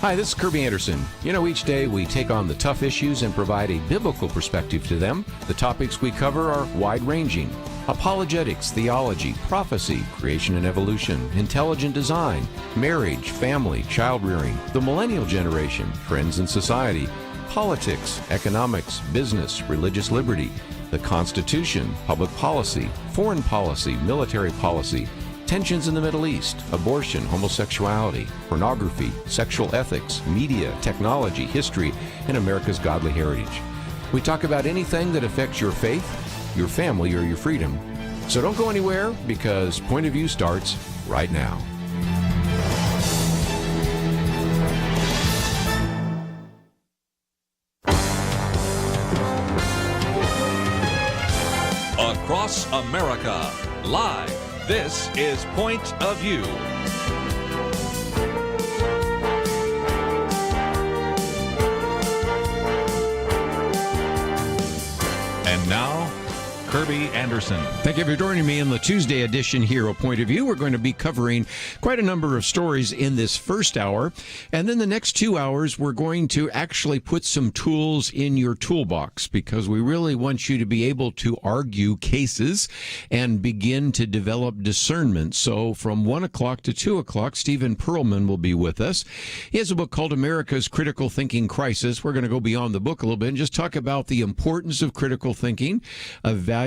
Hi, this is Kerby Anderson. Each day we take on the tough issues and provide a biblical perspective to them. The topics we cover are wide-ranging. Apologetics, theology, prophecy, creation and evolution, intelligent design, marriage, family, child-rearing, the millennial generation, trends in society, politics, economics, business, religious liberty, the Constitution, public policy, foreign policy, military policy, tensions in the Middle East, abortion, homosexuality, pornography, sexual ethics, media, technology, history, and America's godly heritage. We talk about anything that affects your faith, your family, or your freedom. So don't go anywhere, because Point of View starts right now. Across America, live. This is Point of View. And now, Kerby Anderson. Thank you for joining me in the Tuesday edition here of Point of View. We're going to be covering quite a number of stories in this first hour. And then the next 2 hours, we're going to actually put some tools in your toolbox, because we really want you to be able to argue cases and begin to develop discernment. So from 1 o'clock to 2 o'clock, Steven Pearlman will be with us. He has a book called America's Critical Thinking Crisis. We're going to go beyond the book a little bit and just talk about the importance of critical thinking, evaluating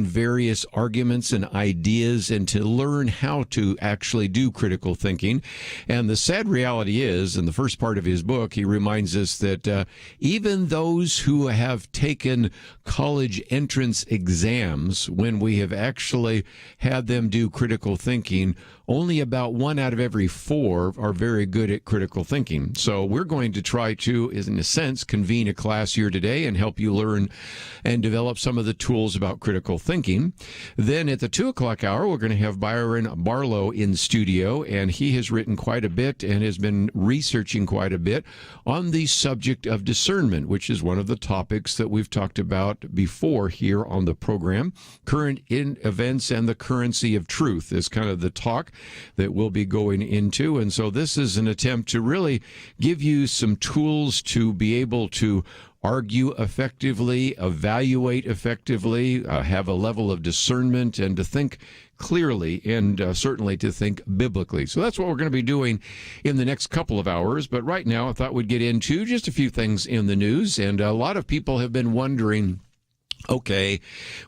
various arguments and ideas, and to learn how to actually do critical thinking. And the sad reality is, in the first part of his book, he reminds us that even those who have taken college entrance exams, when we have actually had them do critical thinking, only about 1 out of every 4 are very good at critical thinking. So we're going to try to, in a sense, convene a class here today and help you learn and develop some of the tools about critical thinking. Then at the 2 o'clock hour, we're going to have Byron Barlowe in studio, and he has written quite a bit and has been researching quite a bit on the subject of discernment, which is one of the topics that we've talked about before here on the program. Current events and the currency of truth is kind of the talk that we'll be going into. And so this is an attempt to really give you some tools to be able to argue effectively, evaluate effectively, have a level of discernment, and to think clearly, and certainly to think biblically. So that's what we're going to be doing in the next couple of hours. But right now, I thought we'd get into just a few things in the news. And a lot of people have been wondering, okay,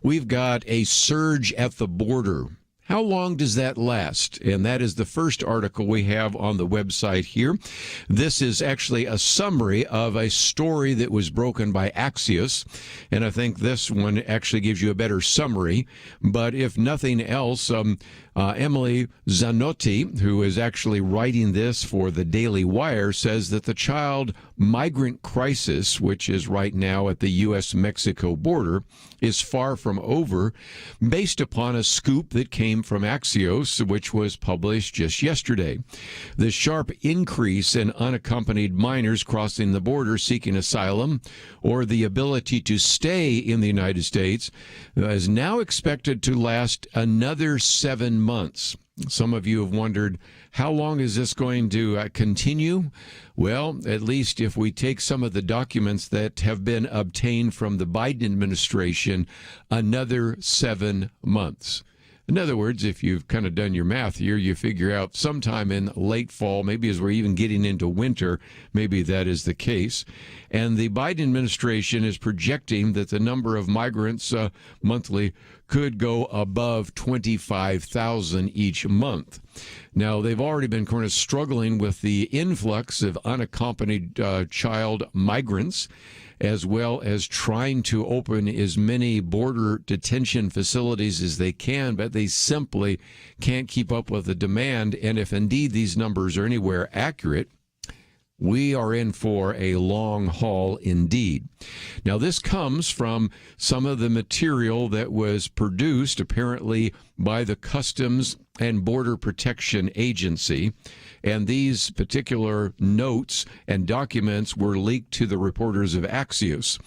we've got a surge at the border. How long does that last? And that is the first article we have on the website here. This is actually a summary of a story that was broken by Axios, and I think this one actually gives you a better summary. But if nothing else, Emily Zanotti, who is actually writing this for the Daily Wire, says that the child migrant crisis, which is right now at the U.S.-Mexico border, is far from over, based upon a scoop that came from Axios, which was published just yesterday. The sharp increase in unaccompanied minors crossing the border seeking asylum or the ability to stay in the United States is now expected to last another 7 months. Some of you have wondered, how long is this going to continue? Well, at least if we take some of the documents that have been obtained from the Biden administration, another 7 months. In other words, if you've kind of done your math here, you figure out sometime in late fall, maybe as we're even getting into winter, maybe that is the case. And the Biden administration is projecting that the number of migrants monthly could go above 25,000 each month. Now, they've already been kind of struggling with the influx of unaccompanied child migrants, as well as trying to open as many border detention facilities as they can, but they simply can't keep up with the demand. And if indeed these numbers are anywhere accurate, we are in for a long haul indeed. Now, this comes from some of the material that was produced apparently by the Customs and Border Protection Agency. And these particular notes and documents were leaked to the reporters of Axios.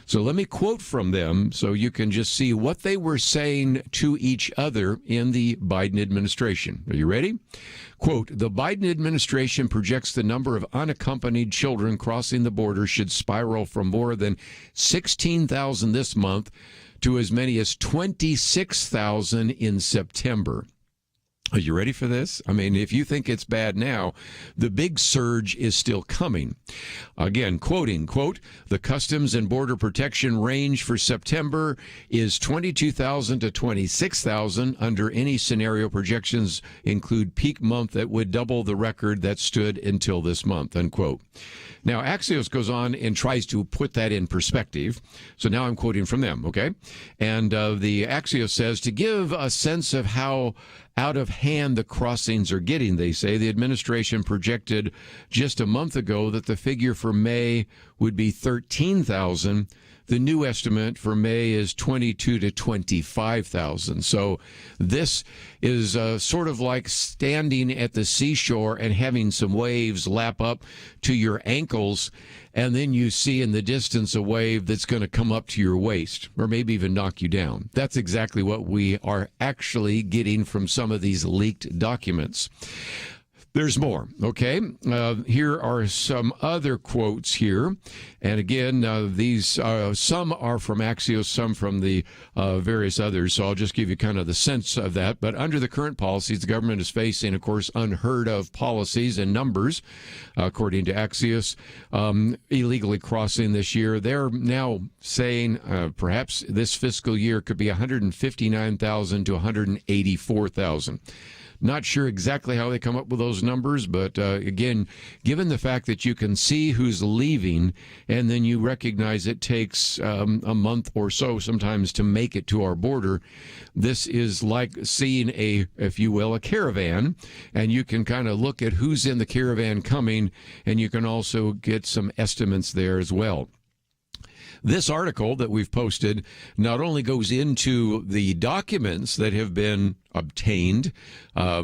So let me quote from them so you can just see what they were saying to each other in the Biden administration. Are you ready? Quote, the Biden administration projects the number of unaccompanied children crossing the border should spiral from more than 16,000 this month to as many as 26,000 in September. Are you ready for this? I mean, if you think it's bad now, the big surge is still coming. Again, quoting, quote, the Customs and Border Protection range for September is 22,000 to 26,000. Under any scenario, projections include peak month that would double the record that stood until this month, unquote. Now, Axios goes on and tries to put that in perspective. So now I'm quoting from them, okay? And the Axios says, to give a sense of how out of hand the crossings are getting, they say, the administration projected just a month ago that the figure for May would be 13,000. The new estimate for May is 22 to 25,000. So this is sort of like standing at the seashore and having some waves lap up to your ankles, and then you see in the distance a wave that's going to come up to your waist or maybe even knock you down. That's exactly what we are actually getting from some of these leaked documents. There's more, okay? Here are some other quotes here. And again, these some are from Axios, some from the various others. So I'll just give you kind of the sense of that. But under the current policies, the government is facing, of course, unheard of policies and numbers, according to Axios, illegally crossing this year. They're now saying perhaps this fiscal year could be 159,000 to 184,000. Not sure exactly how they come up with those numbers, but again, given the fact that you can see who's leaving and then you recognize it takes a month or so sometimes to make it to our border, this is like seeing a, if you will, a caravan, and you can kind of look at who's in the caravan coming, and you can also get some estimates there as well. This article that we've posted not only goes into the documents that have been obtained. I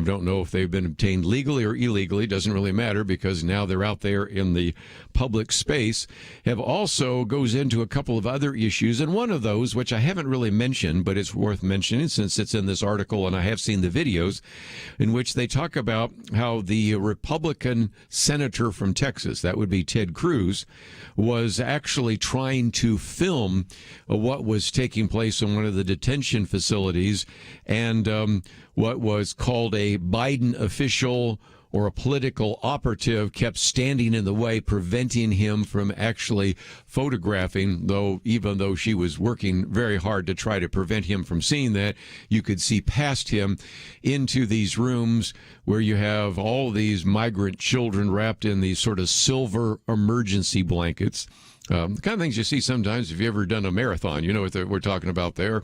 don't know if they've been obtained legally or illegally. Doesn't really matter because now they're out there in the public space. Have also goes into a couple of other issues. And one of those, which I haven't really mentioned, but it's worth mentioning since it's in this article and I have seen the videos, in which they talk about how the Republican senator from Texas, that would be Ted Cruz, was actually trying to film what was taking place in one of the detention facilities, and what was called a Biden official or a political operative kept standing in the way, preventing him from actually photographing, even though she was working very hard to try to prevent him from seeing that. You could see past him into these rooms where you have all these migrant children wrapped in these sort of silver emergency blankets. The kind of things you see sometimes if you've ever done a marathon. You know what we're talking about there.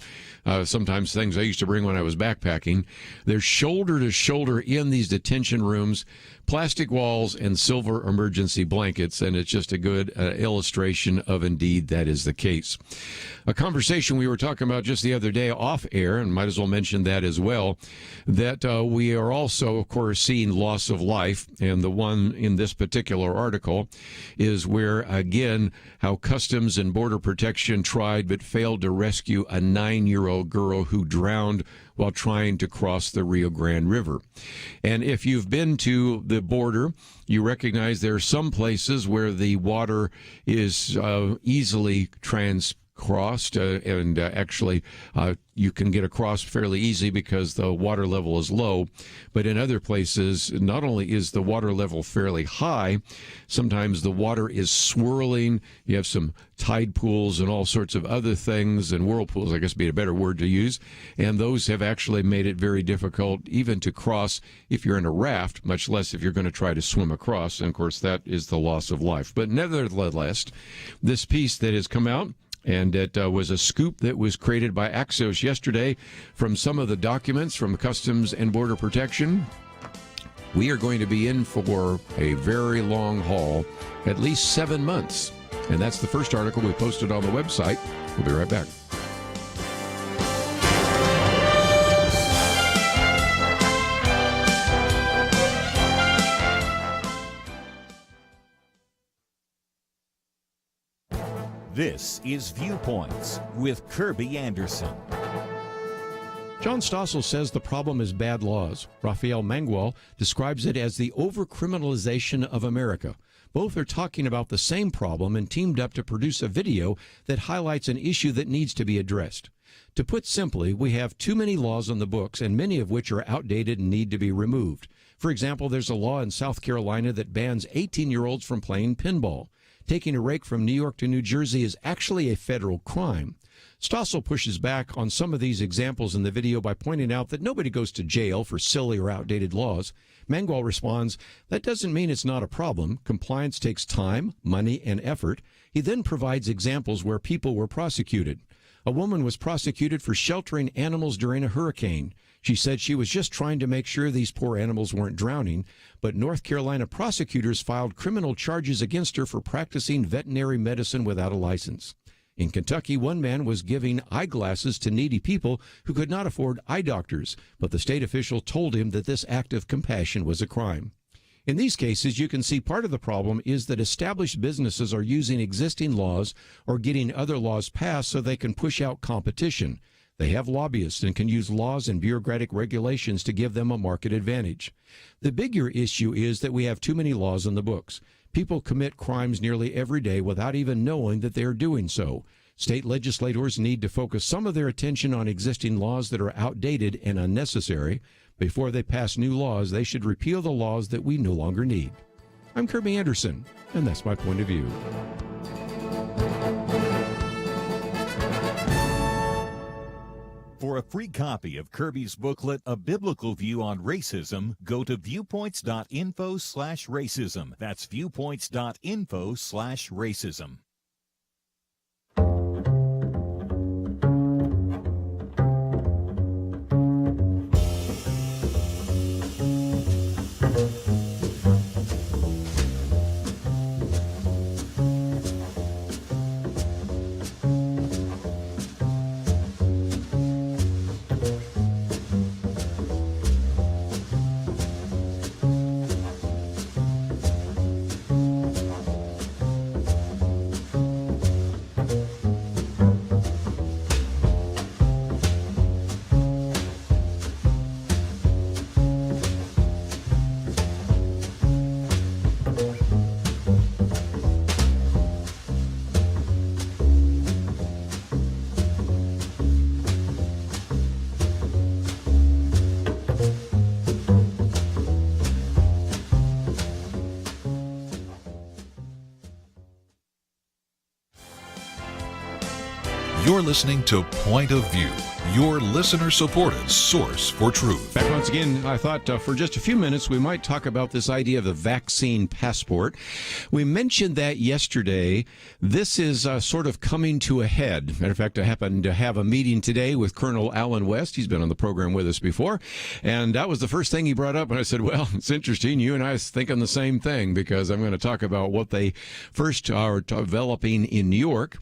Sometimes things I used to bring when I was backpacking. They're shoulder to shoulder in these detention rooms, plastic walls and silver emergency blankets, and it's just a good illustration of indeed that is the case. A conversation we were talking about just the other day off air, and might as well mention that as well, that we are also, of course, seeing loss of life, and the one in this particular article is where, again, how Customs and Border Protection tried but failed to rescue a 9-year-old girl who drowned while trying to cross the Rio Grande River. And if you've been to the border, you recognize there are some places where the water is easily crossed, and actually you can get across fairly easy because the water level is low. But in other places, not only is the water level fairly high, sometimes the water is swirling. You have some tide pools and all sorts of other things, and whirlpools, I guess would be a better word to use. And those have actually made it very difficult even to cross if you're in a raft, much less if you're going to try to swim across. And of course, that is the loss of life. But nevertheless, this piece that has come out, and it was a scoop that was created by Axios yesterday from some of the documents from Customs and Border Protection. We are going to be in for a very long haul, at least 7 months. And that's the first article we posted on the website. We'll be right back. This is Viewpoints with Kerby Anderson. John Stossel says the problem is bad laws. Rafael Mangual describes it as the overcriminalization of America. Both are talking about the same problem and teamed up to produce a video that highlights an issue that needs to be addressed. To put simply, we have too many laws on the books, and many of which are outdated and need to be removed. For example, there's a law in South Carolina that bans 18-year-olds from playing pinball. Taking a rake from New York to New Jersey is actually a federal crime. Stossel pushes back on some of these examples in the video by pointing out that nobody goes to jail for silly or outdated laws. Mangual responds, that doesn't mean it's not a problem. Compliance takes time, money, and effort. He then provides examples where people were prosecuted. A woman was prosecuted for sheltering animals during a hurricane. She said she was just trying to make sure these poor animals weren't drowning, but North Carolina prosecutors filed criminal charges against her for practicing veterinary medicine without a license. In Kentucky, one man was giving eyeglasses to needy people who could not afford eye doctors, but the state official told him that this act of compassion was a crime. In these cases, you can see part of the problem is that established businesses are using existing laws or getting other laws passed so they can push out competition. They have lobbyists and can use laws and bureaucratic regulations to give them a market advantage. The bigger issue is that we have too many laws on the books. People commit crimes nearly every day without even knowing that they are doing so. State legislators need to focus some of their attention on existing laws that are outdated and unnecessary. Before they pass new laws, they should repeal the laws that we no longer need. I'm Kerby Anderson, and that's my point of view. For a free copy of Kerby's booklet, A Biblical View on Racism, go to viewpoints.info/racism. That's viewpoints.info/racism. You're listening to Point of View, your listener-supported source for truth. Back once again, I thought for just a few minutes we might talk about this idea of the vaccine passport. We mentioned that yesterday. This is sort of coming to a head. Matter of fact, I happened to have a meeting today with Colonel Alan West. He's been on the program with us before, and that was the first thing he brought up. And I said, well, it's interesting. You and I are thinking the same thing, because I'm going to talk about what they first are developing in New York.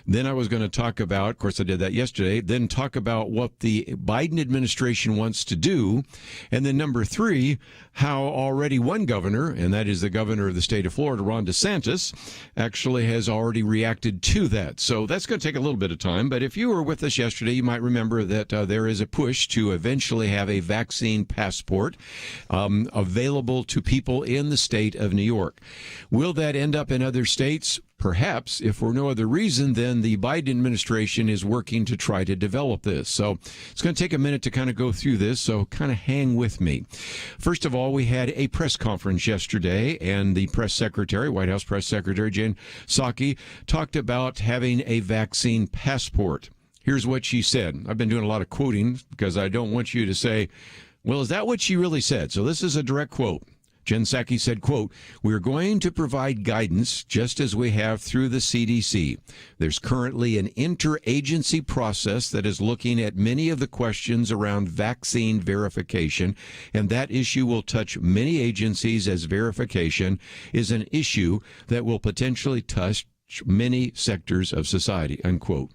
Then I was going to talk about, of course I did that yesterday, then talk about what the Biden administration wants to do. And then number three, how already one governor, and that is the governor of the state of Florida, Ron DeSantis, actually has already reacted to that. So that's going to take a little bit of time. But if you were with us yesterday, you might remember that there is a push to eventually have a vaccine passport available to people in the state of New York. Will that end up in other states? Perhaps. If for no other reason, then the Biden administration is working to try to develop this. So it's going to take a minute to kind of go through this, so kind of hang with me. First of all, we had a press conference yesterday, and the press secretary, White House press secretary Jen Psaki, talked about having a vaccine passport. Here's what she said. I've been doing a lot of quoting because I don't want you to say, well, is that what she really said? So this is a direct quote. Jen Psaki said, quote, "We are going to provide guidance just as we have through the CDC. There's currently an interagency process that is looking at many of the questions around vaccine verification, and that issue will touch many agencies, as verification is an issue that will potentially touch many sectors of society," unquote.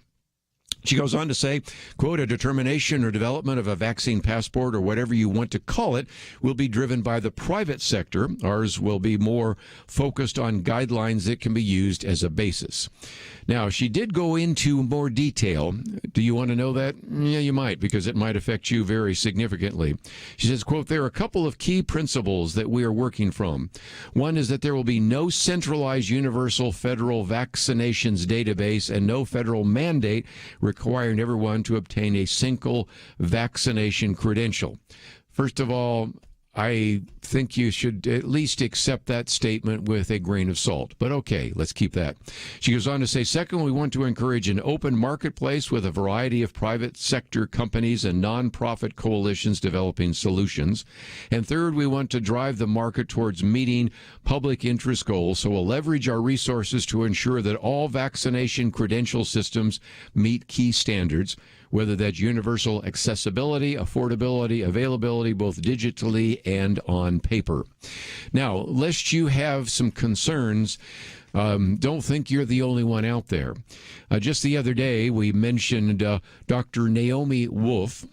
She goes on to say, quote, a determination or development of a vaccine passport or whatever you want to call it will be driven by the private sector. Ours will be more focused on guidelines that can be used as a basis. Now, she did go into more detail. Do you want to know that? Yeah, you might, because it might affect you very significantly. She says, quote, there are a couple of key principles that we are working from. One is that there will be no centralized universal federal vaccinations database and no federal mandate requiring everyone to obtain a single vaccination credential. First of all, I think you should at least accept that statement with a grain of salt. But okay, let's keep that. She goes on to say, second, we want to encourage an open marketplace with a variety of private sector companies and nonprofit coalitions developing solutions. And third, we want to drive the market towards meeting public interest goals. So we'll leverage our resources to ensure that all vaccination credential systems meet key standards, whether that's universal accessibility, affordability, availability, both digitally and on paper. Now, lest you have some concerns, don't think you're the only one out there. Just the other day, we mentioned Dr. Naomi Wolf,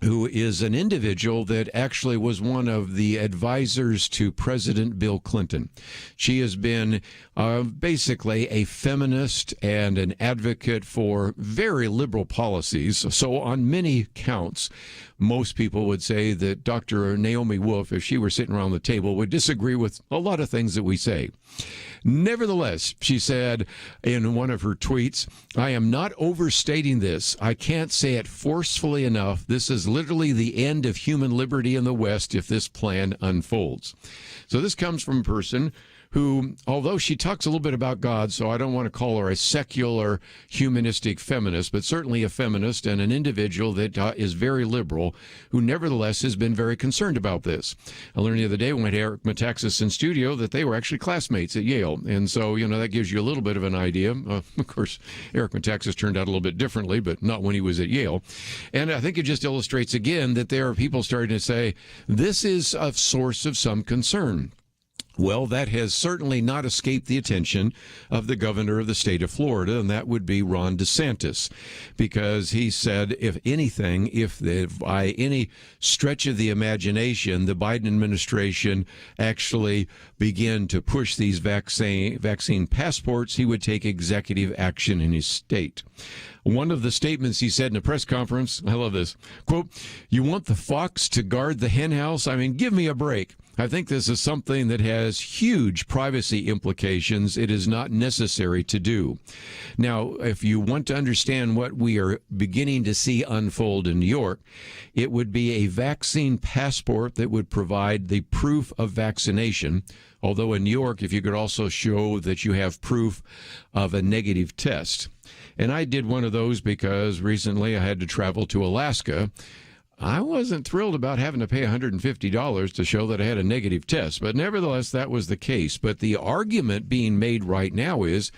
who is an individual that actually was one of the advisors to President Bill Clinton. She has been basically a feminist and an advocate for very liberal policies. So on many counts, most people would say that Dr. Naomi Wolf, if she were sitting around the table, would disagree with a lot of things that we say. Nevertheless, she said in one of her tweets, I am not overstating this. I can't say it forcefully enough. This is literally the end of human liberty in the West if this plan unfolds. So this comes from a person who, although she talks a little bit about God, so I don't want to call her a secular humanistic feminist, but certainly a feminist and an individual that is very liberal, who nevertheless has been very concerned about this. I learned the other day when we had Eric Metaxas in studio that they were actually classmates at Yale. And so, that gives you a little bit of an idea. Of course, Eric Metaxas turned out a little bit differently, but not when he was at Yale. And I think it just illustrates again that there are people starting to say, this is a source of some concern. Well, that has certainly not escaped the attention of the governor of the state of Florida, and that would be Ron DeSantis, because he said, if anything, if by any stretch of the imagination, the Biden administration actually begin to push these vaccine passports, he would take executive action in his state. One of the statements he said in a press conference, I love this, quote, you want the fox to guard the hen house? I mean, give me a break. I think this is something that has huge privacy implications. It is not necessary to do. Now, if you want to understand what we are beginning to see unfold in New York, it would be a vaccine passport that would provide the proof of vaccination. Although in New York, if you could also show that you have proof of a negative test. And I did one of those because recently I had to travel to Alaska. I wasn't thrilled about having to pay $150 to show that I had a negative test, but nevertheless, that was the case. But the argument being made right now is,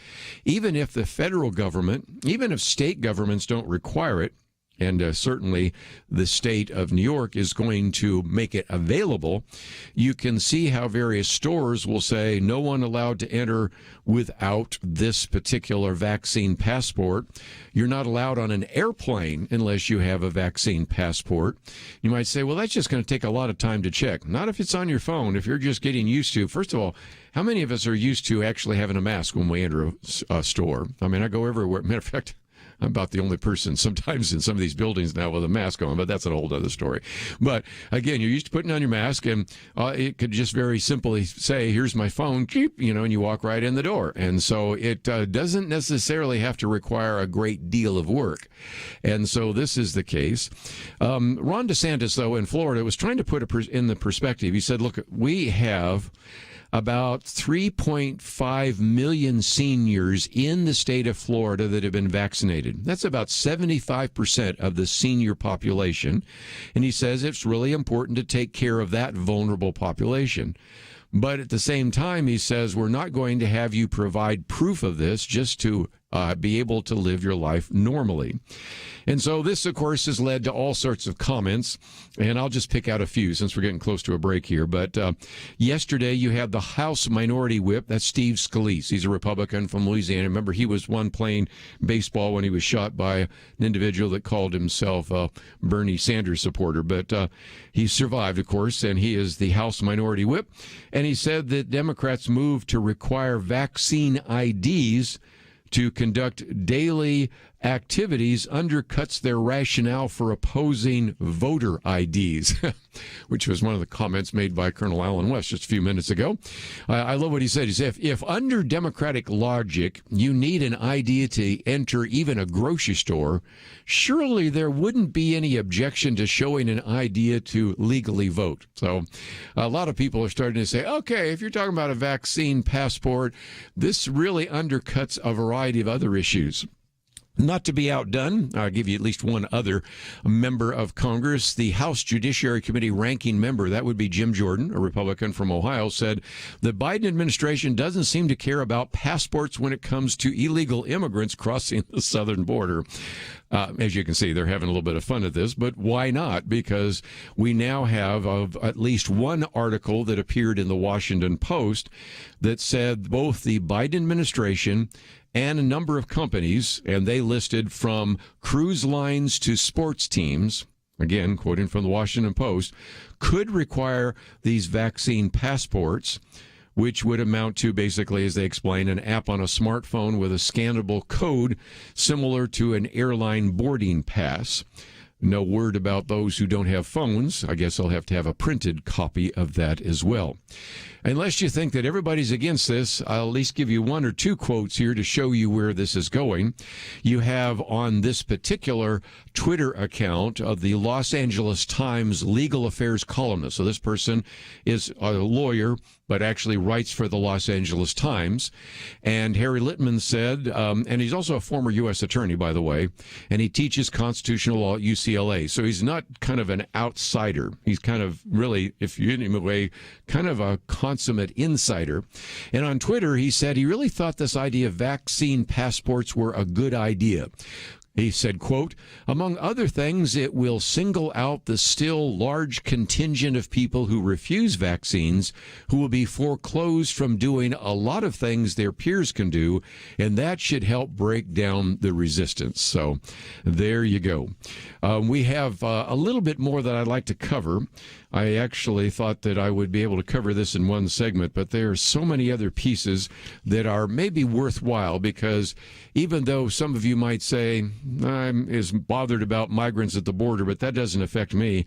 even if the federal government, even if state governments don't require it, and certainly the state of New York is going to make it available, you can see how various stores will say no one allowed to enter without this particular vaccine passport. You're not allowed on an airplane unless you have a vaccine passport. You might say, well, that's just going to take a lot of time to check. Not if it's on your phone. If you're just getting used to, first of all, how many of us are used to actually having a mask when we enter a store? I mean, I go everywhere. Matter of fact, I'm about the only person sometimes in some of these buildings now with a mask on, but that's a whole other story. But again, you're used to putting on your mask, and it could just very simply say, here's my phone, and you walk right in the door. And so it doesn't necessarily have to require a great deal of work. And so this is the case. Ron DeSantis, though, in Florida, was trying to put it in the perspective. He said, look, we have about 3.5 million seniors in the state of Florida that have been vaccinated. That's about 75% of the senior population. And he says it's really important to take care of that vulnerable population. But at the same time, he says, we're not going to have you provide proof of this just to be able to live your life normally. And so this, of course, has led to all sorts of comments, and I'll just pick out a few since we're getting close to a break here. But yesterday you had the House Minority Whip. That's Steve Scalise. He's a Republican from Louisiana. Remember, he was one playing baseball when he was shot by an individual that called himself a Bernie Sanders supporter. But he survived, of course, and he is the House Minority Whip. And he said that Democrats' move to require vaccine IDs to conduct daily activities undercuts their rationale for opposing voter IDs, which was one of the comments made by Colonel Allen West just a few minutes ago. I love what he said. He said, if under Democratic logic you need an ID to enter even a grocery store, surely there wouldn't be any objection to showing an ID to legally vote. So a lot of people are starting to say, okay, if you're talking about a vaccine passport, this really undercuts a variety of other issues. Not to be outdone, I'll give you at least one other member of Congress. The House Judiciary Committee ranking member, that would be Jim Jordan, a Republican from Ohio, said the Biden administration doesn't seem to care about passports when it comes to illegal immigrants crossing the southern border. As you can see, they're having a little bit of fun at this, but why not? Because we now have at least one article that appeared in the Washington Post that said both the Biden administration and a number of companies, and they listed from cruise lines to sports teams, again, quoting from the Washington Post, could require these vaccine passports, which would amount to basically, as they explain, an app on a smartphone with a scannable code similar to an airline boarding pass. No word about those who don't have phones. I guess I'll have to have a printed copy of that as well. Unless you think that everybody's against this, I'll at least give you one or two quotes here to show you where this is going. You have on this particular Twitter account of the Los Angeles Times legal affairs columnist. So this person is a lawyer, but actually writes for the Los Angeles Times. And Harry Littman said, and he's also a former U.S. attorney, by the way, and he teaches constitutional law at UCLA. So he's not kind of an outsider. He's kind of really, if you in a way, kind of a consummate insider. And on Twitter, he said he really thought this idea of vaccine passports were a good idea. He said, quote, among other things, it will single out the still large contingent of people who refuse vaccines, who will be foreclosed from doing a lot of things their peers can do, and that should help break down the resistance. So there you go. We have a little bit more that I'd like to cover. I actually thought that I would be able to cover this in one segment, but there are so many other pieces that are maybe worthwhile, because even though some of you might say, I'm as bothered about migrants at the border, but that doesn't affect me,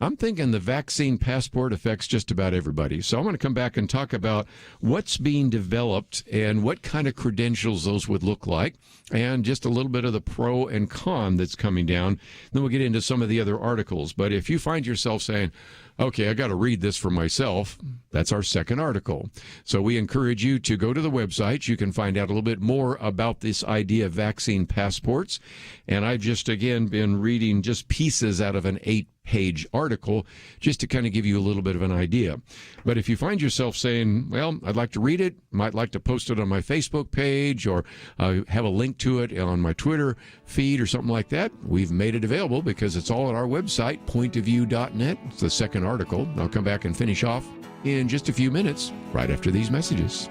I'm thinking the vaccine passport affects just about everybody. So I'm going to come back and talk about what's being developed and what kind of credentials those would look like, and just a little bit of the pro and con that's coming down. Then we'll get into some of the other articles. But if you find yourself saying, okay, I got to read this for myself, that's our second article. So we encourage you to go to the website. You can find out a little bit more about this idea of vaccine passports. And I've just, again, been reading just pieces out of an 8-page article just to kind of give you a little bit of an idea. But if you find yourself saying, well, I'd like to read it, might like to post it on my Facebook page, or have a link to it on my Twitter feed or something like that, we've made it available because it's all at our website, pointofview.net. It's the second article. I'll come back and finish off in just a few minutes, right after these messages.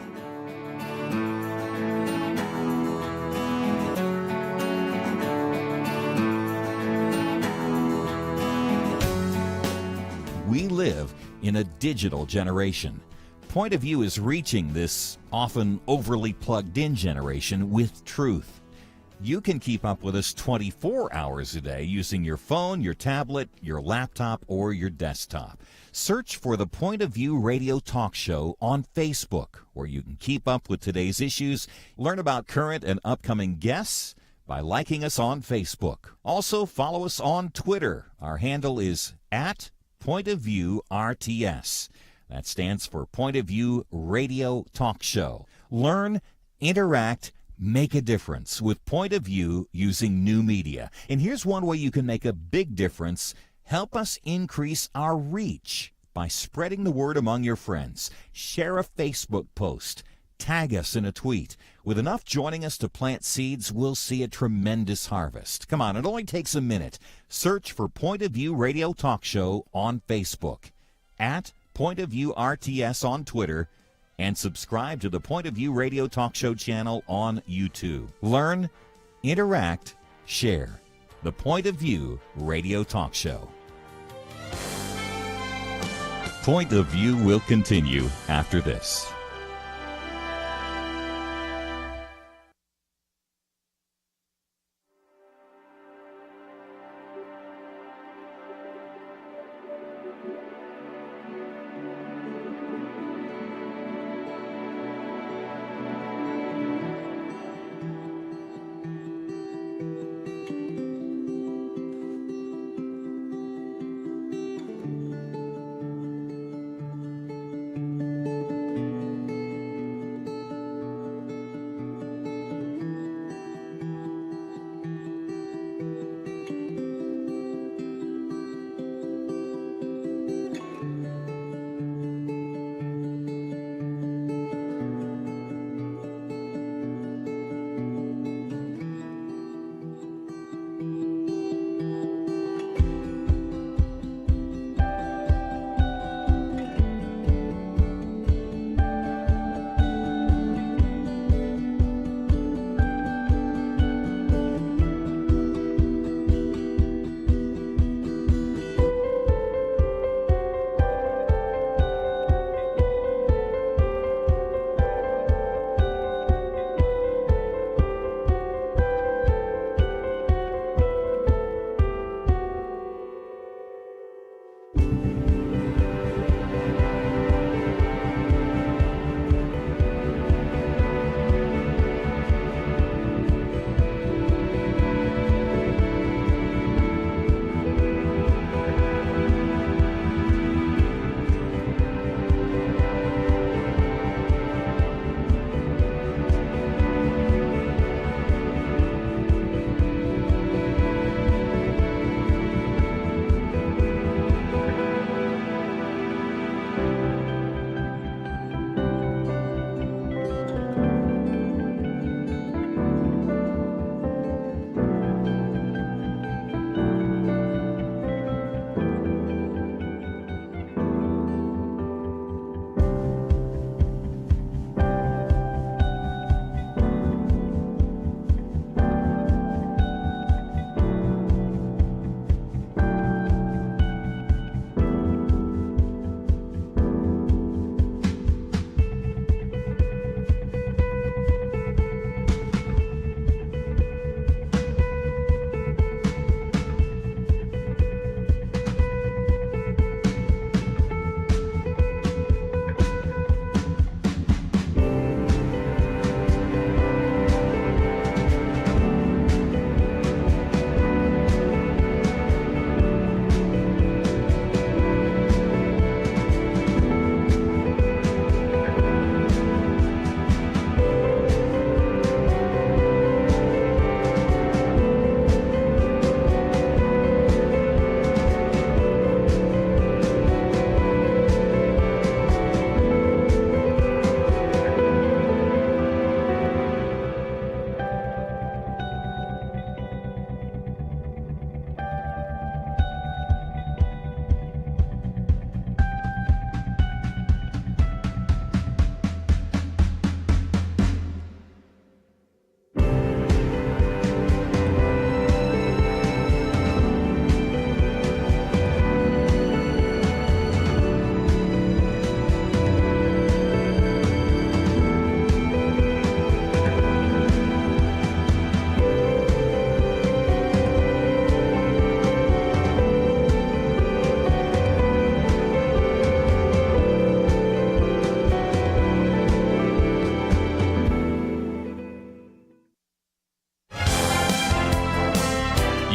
We live in a digital generation. Point of View is reaching this often overly plugged-in generation with truth. You can keep up with us 24 hours a day using your phone, your tablet, your laptop, or your desktop. Search for the Point of View radio talk show on Facebook, where you can keep up with today's issues, learn about current and upcoming guests by liking us on Facebook. Also, follow us on Twitter. Our handle is @ Point of View RTS. That stands for Point of View Radio Talk Show. Learn, interact, make a difference with Point of View using new media. And here's one way you can make a big difference. Help us increase our reach by spreading the word among your friends. Share a Facebook post. Tag us in a tweet. With enough joining us to plant seeds, we'll see a tremendous harvest. Come on, it only takes a minute. Search for Point of View Radio Talk Show on Facebook, at Point of View RTS on Twitter, and subscribe to the Point of View Radio Talk Show channel on YouTube. Learn, interact, share. The Point of View Radio Talk Show. Point of View will continue after this.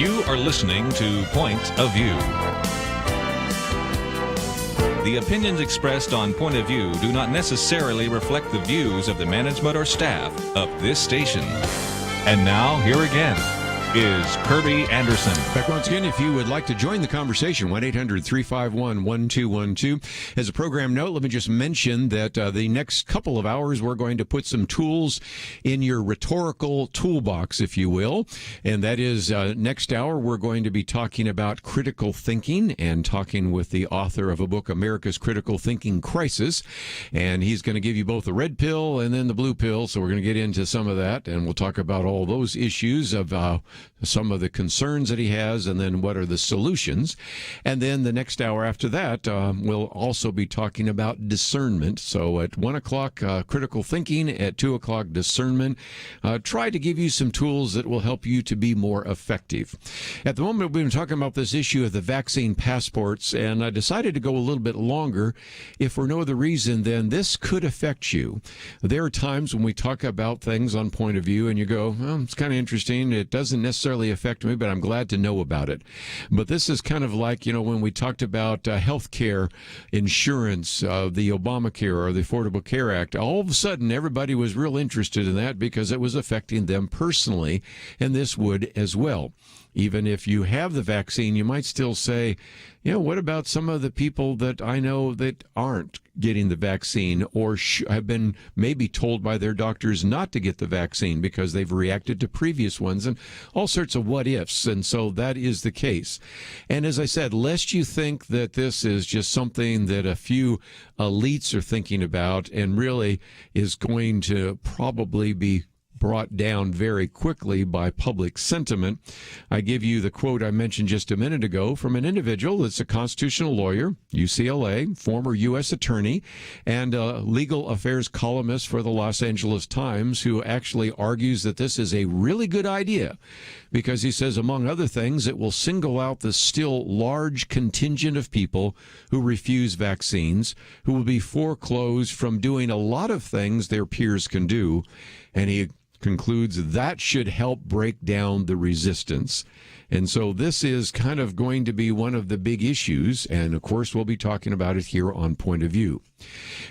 You are listening to Point of View. The opinions expressed on Point of View do not necessarily reflect the views of the management or staff of this station. And now, here again, is Kerby Anderson. Back once again, if you would like to join the conversation, 1-800-351-1212. As a program note, let me just mention that the next couple of hours, we're going to put some tools in your rhetorical toolbox, if you will. And that is next hour, we're going to be talking about critical thinking and talking with the author of a book, America's Critical Thinking Crisis. And he's going to give you both the red pill and then the blue pill. So we're going to get into some of that, and we'll talk about all those issues of some of the concerns that he has, and then what are the solutions. And then the next hour after that, we'll also be talking about discernment. So at 1 o'clock, critical thinking, at 2 o'clock, discernment. Try to give you some tools that will help you to be more effective. At the moment, we've been talking about this issue of the vaccine passports, and I decided to go a little bit longer, if for no other reason than this could affect you. There are times when we talk about things on Point of View, and you go, well, it's kind of interesting. It doesn't necessarily affect me, but I'm glad to know about it. But this is kind of like, when we talked about health care insurance, the Obamacare or the Affordable Care Act, all of a sudden everybody was real interested in that because it was affecting them personally, and this would as well. Even if you have the vaccine, you might still say, what about some of the people that I know that aren't getting the vaccine or have been maybe told by their doctors not to get the vaccine because they've reacted to previous ones, and all sorts of what ifs. And so that is the case. And as I said, lest you think that this is just something that a few elites are thinking about and really is going to probably be brought down very quickly by public sentiment, I give you the quote I mentioned just a minute ago from an individual that's a constitutional lawyer, UCLA, former U.S. attorney, and a legal affairs columnist for the Los Angeles Times, who actually argues that this is a really good idea because he says, among other things, it will single out the still large contingent of people who refuse vaccines, who will be foreclosed from doing a lot of things their peers can do. And he concludes that should help break down the resistance. And so this is kind of going to be one of the big issues, and of course we'll be talking about it here on Point of View.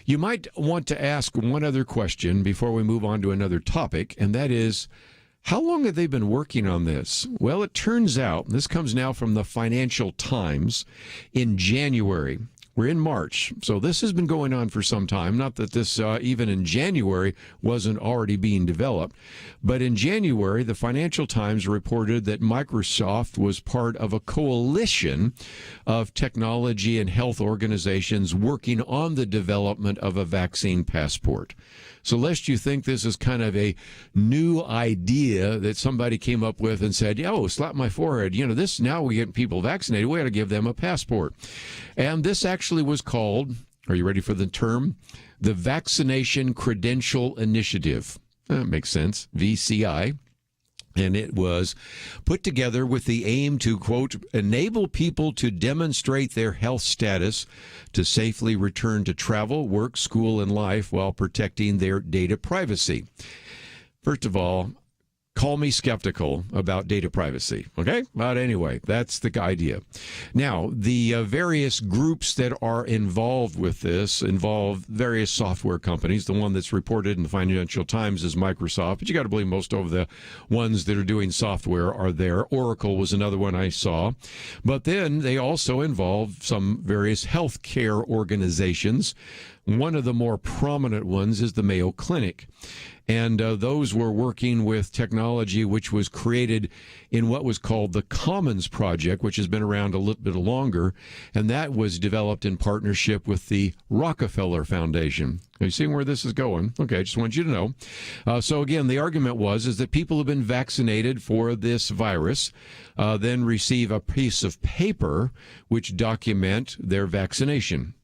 You might want to ask one other question before we move on to another topic, and that is, how long have they been working on this? Well, it turns out, this comes now from the Financial Times, in January. We're in March, so this has been going on for some time. Not that this, even in January, wasn't already being developed. But in January, the Financial Times reported that Microsoft was part of a coalition of technology and health organizations working on the development of a vaccine passport. So lest you think this is kind of a new idea that somebody came up with and said, slap my forehead. This, now we get people vaccinated, we got to give them a passport. And this actually was called, are you ready for the term? The Vaccination Credential Initiative. That makes sense, VCI. And it was put together with the aim to, quote, enable people to demonstrate their health status to safely return to travel, work, school, and life while protecting their data privacy. First of all, call me skeptical about data privacy, okay? But anyway, that's the idea. Now, the various groups that are involved with this involve various software companies. The one that's reported in the Financial Times is Microsoft, but you got to believe most of the ones that are doing software are there. Oracle was another one I saw. But then they also involve some various healthcare organizations. One of the more prominent ones is the Mayo Clinic. And those were working with technology which was created in what was called the Commons Project, which has been around a little bit longer. And that was developed in partnership with the Rockefeller Foundation. Are you seeing where this is going? Okay, I just want you to know. So again, the argument is that people have been vaccinated for this virus, then receive a piece of paper which document their vaccination.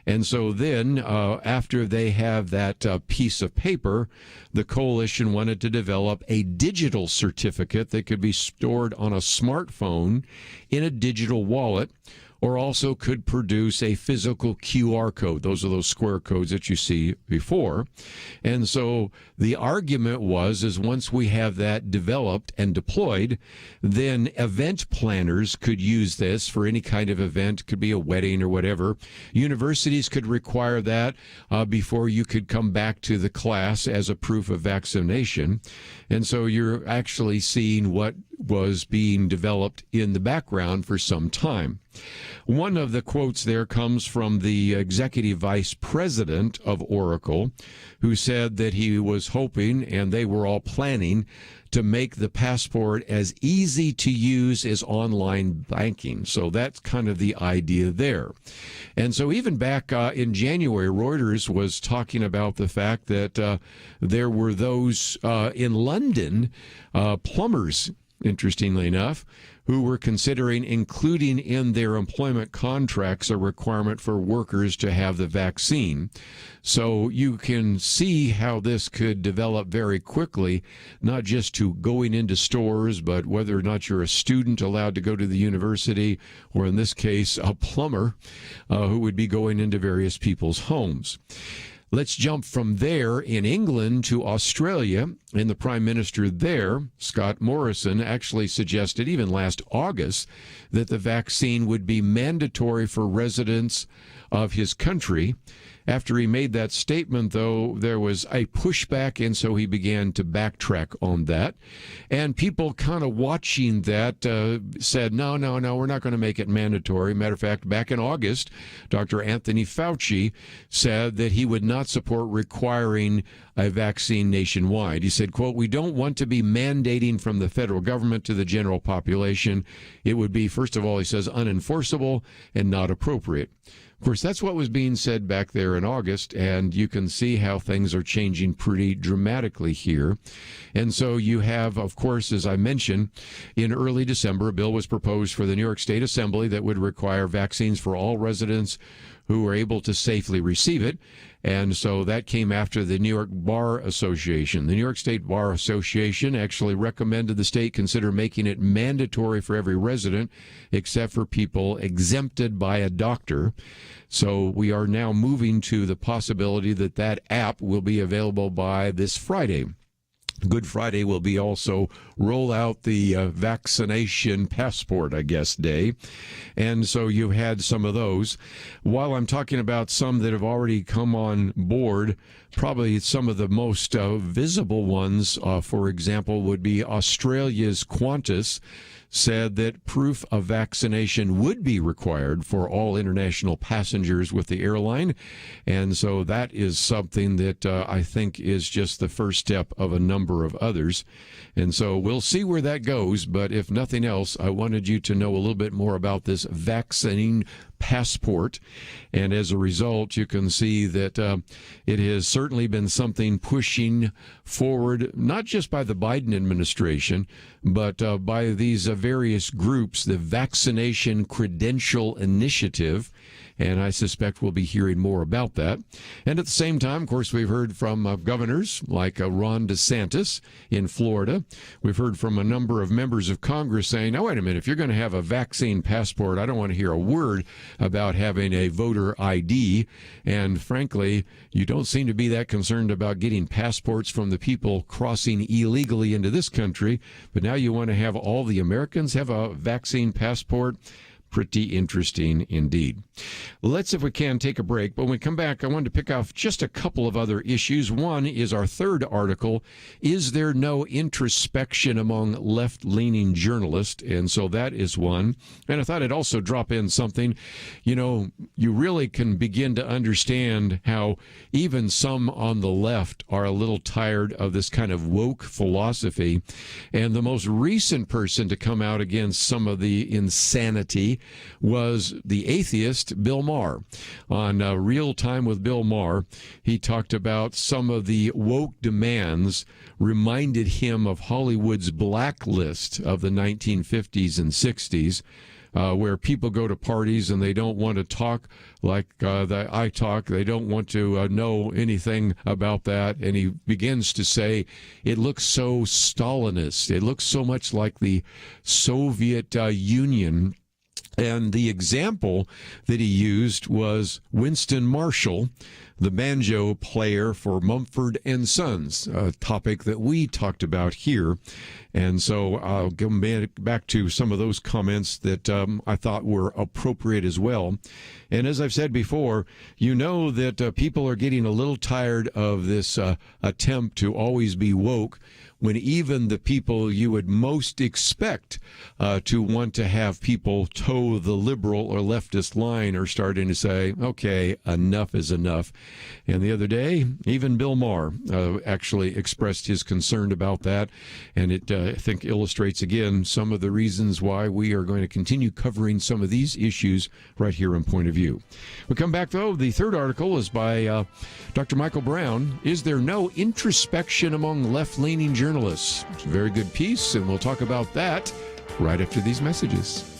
And so then, after they have that piece of paper, the coalition wanted to develop a digital certificate that could be stored on a smartphone in a digital wallet, or also could produce a physical QR code. Those are those square codes that you see before. And so the argument is once we have that developed and deployed, then event planners could use this for any kind of event. It could be a wedding or whatever. Universities could require that before you could come back to the class as a proof of vaccination. And so you're actually seeing what was being developed in the background for some time. One of the quotes there comes from the executive vice president of Oracle, who said that he was hoping, and they were all planning, to make the passport as easy to use as online banking. So that's kind of the idea there. And so even back in January, Reuters was talking about the fact that there were those in London, plumbers, interestingly enough, who were considering including in their employment contracts a requirement for workers to have the vaccine. So you can see how this could develop very quickly, not just to going into stores, but whether or not you're a student allowed to go to the university, or in this case, a plumber who would be going into various people's homes. Let's jump from there in England to Australia, and the Prime Minister there, Scott Morrison, actually suggested even last August that the vaccine would be mandatory for residents of his country. After he made that statement, though, there was a pushback, and so he began to backtrack on that. And people kind of watching that said, no, we're not going to make it mandatory. Matter of fact, back in August, Dr. Anthony Fauci said that he would not support requiring a vaccine nationwide. He said, quote, "We don't want to be mandating from the federal government to the general population. It would be, first of all," he says, "unenforceable and not appropriate." Of course, that's what was being said back there in August, and you can see how things are changing pretty dramatically here. And so you have, of course, as I mentioned, in early December, a bill was proposed for the New York State Assembly that would require vaccines for all residents who are able to safely receive it. And so that came after the New York Bar Association. The New York State Bar Association actually recommended the state consider making it mandatory for every resident, except for people exempted by a doctor. So we are now moving to the possibility that that app will be available by this Friday. Good Friday will be also roll out the vaccination passport, I guess, day. And so you had some of those. While I'm talking about some that have already come on board, probably some of the most visible ones, for example, would be Australia's Qantas said that proof of vaccination would be required for all international passengers with the airline. And so that is something that I think is just the first step of a number of others. And so we'll see where that goes. But if nothing else, I wanted you to know a little bit more about this vaccine passport. And as a result, you can see that it has certainly been something pushing forward, not just by the Biden administration, but by these various groups, the Vaccination Credential Initiative. And I suspect we'll be hearing more about that. And at the same time, of course, we've heard from governors like Ron DeSantis in Florida. We've heard from a number of members of Congress saying, now, wait a minute, if you're going to have a vaccine passport, I don't want to hear a word about having a voter ID. And frankly, you don't seem to be that concerned about getting passports from the people crossing illegally into this country. But now you want to have all the Americans have a vaccine passport. Pretty interesting indeed. Let's, if we can, take a break. But when we come back, I wanted to pick off just a couple of other issues. One is our third article, Is There No Introspection Among Left-Leaning Journalists? And so that is one. And I thought I'd also drop in something. You know, you really can begin to understand how even some on the left are a little tired of this kind of woke philosophy. And the most recent person to come out against some of the insanity was the atheist Bill Maher. On Real Time with Bill Maher, he talked about some of the woke demands reminded him of Hollywood's blacklist of the 1950s and 60s, where people go to parties and they don't want to talk like I talk. They don't want to know anything about that. And he begins to say, it looks so Stalinist. It looks so much like the Soviet Union. And the example that he used was Winston Marshall, the banjo player for Mumford and Sons, a topic that we talked about here. And so I'll go back to some of those comments that I thought were appropriate as well. And as I've said before, you know that people are getting a little tired of this attempt to always be woke, when even the people you would most expect to want to have people toe the liberal or leftist line are starting to say, okay, enough is enough. And the other day, even Bill Maher actually expressed his concern about that. And it, I think, illustrates again some of the reasons why we are going to continue covering some of these issues right here on Point of View. We come back, though. The third article is by Dr. Michael Brown. Is there no introspection among left-leaning journalists? It's a very good piece, and we'll talk about that right after these messages.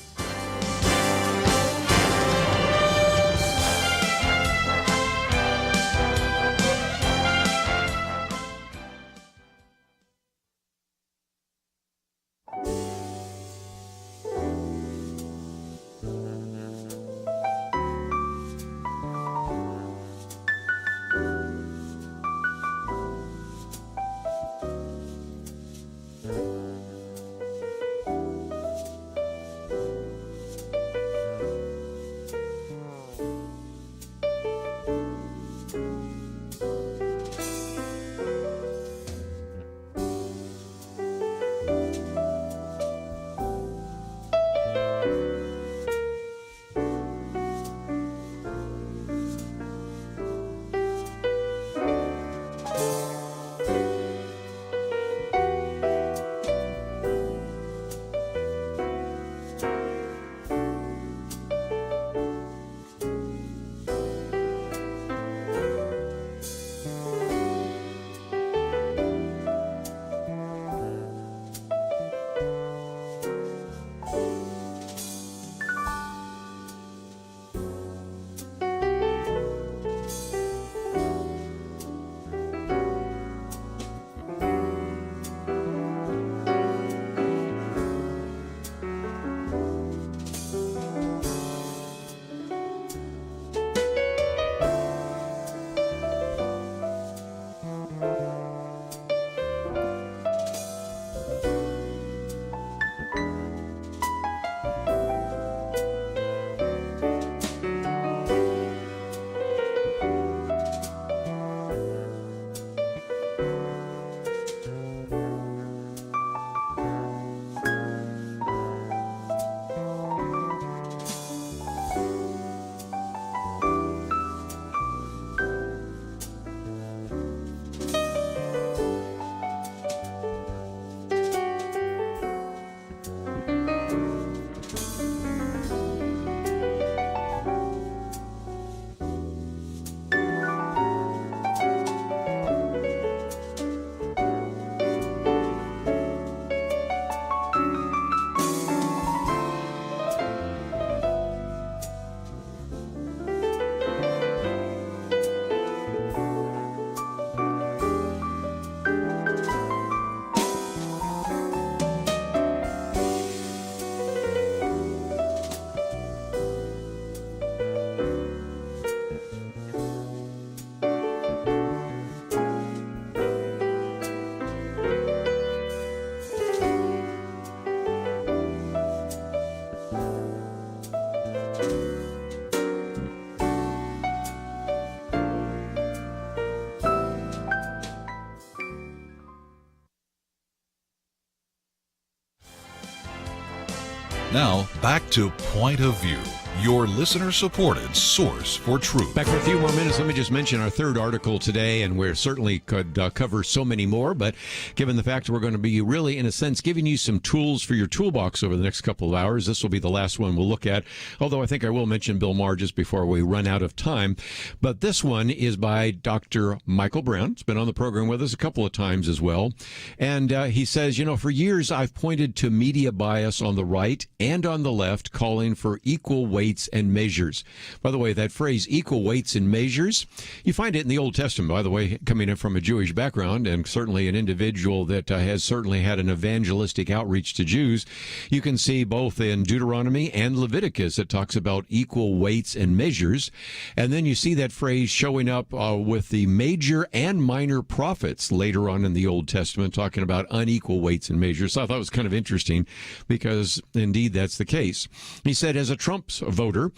Now, back to Point of View, your listener-supported source for truth. Back for a few more minutes. Let me just mention our third article today, and we certainly could cover so many more, but given the fact we're going to be really, in a sense, giving you some tools for your toolbox over the next couple of hours, this will be the last one we'll look at, although I think I will mention Bill Maher just before we run out of time. But this one is by Dr. Michael Brown. He's been on the program with us a couple of times as well. And he says, for years I've pointed to media bias on the right and on the left, calling for equal weight weights and measures. By the way, that phrase, equal weights and measures, you find it in the Old Testament, by the way, coming in from a Jewish background, and certainly an individual that has certainly had an evangelistic outreach to Jews. You can see both in Deuteronomy and Leviticus, it talks about equal weights and measures. And then you see that phrase showing up with the major and minor prophets later on in the Old Testament, talking about unequal weights and measures. So I thought it was kind of interesting because indeed that's the case. He said, as a Trump voter,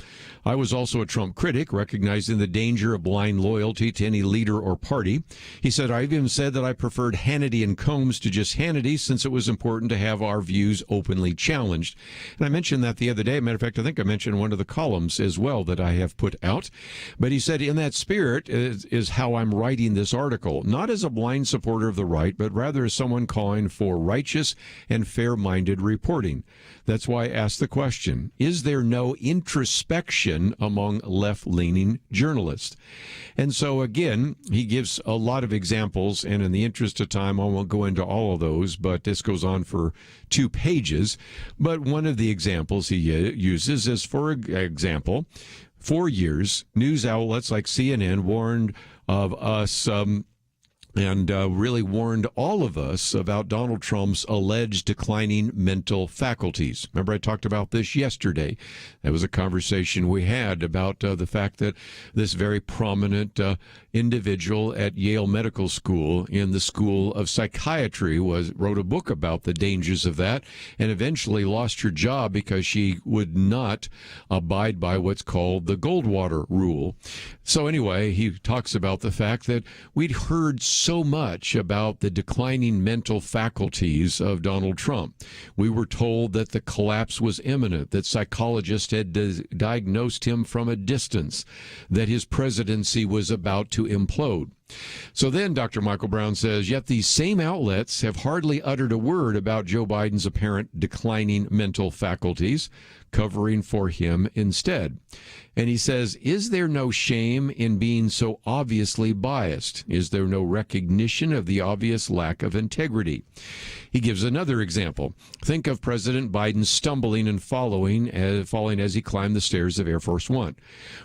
I was also a Trump critic, recognizing the danger of blind loyalty to any leader or party. He said, I even said that I preferred Hannity and Combs to just Hannity since it was important to have our views openly challenged. And I mentioned that the other day. Matter of fact, I think I mentioned one of the columns as well that I have put out. But he said, in that spirit is how I'm writing this article, not as a blind supporter of the right, but rather as someone calling for righteous and fair-minded reporting. That's why I asked the question, is there no introspection among left-leaning journalists? And so, again, he gives a lot of examples, and in the interest of time, I won't go into all of those, but this goes on for 2 pages. But one of the examples he uses is, for example, for years, news outlets like CNN warned of us and really warned all of us about Donald Trump's alleged declining mental faculties. Remember, I talked about this yesterday. That was a conversation we had about the fact that this very prominent individual at Yale Medical School in the School of Psychiatry wrote a book about the dangers of that and eventually lost her job because she would not abide by what's called the Goldwater rule. So anyway, he talks about the fact that we'd heard so much about the declining mental faculties of Donald Trump. We were told that the collapse was imminent, that psychologists had diagnosed him from a distance, that his presidency was about to implode. So then Dr. Michael Brown says, yet these same outlets have hardly uttered a word about Joe Biden's apparent declining mental faculties, covering for him instead. And he says, is there no shame in being so obviously biased? Is there no recognition of the obvious lack of integrity? He gives another example. Think of President Biden stumbling and falling as he climbed the stairs of Air Force One.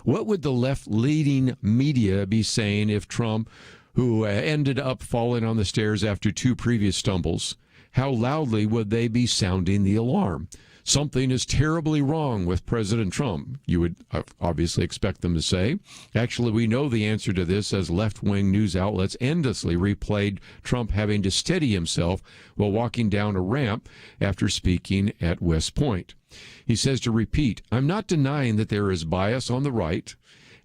What would the left-leaning media be saying if Trump, who ended up falling on the stairs after 2 previous stumbles, how loudly would they be sounding the alarm? Something is terribly wrong with President Trump, you would obviously expect them to say. Actually, we know the answer to this, as left-wing news outlets endlessly replayed Trump having to steady himself while walking down a ramp after speaking at West Point. He says, to repeat, I'm not denying that there is bias on the right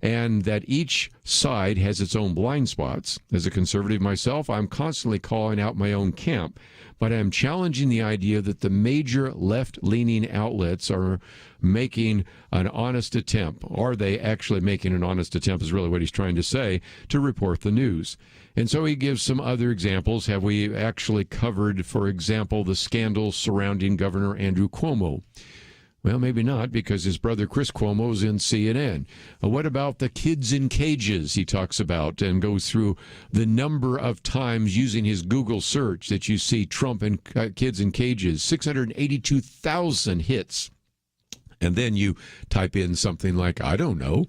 and that each side has its own blind spots. As a conservative myself, I'm constantly calling out my own camp, but I'm challenging the idea that the major left-leaning outlets are making an honest attempt. Are they actually making an honest attempt is really what he's trying to say, to report the news. And so he gives some other examples. Have we actually covered, for example, the scandals surrounding Governor Andrew Cuomo? Well, maybe not, because his brother Chris Cuomo is in CNN. What about the kids in cages he talks about and goes through the number of times using his Google search that you see Trump and kids in cages, 682,000 hits. And then you type in something like, I don't know,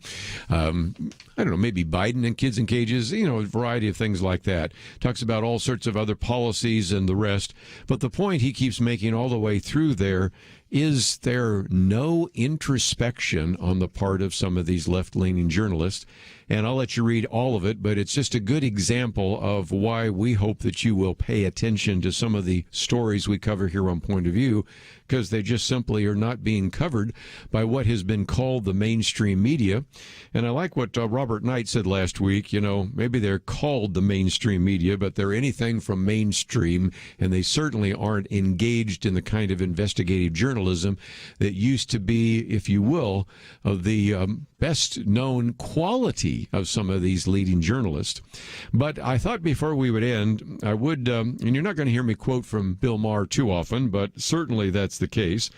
maybe Biden and kids in cages, a variety of things like that. Talks about all sorts of other policies and the rest. But the point he keeps making all the way through there, is there no introspection on the part of some of these left-leaning journalists? And I'll let you read all of it, but it's just a good example of why we hope that you will pay attention to some of the stories we cover here on Point of View, because they just simply are not being covered by what has been called the mainstream media. And I like what Robert Knight said last week. Maybe they're called the mainstream media, but they're anything from mainstream, and they certainly aren't engaged in the kind of investigative journalism that used to be, if you will, the best known quality of some of these leading journalists. But I thought before we would end, I would, and you're not going to hear me quote from Bill Maher too often, but certainly that's the case.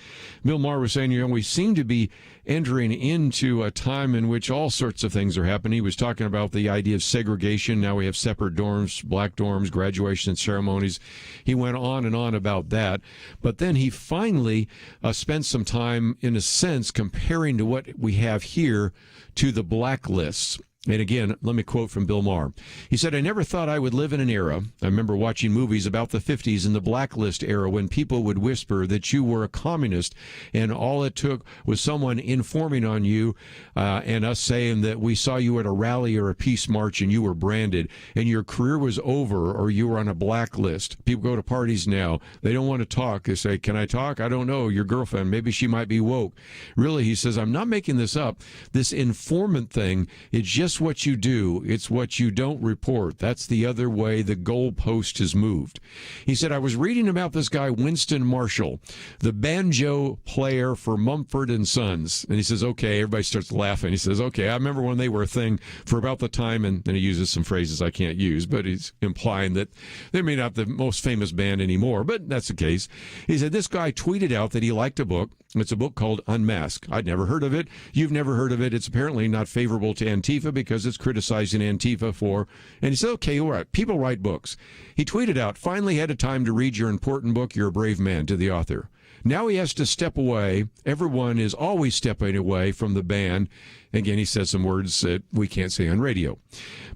Bill Maher was saying, we seem to be entering into a time in which all sorts of things are happening. He was talking about the idea of segregation. Now we have separate dorms, black dorms, graduation ceremonies. He went on and on about that. But then he finally spent some time, in a sense, comparing to what we have here to the blacklists. And again, let me quote from Bill Maher. He said, "I never thought I would live in an era." I remember watching movies about the 50s and the blacklist era when people would whisper that you were a communist, and all it took was someone informing on you and us saying that we saw you at a rally or a peace march and you were branded and your career was over or you were on a blacklist. People go to parties now. They don't want to talk. They say, "Can I talk? I don't know. Your girlfriend, maybe she might be woke." Really, he says, I'm not making this up. This informant thing, it's just what you do. It's what you don't report. That's the other way the goalpost has moved. He said, I was reading about this guy, Winston Marshall, the banjo player for Mumford and Sons. And he says, okay, everybody starts laughing. He says, okay, I remember when they were a thing for about the time, and then he uses some phrases I can't use, but he's implying that they may not be the most famous band anymore, but that's the case. He said, this guy tweeted out that he liked a book. It's a book called Unmasked. I'd never heard of it. You've never heard of it. It's apparently not favorable to Antifa because it's criticizing Antifa for, and he said, okay, all right, people write books. He tweeted out, finally had a time to read your important book, You're a Brave Man, to the author. Now he has to step away. Everyone is always stepping away from the band. Again, he says some words that we can't say on radio.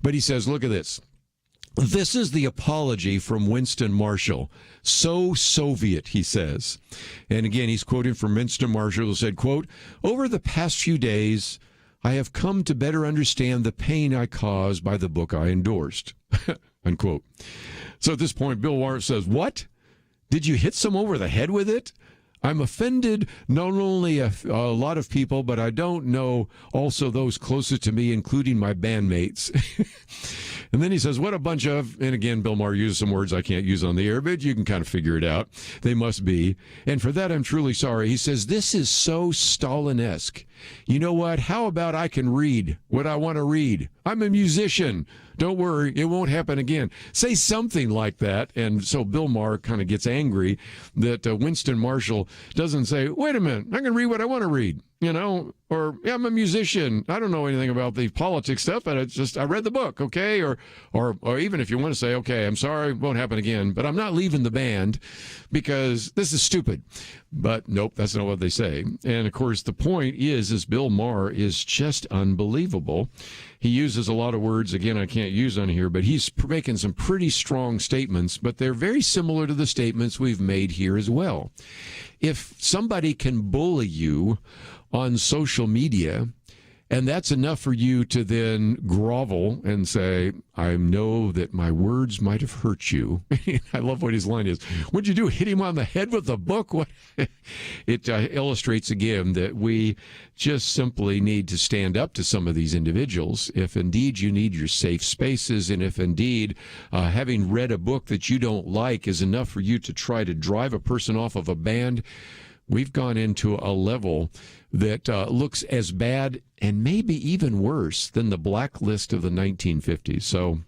But he says, look at this. This is the apology from Winston Marshall. So Soviet, he says. And again, he's quoting from Winston Marshall, who said, quote, over the past few days, I have come to better understand the pain I caused by the book I endorsed, unquote. So at this point, Bill Maher says, what? Did you hit some over the head with it? I'm offended not only a lot of people, but I don't know also those closest to me, including my bandmates. And then he says, what a bunch of, and again, Bill Maher uses some words I can't use on the air, but you can kind of figure it out. They must be. And for that, I'm truly sorry. He says, this is so Stalin-esque. You know what? How about I can read what I want to read? I'm a musician. Don't worry, it won't happen again. Say something like that. And so Bill Maher kind of gets angry that Winston Marshall doesn't say, wait a minute, I can read what I want to read, or yeah, I'm a musician. I don't know anything about the politics stuff, but it's just, I read the book, okay? Or even if you want to say, okay, I'm sorry, it won't happen again, but I'm not leaving the band because this is stupid. But nope, that's not what they say. And of course, the point is Bill Maher is just unbelievable. He uses a lot of words, again, I can't use on here, but he's making some pretty strong statements, but they're very similar to the statements we've made here as well. If somebody can bully you on social media, and that's enough for you to then grovel and say, I know that my words might have hurt you. I love what his line is. What'd you do, hit him on the head with a book? What? It illustrates again that we just simply need to stand up to some of these individuals. If indeed you need your safe spaces, and if indeed having read a book that you don't like is enough for you to try to drive a person off of a band, we've gone into a level that looks as bad and maybe even worse than the blacklist of the 1950s. So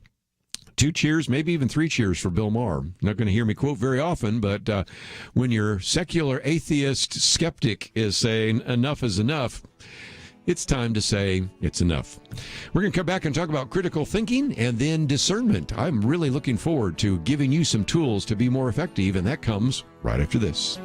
2 cheers, maybe even 3 cheers for Bill Maher. Not going to hear me quote very often, but when your secular atheist skeptic is saying enough is enough, it's time to say it's enough. We're going to come back and talk about critical thinking and then discernment. I'm really looking forward to giving you some tools to be more effective, and that comes right after this.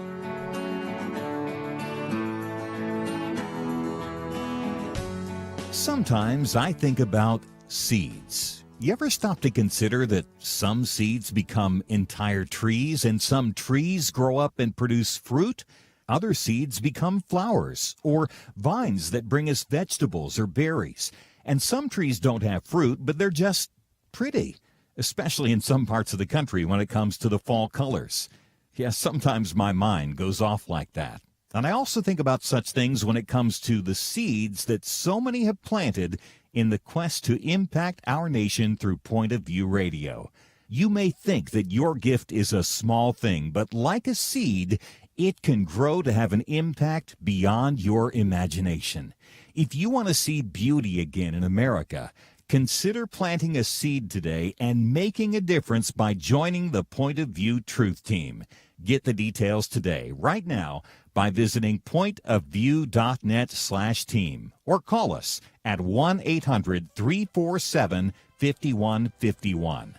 Sometimes I think about seeds. You ever stop to consider that some seeds become entire trees and some trees grow up and produce fruit? Other seeds become flowers or vines that bring us vegetables or berries. And some trees don't have fruit, but they're just pretty, especially in some parts of the country when it comes to the fall colors. Yes, sometimes my mind goes off like that. And I also think about such things when it comes to the seeds that so many have planted in the quest to impact our nation through Point of View Radio. You may think that your gift is a small thing, but like a seed, it can grow to have an impact beyond your imagination. If you want to see beauty again in America, consider planting a seed today and making a difference by joining the Point of View Truth Team. Get the details today, right now, by visiting pointofview.net/team or call us at 1-800-347-5151.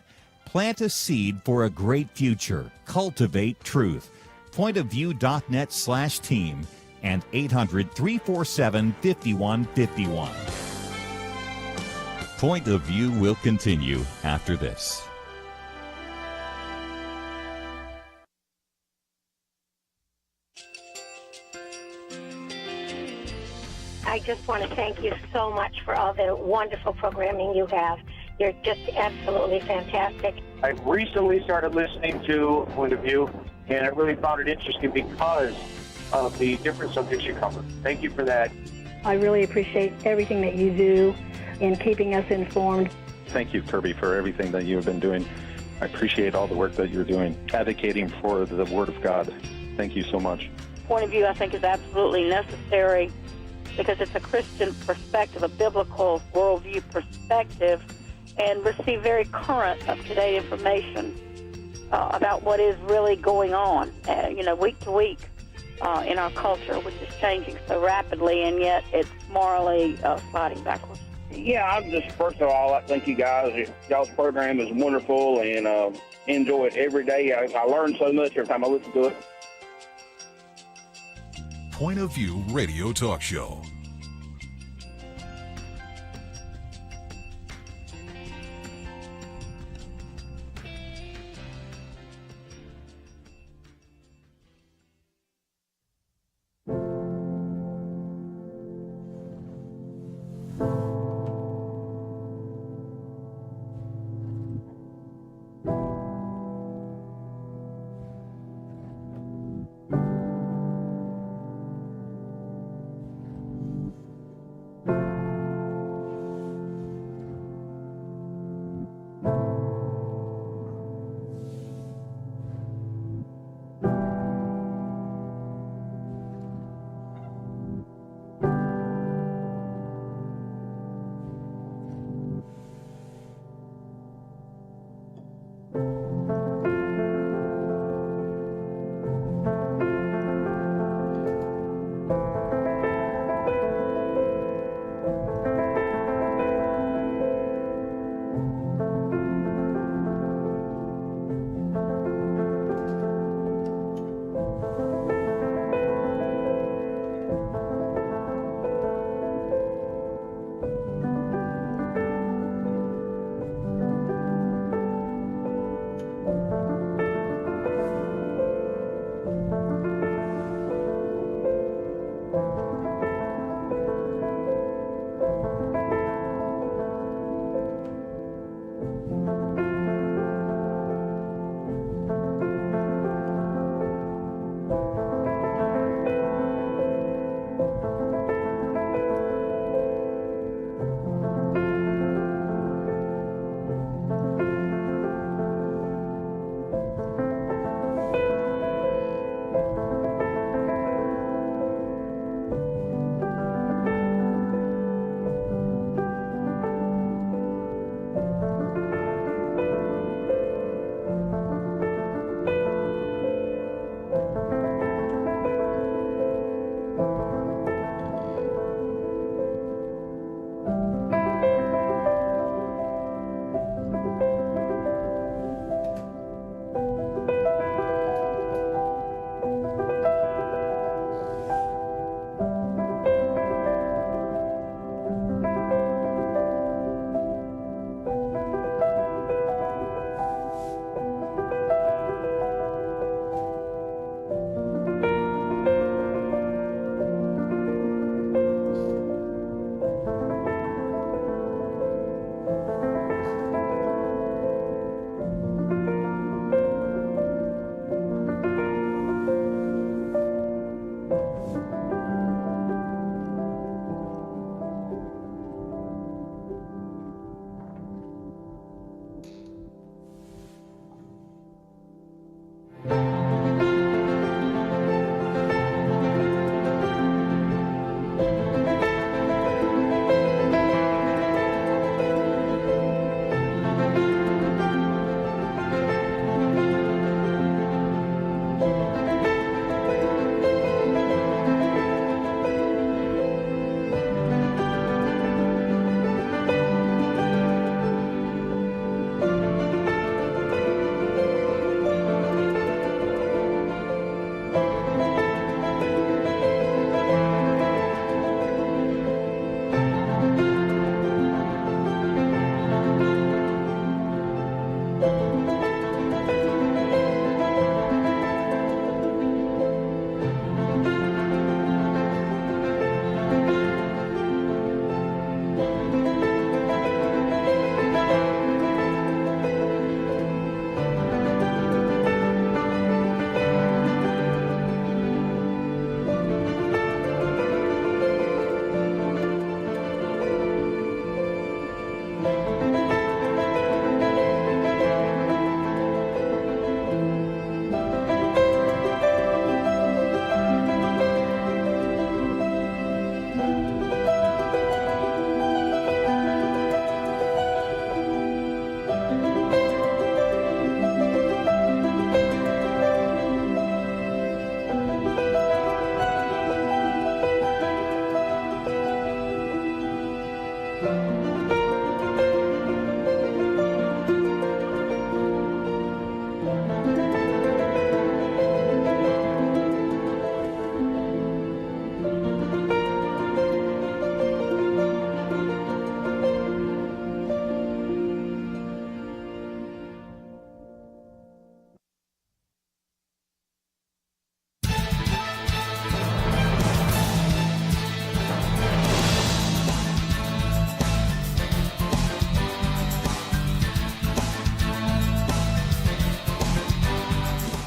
Plant a seed for a great future. Cultivate truth. Pointofview.net/team and 800-347-5151. Point of View will continue after this. I just want to thank you so much for all the wonderful programming you have. You're just absolutely fantastic. I recently started listening to Point of View, and I really found it interesting because of the different subjects you cover. Thank you for that. I really appreciate everything that you do in keeping us informed. Thank you, Kerby, for everything that you have been doing. I appreciate all the work that you're doing, advocating for the Word of God. Thank you so much. Point of View, I think, is absolutely necessary because it's a Christian perspective, a biblical worldview perspective, and receive very current, up-to-date information about what is really going on, week to week in our culture, which is changing so rapidly, and yet it's morally sliding backwards. Yeah, I'm just, first of all, I think you guys, y'all's program is wonderful, and enjoy it every day. I learn so much every time I listen to it. Point of View Radio Talk Show.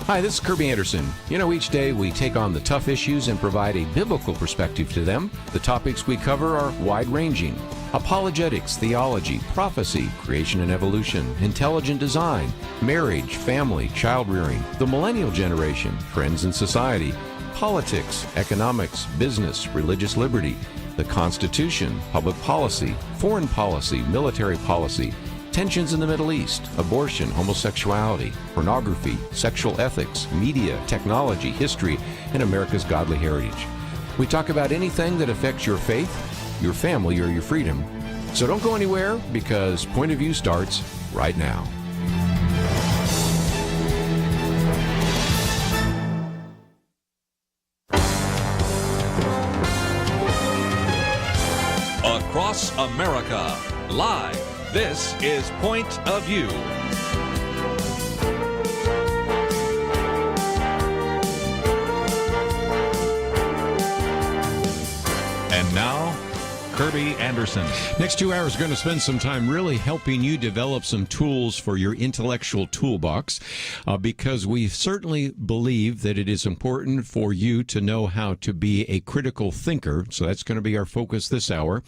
Hi, this is Kerby Anderson. You know, each day we take on the tough issues and provide a biblical perspective to them. The topics we cover are wide-ranging. Apologetics, theology, prophecy, creation and evolution, intelligent design, marriage, family, child-rearing, the millennial generation, trends in society, politics, economics, business, religious liberty, the Constitution, public policy, foreign policy, military policy, tensions in the Middle East, abortion, homosexuality, pornography, sexual ethics, media, technology, history, and America's godly heritage. We talk about anything that affects your faith, your family, or your freedom. So don't go anywhere, because Point of View starts right now. Across America, live. This is Point of View. And now, Kerby Anderson. Next 2 hours, we're going to spend some time really helping you develop some tools for your intellectual toolbox, because we certainly believe that it is important for you to know how to be a critical thinker. So that's going to be our focus this hour.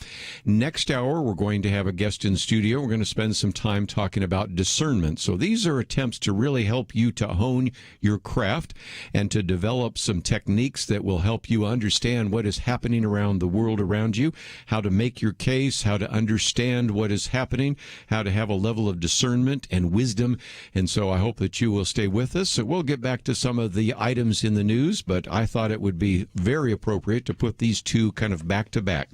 Next hour, we're going to have a guest in studio. We're going to spend some time talking about discernment. So these are attempts to really help you to hone your craft and to develop some techniques that will help you understand what is happening around the world around you, how to make your case, how to understand what is happening, how to have a level of discernment and wisdom. And so I hope that you will stay with us. So we'll get back to some of the items in the news, but I thought it would be very appropriate to put these two kind of back to back.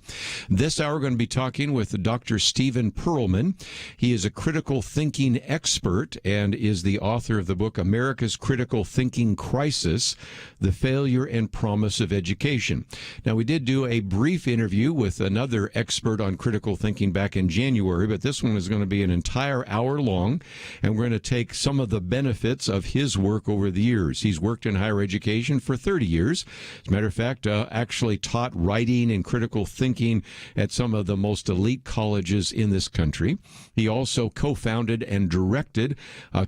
This hour, we're going to be talking with Dr. Steven Pearlman. He is a critical thinking expert and is the author of the book America's Critical Thinking Crisis: The Failure and Promise of Education. Now, we did do a brief interview with another expert on critical thinking back in January, but this one is going to be an entire hour long, and we're going to take some of the benefits of his work over the years. He's worked in higher education for 30 years. As a matter of fact, actually taught writing and critical thinking at some of the most elite colleges in this country. He also co-founded and directed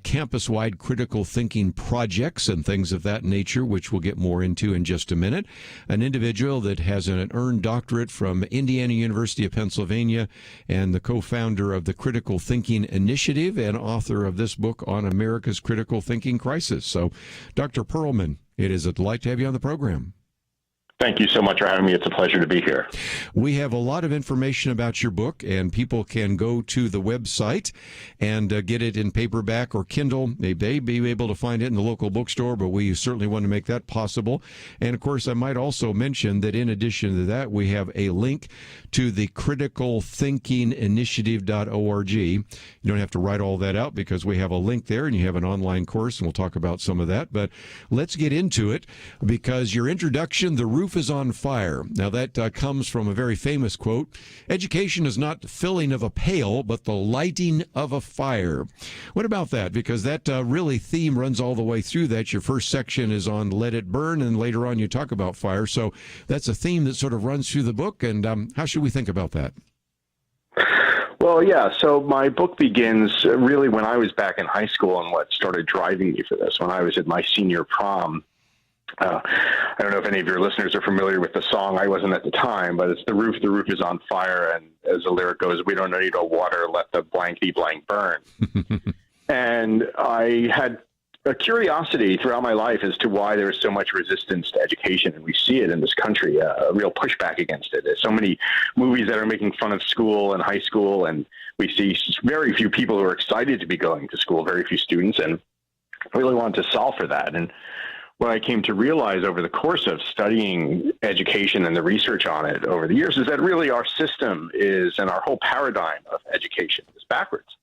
campus-wide critical thinking projects and things of that nature, which we'll get more into in just a minute. An individual that has an earned doctorate from Indiana University of Pennsylvania, and the co-founder of the Critical Thinking Initiative and author of this book on America's Critical Thinking Crisis. So, Dr. Pearlman, it is a delight to have you on the program. Thank you so much for having me. It's a pleasure to be here. We have a lot of information about your book, and people can go to the website and get it in paperback or Kindle. They may be able to find it in the local bookstore, but we certainly want to make that possible. And, of course, I might also mention that in addition to that, we have a link to the criticalthinkinginitiative.org. You don't have to write all that out, because we have a link there, and you have an online course, and we'll talk about some of that. But let's get into it, because your introduction, the roof is on fire. Now, that comes from a very famous quote: "Education is not the filling of a pail, but the lighting of a fire." What about that? Because that really theme runs all the way through that. Your first section is on let it burn, and later on you talk about fire. So that's a theme that sort of runs through the book. And how should we think about that? Well, yeah, so my book begins really when I was back in high school, and what started driving me for this, when I was at my senior prom. I don't know if any of your listeners are familiar with the song. I wasn't at the time, but it's the roof is on fire. And as the lyric goes, we don't need no water, let the blankety blank burn. And I had a curiosity throughout my life as to why there is so much resistance to education. And we see it in this country, a real pushback against it. There's so many movies that are making fun of school and high school. And we see very few people who are excited to be going to school, very few students, and really want to solve for that. And what I came to realize over the course of studying education and the research on it over the years is that really our system is, and our whole paradigm of education is backwards.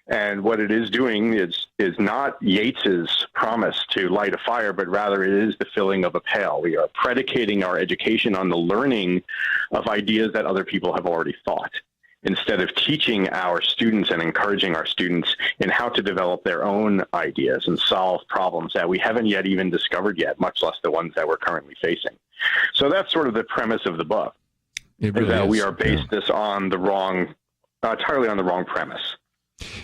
And what it is doing is not Yeats's promise to light a fire, but rather it is the filling of a pail. We are predicating our education on the learning of ideas that other people have already thought, instead of teaching our students and encouraging our students in how to develop their own ideas and solve problems that we haven't yet even discovered yet, much less the ones that we're currently facing. So that's sort of the premise of the book, It really is that is. we are based this on the wrong, entirely on the wrong premise.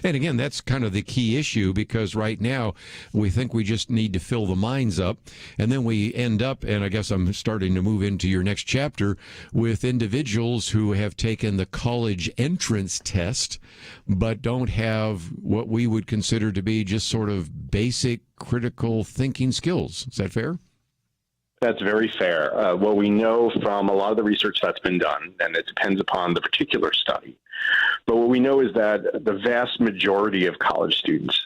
And again, that's kind of the key issue, because right now we think we just need to fill the minds up. And then we end up, and I guess I'm starting to move into your next chapter, with individuals who have taken the college entrance test, but don't have what we would consider to be just sort of basic critical thinking skills. Is that fair? That's very fair. What we know from a lot of the research that's been done, and it depends upon the particular study, but what we know is that the vast majority of college students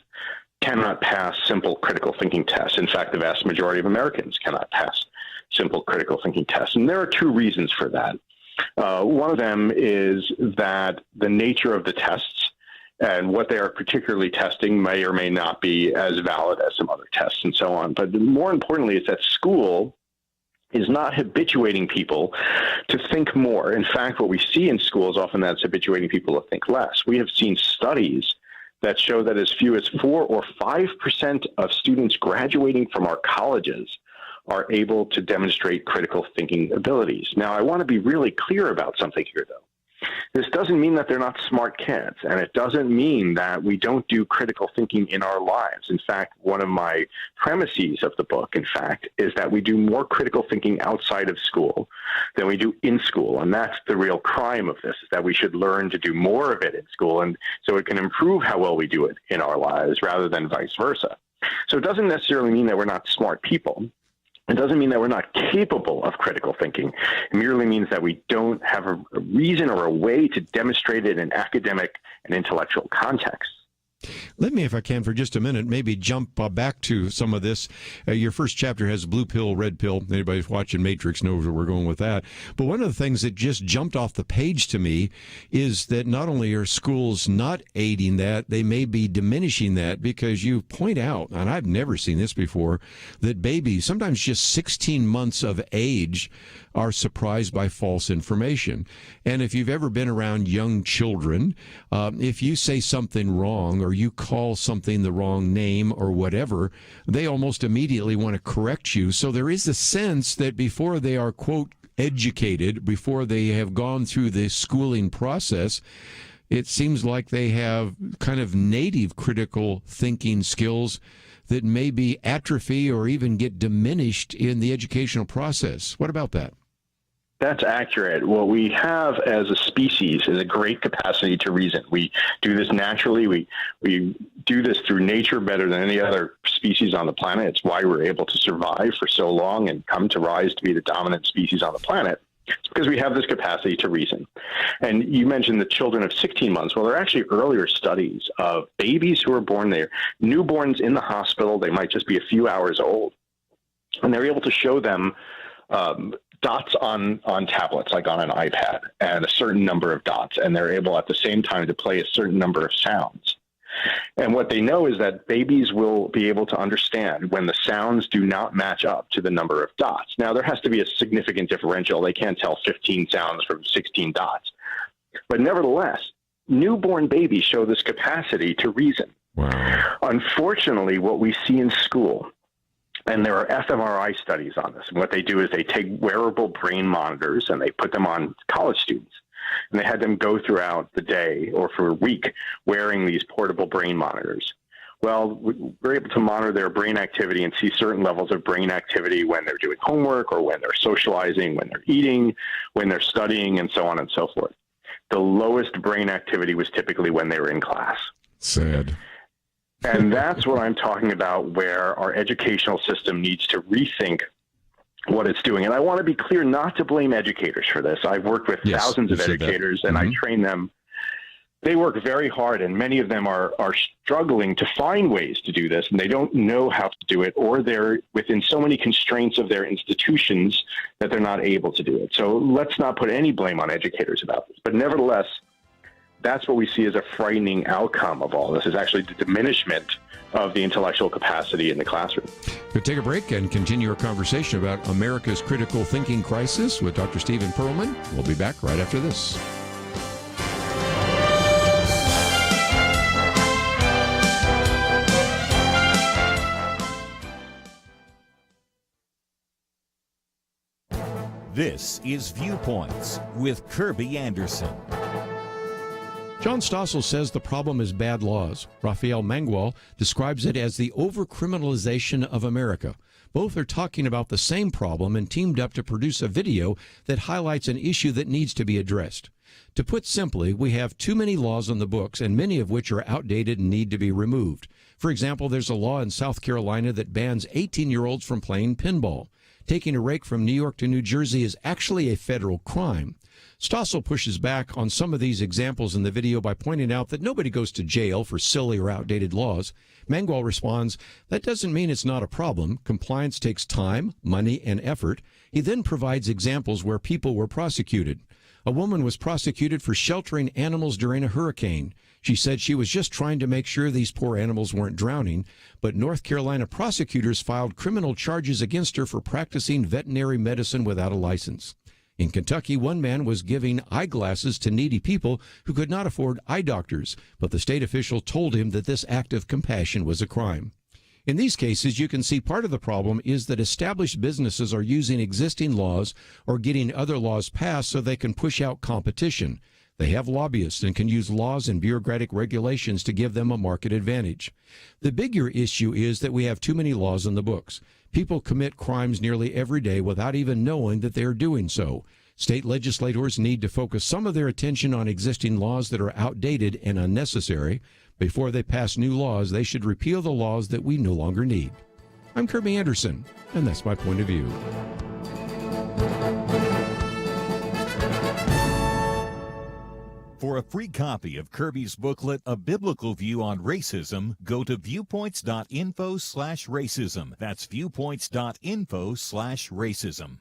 cannot pass simple critical thinking tests. In fact, the vast majority of Americans cannot pass simple critical thinking tests. And there are two reasons for that. One of them is that the nature of the tests and what they are particularly testing may or may not be as valid as some other tests and so on. But more importantly is that school is not habituating people to think more. In fact, what we see in schools often that's habituating people to think less. We have seen studies that show that as few as 4 or 5% of students graduating from our colleges are able to demonstrate critical thinking abilities. Now, I want to be really clear about something here, though. This doesn't mean that they're not smart kids, and it doesn't mean that we don't do critical thinking in our lives. In fact, one of my premises of the book, in fact, is that we do more critical thinking outside of school than we do in school, and that's the real crime of this, is that we should learn to do more of it in school, and so it can improve how well we do it in our lives rather than vice versa. So it doesn't necessarily mean that we're not smart people. It doesn't mean that we're not capable of critical thinking. It merely means that we don't have a reason or a way to demonstrate it in academic and intellectual context. Let me, if I can, for just a minute, maybe jump back to some of this. Your first chapter has blue pill, red pill. Anybody who's watching Matrix knows where we're going with that. But one of the things that just jumped off the page to me is that not only are schools not aiding that, they may be diminishing that, because you point out, and I've never seen this before, that babies, sometimes just 16 months of age, are surprised by false information. And if you've ever been around young children, if you say something wrong or you call something the wrong name or whatever, they almost immediately want to correct you. So there is a sense that before they are, quote, educated, before they have gone through the schooling process, it seems like they have kind of native critical thinking skills that may be atrophy or even get diminished in the educational process. What about that? That's accurate. What we have as a species is a great capacity to reason. We do this naturally. We do this through nature better than any other species on the planet. It's why we're able to survive for so long and come to rise to be the dominant species on the planet. It's because we have this capacity to reason. And you mentioned the children of 16 months. Well, there are actually earlier studies of babies who are born there, newborns in the hospital. They might just be a few hours old. And they're able to show them dots on tablets, like on an iPad, and a certain number of dots, and they're able at the same time to play a certain number of sounds. And what they know is that babies will be able to understand when the sounds do not match up to the number of dots. Now, there has to be a significant differential. They can't tell 15 sounds from 16 dots. But nevertheless, newborn babies show this capacity to reason. Wow. Unfortunately, what we see in school, and there are fMRI studies on this. And what they do is they take wearable brain monitors and they put them on college students. And they had them go throughout the day or for a week wearing these portable brain monitors. Well, we're able to monitor their brain activity and see certain levels of brain activity when they're doing homework or when they're socializing, when they're eating, when they're studying, and so on and so forth. The lowest brain activity was typically when they were in class. Sad. And that's what I'm talking about, where our educational system needs to rethink what it's doing. And I want to be clear not to blame educators for this. I've worked with thousands of educators, and I train them. They work very hard, and many of them are struggling to find ways to do this, and they don't know how to do it, or they're within so many constraints of their institutions that they're not able to do it. So let's not put any blame on educators about this. But nevertheless, that's what we see as a frightening outcome of all this, is actually the diminishment of the intellectual capacity in the classroom. We'll take a break and continue our conversation about America's critical thinking crisis with Dr. Steven Pearlman. We'll be back right after this. This is Viewpoints with Kerby Anderson. John Stossel says the problem is bad laws. Rafael Mangual describes it as the overcriminalization of America. Both are talking about the same problem and teamed up to produce a video that highlights an issue that needs to be addressed. To put simply, we have too many laws on the books, and many of which are outdated and need to be removed. For example, there's a law in South Carolina that bans 18-year-olds from playing pinball. Taking a rake from New York to New Jersey is actually a federal crime. Stossel pushes back on some of these examples in the video by pointing out that nobody goes to jail for silly or outdated laws. Mangual responds, that doesn't mean it's not a problem. Compliance takes time, money, and effort. He then provides examples where people were prosecuted. A woman was prosecuted for sheltering animals during a hurricane. She said she was just trying to make sure these poor animals weren't drowning, but North Carolina prosecutors filed criminal charges against her for practicing veterinary medicine without a license. In Kentucky, one man was giving eyeglasses to needy people who could not afford eye doctors, but the state official told him that this act of compassion was a crime. In these cases, you can see part of the problem is that established businesses are using existing laws or getting other laws passed so they can push out competition. They have lobbyists and can use laws and bureaucratic regulations to give them a market advantage. The bigger issue is that we have too many laws on the books. People commit crimes nearly every day without even knowing that they are doing so. State legislators need to focus some of their attention on existing laws that are outdated and unnecessary. Before they pass new laws, they should repeal the laws that we no longer need. I'm Kerby Anderson, and that's my point of view. For a free copy of Kerby's booklet, A Biblical View on Racism, go to viewpoints.info/racism. That's viewpoints.info/racism.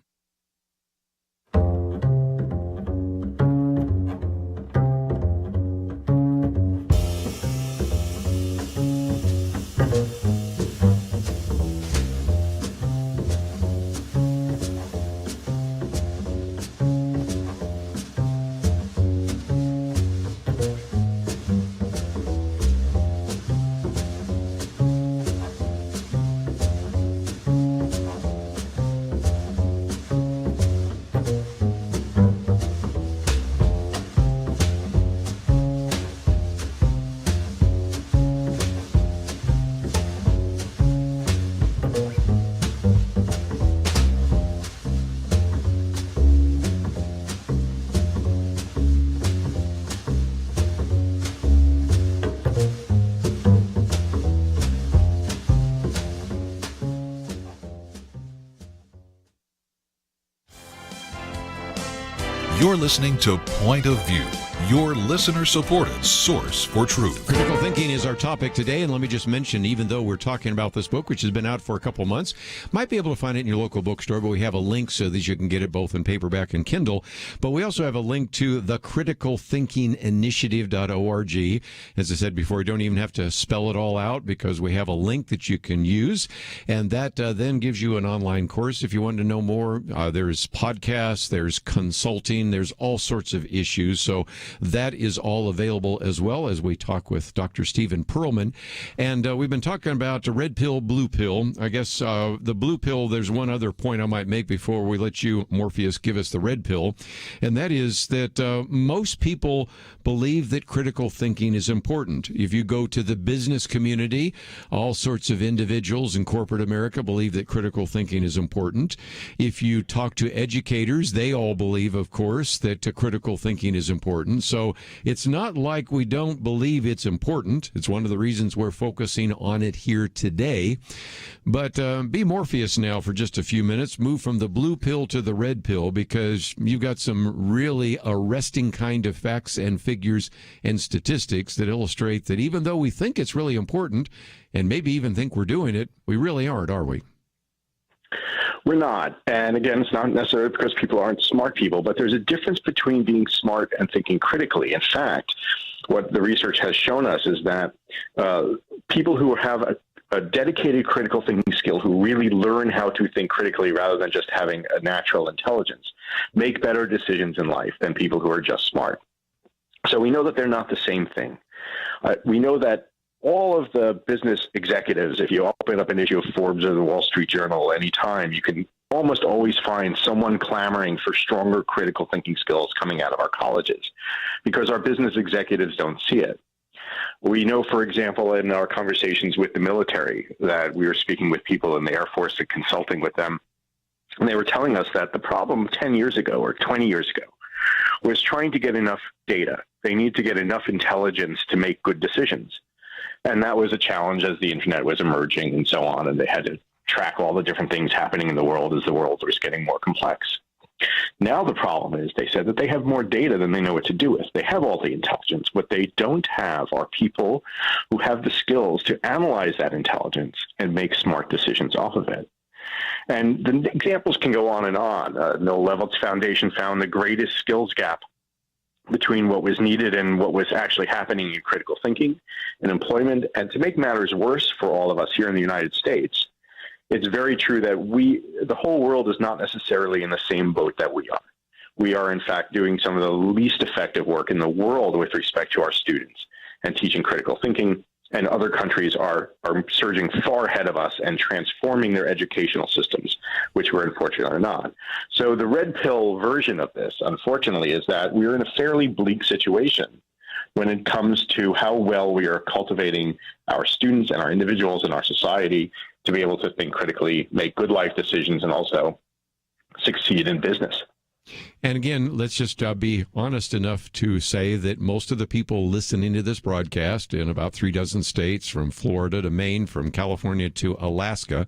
You're listening to Point of View, your listener-supported source for truth. Critical thinking is our topic today, and let me just mention, even though we're talking about this book, which has been out for a couple months, might be able to find it in your local bookstore, but we have a link so that you can get it both in paperback and Kindle. But we also have a link to the criticalthinkinginitiative.org. As I said before, you don't even have to spell it all out because we have a link that you can use, and that then gives you an online course if you want to know more. There's podcasts, there's consulting, there's all sorts of issues. So that is all available as well as we talk with Dr. Steven Pearlman. And we've been talking about the red pill, blue pill. I guess the blue pill, there's one other point I might make before we let you, Morpheus, give us the red pill. And that is that most people believe that critical thinking is important. If you go to the business community, all sorts of individuals in corporate America believe that critical thinking is important. If you talk to educators, they all believe, of course, that critical thinking is important. So it's not like we don't believe it's important. It's one of the reasons we're focusing on it here today. But be Morpheus now for just a few minutes. Move from the blue pill to the red pill, because you've got some really arresting kind of facts and figures and statistics that illustrate that even though we think it's really important and maybe even think we're doing it, we really aren't, are we? We're not. And again, it's not necessarily because people aren't smart people, but there's a difference between being smart and thinking critically. In fact, what the research has shown us is that people who have a dedicated critical thinking skill, who really learn how to think critically rather than just having a natural intelligence, make better decisions in life than people who are just smart. So we know that they're not the same thing. We know that all of the business executives, if you open up an issue of Forbes or the Wall Street Journal anytime, you can almost always find someone clamoring for stronger critical thinking skills coming out of our colleges because our business executives don't see it. We know, for example, in our conversations with the military, that we were speaking with people in the Air Force and consulting with them, and they were telling us that the problem 10 years ago or 20 years ago was trying to get enough data. They need to get enough intelligence to make good decisions. And that was a challenge as the internet was emerging and so on, and they had to track all the different things happening in the world as the world was getting more complex. Now the problem is, they said that they have more data than they know what to do with. They have all the intelligence. What they don't have are people who have the skills to analyze that intelligence and make smart decisions off of it. And the examples can go on and on. Noel Level's foundation found the greatest skills gap between what was needed and what was actually happening in critical thinking and employment. And to make matters worse for all of us here in the United States, it's very true that the whole world is not necessarily in the same boat that we are. We are, in fact, doing some of the least effective work in the world with respect to our students and teaching critical thinking. And other countries are surging far ahead of us and transforming their educational systems, which we're unfortunately not. So the red pill version of this, unfortunately, is that we're in a fairly bleak situation when it comes to how well we are cultivating our students and our individuals in our society to be able to think critically, make good life decisions, and also succeed in business. And again, let's just be honest enough to say that most of the people listening to this broadcast in about 36 states, from Florida to Maine, from California to Alaska,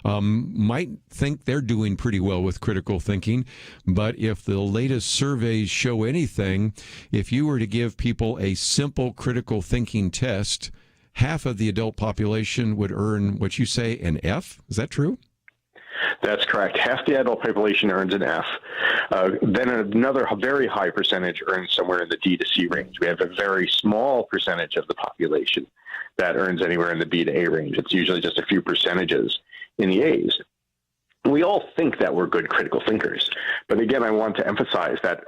might think they're doing pretty well with critical thinking. But if the latest surveys show anything, if you were to give people a simple critical thinking test, half of the adult population would earn what you say an F. Is that true? That's correct. Half the adult population earns an F. Then another very high percentage earns somewhere in the D to C range. We have a very small percentage of the population that earns anywhere in the B to A range. It's usually just a few percentages in the A's. We all think that we're good critical thinkers. But again, I want to emphasize that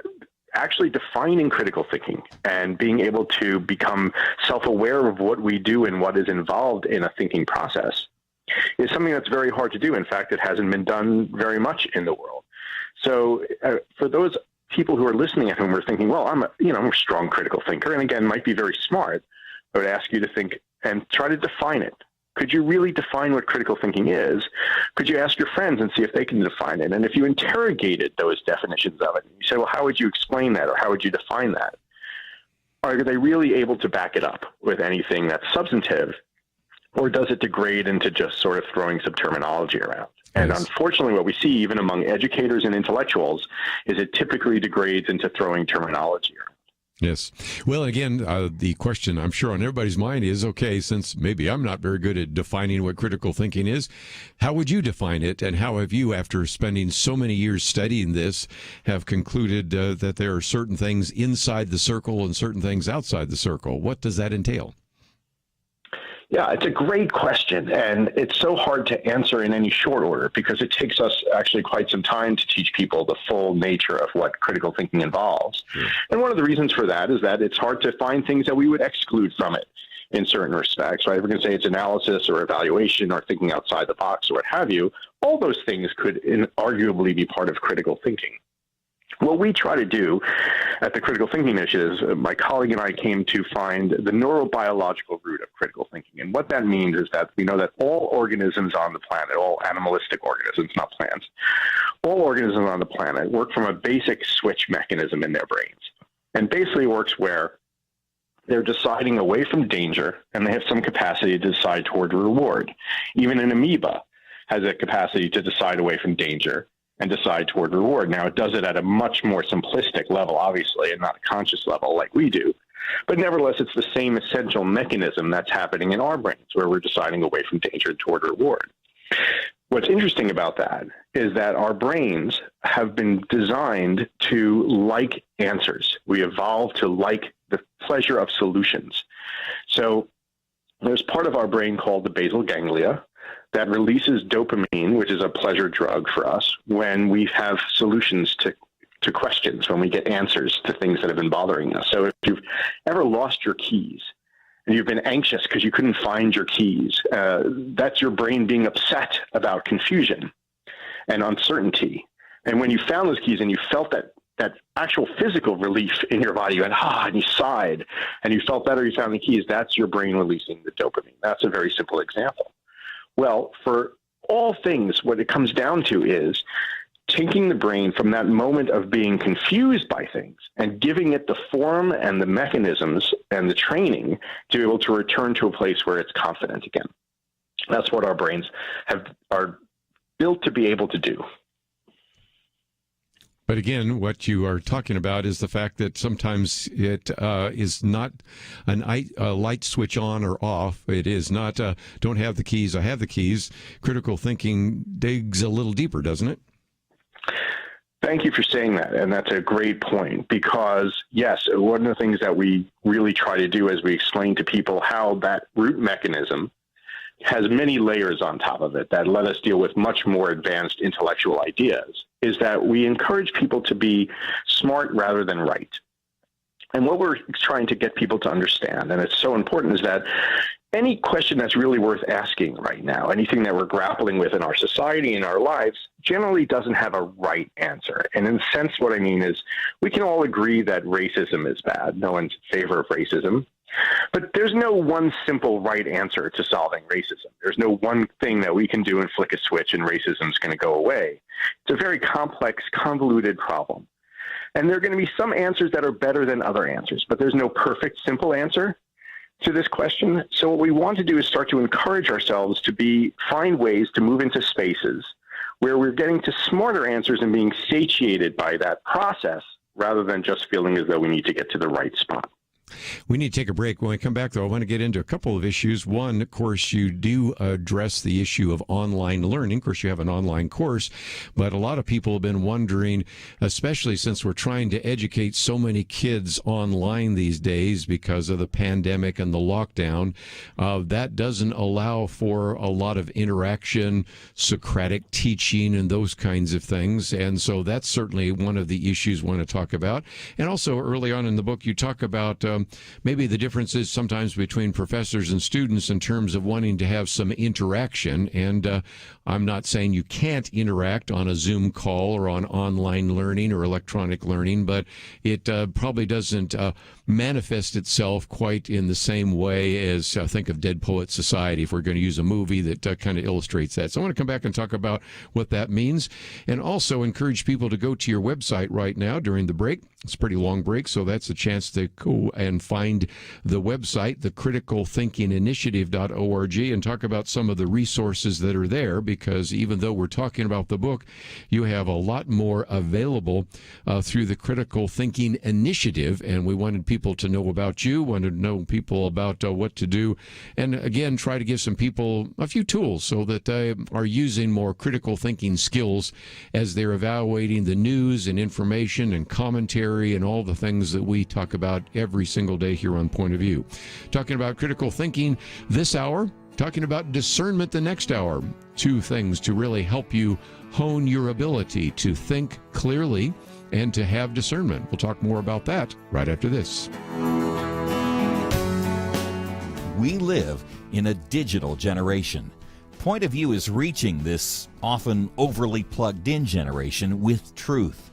actually defining critical thinking and being able to become self-aware of what we do and what is involved in a thinking process is something that's very hard to do. In fact, it hasn't been done very much in the world. So for those people who are listening at whom are thinking, well, I'm a strong critical thinker, and again, might be very smart, I would ask you to think and try to define it. Could you really define what critical thinking is? Could you ask your friends and see if they can define it? And if you interrogated those definitions of it, you say, well, how would you explain that, or how would you define that? Are they really able to back it up with anything that's substantive? Or does it degrade into just sort of throwing some terminology around? And unfortunately, what we see even among educators and intellectuals is it typically degrades into throwing terminology around. Yes. Well, again, the question I'm sure on everybody's mind is, okay, since maybe I'm not very good at defining what critical thinking is, how would you define it? And how have you, after spending so many years studying this, have concluded that there are certain things inside the circle and certain things outside the circle? What does that entail? Yeah, it's a great question, and it's so hard to answer in any short order because it takes us actually quite some time to teach people the full nature of what critical thinking involves. Sure. And one of the reasons for that is that it's hard to find things that we would exclude from it in certain respects, right? We're going to say it's analysis or evaluation or thinking outside the box or what have you. All those things could arguably be part of critical thinking. What we try to do at the Critical Thinking Initiatives, my colleague and I came to find the neurobiological root of critical thinking. And what that means is that we know that all organisms on the planet, all animalistic organisms, not plants, all organisms on the planet work from a basic switch mechanism in their brains. And basically works where they're deciding away from danger and they have some capacity to decide toward reward. Even an amoeba has a capacity to decide away from danger and decide toward reward. Now, it does it at a much more simplistic level, obviously, and not a conscious level like we do. But nevertheless, it's the same essential mechanism that's happening in our brains, where we're deciding away from danger toward reward. What's interesting about that is that our brains have been designed to like answers. We evolved to like the pleasure of solutions. So there's part of our brain called the basal ganglia that releases dopamine, which is a pleasure drug for us, when we have solutions to questions, when we get answers to things that have been bothering us. So if you've ever lost your keys and you've been anxious because you couldn't find your keys, that's your brain being upset about confusion. and uncertainty. And when you found those keys and you felt that actual physical relief in your body, you went, and you sighed, and you felt better, you found the keys, that's your brain releasing the dopamine. That's a very simple example. Well, for all things, what it comes down to is taking the brain from that moment of being confused by things and giving it the form and the mechanisms and the training to be able to return to a place where it's confident again. That's what our brains are built to be able to do. But again, what you are talking about is the fact that sometimes it is not a light switch on or off. It is not, don't have the keys, I have the keys. Critical thinking digs a little deeper, doesn't it? Thank you for saying that, and that's a great point, because, yes, one of the things that we really try to do as we explain to people how that root mechanism has many layers on top of it that let us deal with much more advanced intellectual ideas, is that we encourage people to be smart rather than right. And what we're trying to get people to understand, and it's so important, is that any question that's really worth asking right now, anything that we're grappling with in our society, in our lives, generally doesn't have a right answer. And in a sense, what I mean is we can all agree that racism is bad. No one's in favor of racism. But there's no one simple right answer to solving racism. There's no one thing that we can do and flick a switch and racism is going to go away. It's a very complex, convoluted problem. And there are going to be some answers that are better than other answers, but there's no perfect, simple answer to this question. So what we want to do is start to encourage ourselves to find ways to move into spaces where we're getting to smarter answers and being satiated by that process rather than just feeling as though we need to get to the right spot. We need to take a break. When we come back, though, I want to get into a couple of issues. One, of course, you do address the issue of online learning. Of course, you have an online course, but a lot of people have been wondering, especially since we're trying to educate so many kids online these days because of the pandemic and the lockdown, that doesn't allow for a lot of interaction, Socratic teaching, and those kinds of things. And so that's certainly one of the issues we want to talk about. And also, early on in the book, you talk about maybe the differences sometimes between professors and students in terms of wanting to have some interaction. And I'm not saying you can't interact on a Zoom call or on online learning or electronic learning, but it probably doesn't manifest itself quite in the same way as think of Dead Poet Society, if we're going to use a movie that kind of illustrates that. So I want to come back and talk about what that means, and also encourage people to go to your website right now during the break. It's a pretty long break, so that's a chance to go and find the website, the criticalthinkinginitiative.org, and talk about some of the resources that are there, because even though we're talking about the book, you have a lot more available through the Critical Thinking Initiative, and we wanted people to know about you, wanted to know people about what to do, and again, try to give some people a few tools so that they are using more critical thinking skills as they're evaluating the news and information and commentary and all the things that we talk about every single day here on Point of View. Talking about critical thinking this hour, talking about discernment the next hour. Two things to really help you hone your ability to think clearly and to have discernment. We'll talk more about that right after this. We live in a digital generation. Point of View is reaching this often overly plugged-in generation with truth.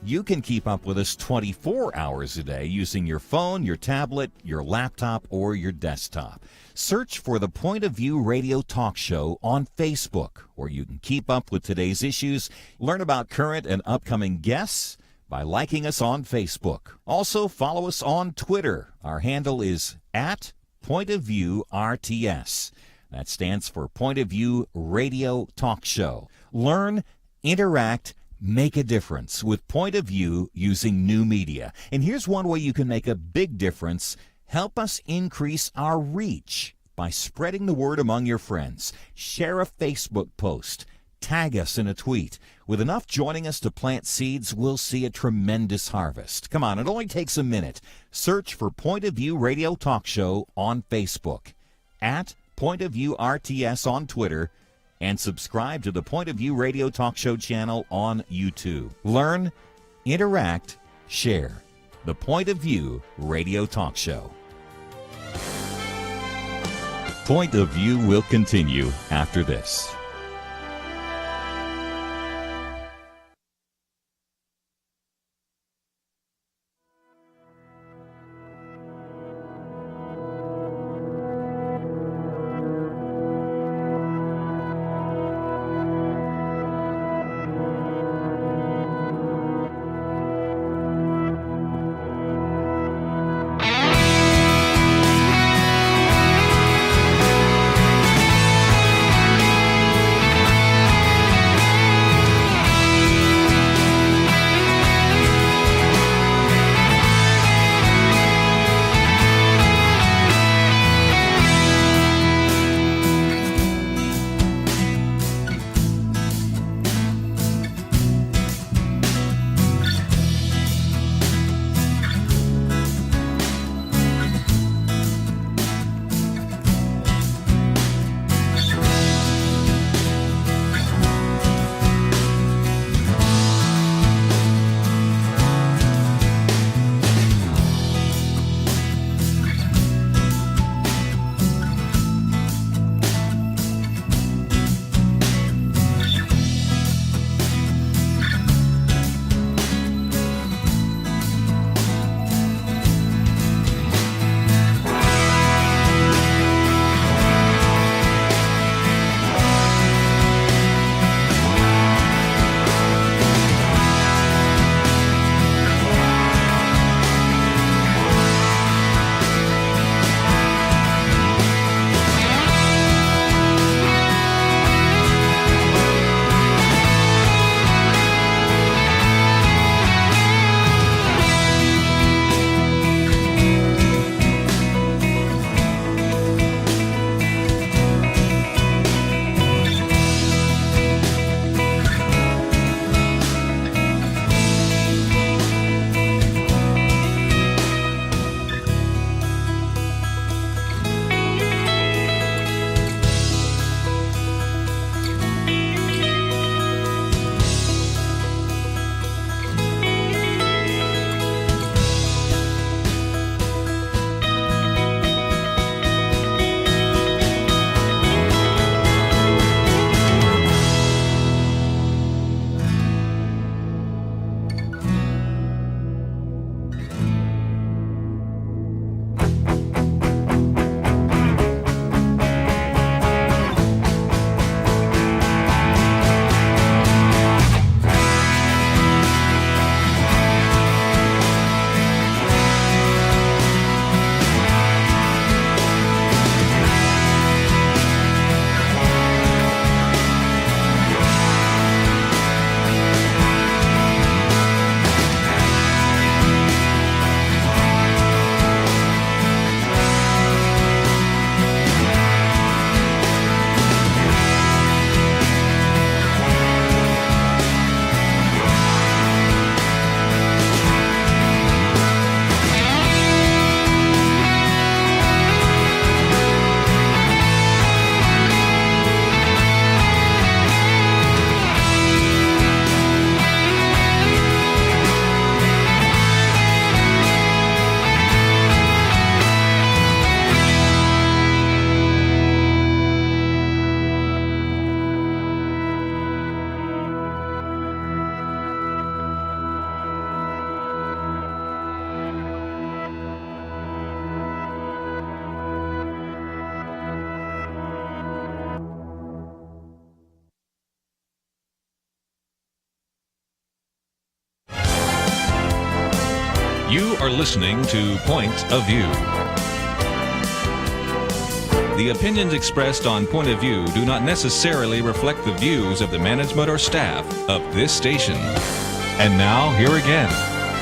You can keep up with us 24 hours a day using your phone, your tablet, your laptop, or your desktop. Search for the Point of View Radio Talk Show on Facebook, where you can keep up with today's issues, learn about current and upcoming guests by liking us on Facebook. Also, follow us on Twitter. Our handle is @PointOfViewRTS. That stands for Point of View Radio Talk Show. Learn, interact, make a difference with Point of View using new media. And here's one way you can make a big difference. Help us increase our reach by spreading the word among your friends. Share a Facebook post. Tag us in a tweet. With enough joining us to plant seeds, we'll see a tremendous harvest. Come on, it only takes a minute. Search for Point of View Radio Talk Show on Facebook, @PointOfViewRTS on Twitter, and subscribe to the Point of View Radio Talk Show channel on YouTube. Learn, interact, share. The Point of View Radio Talk Show. Point of View will continue after this. You are listening to Point of View. The opinions expressed on Point of View do not necessarily reflect the views of the management or staff of this station. And now, here again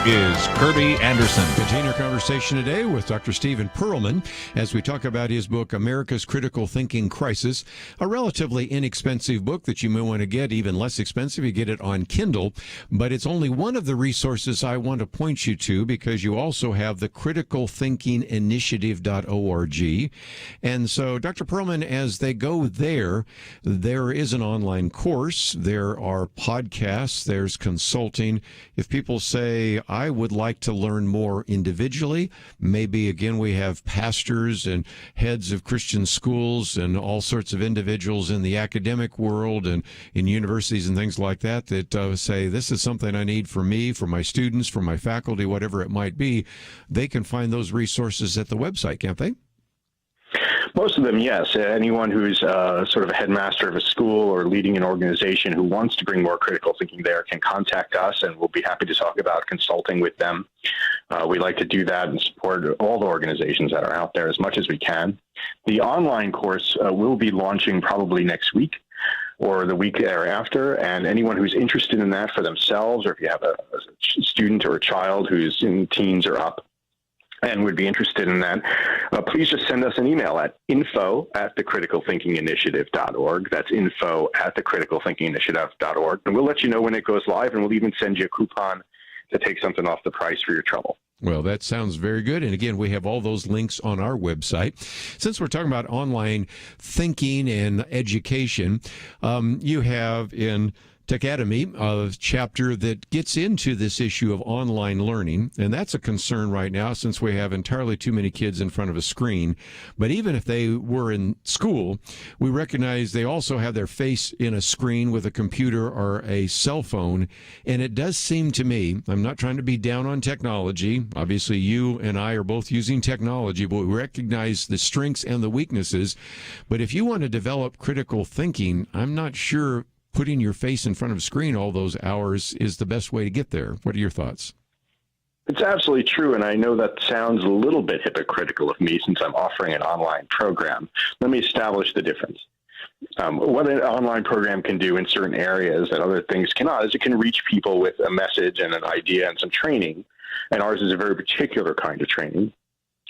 is Kerby Anderson. Continue our conversation today with Dr. Steven Pearlman as we talk about his book, America's Critical Thinking Crisis, a relatively inexpensive book that you may want to get, even less expensive. You get it on Kindle, but it's only one of the resources I want to point you to because you also have the criticalthinkinginitiative.org. And so, Dr. Pearlman, as they go there is an online course, there are podcasts, there's consulting. If people say, I would like to learn more individually. Maybe, again, we have pastors and heads of Christian schools and all sorts of individuals in the academic world and in universities and things like that say, this is something I need for me, for my students, for my faculty, whatever it might be. They can find those resources at the website, can't they? Most of them, yes. Anyone who's sort of a headmaster of a school or leading an organization who wants to bring more critical thinking there can contact us, and we'll be happy to talk about consulting with them. We like to do that and support all the organizations that are out there as much as we can. The online course will be launching probably next week or the week thereafter, and anyone who's interested in that for themselves, or if you have a student or a child who's in teens or up, and would be interested in that, please just send us an email at info@thecriticalthinkinginitiative.org. That's info@thecriticalthinkinginitiative.org. And we'll let you know when it goes live, and we'll even send you a coupon to take something off the price for your trouble. Well, that sounds very good. And again, we have all those links on our website. Since we're talking about online thinking and education, you have in Techademy, a chapter that gets into this issue of online learning, and that's a concern right now since we have entirely too many kids in front of a screen. But even if they were in school, we recognize they also have their face in a screen with a computer or a cell phone, and it does seem to me, I'm not trying to be down on technology, obviously you and I are both using technology, but we recognize the strengths and the weaknesses. But if you want to develop critical thinking, I'm not sure putting your face in front of a screen all those hours is the best way to get there. What are your thoughts? It's absolutely true, and I know that sounds a little bit hypocritical of me since I'm offering an online program. Let me establish the difference. What an online program can do in certain areas that other things cannot is it can reach people with a message and an idea and some training, and ours is a very particular kind of training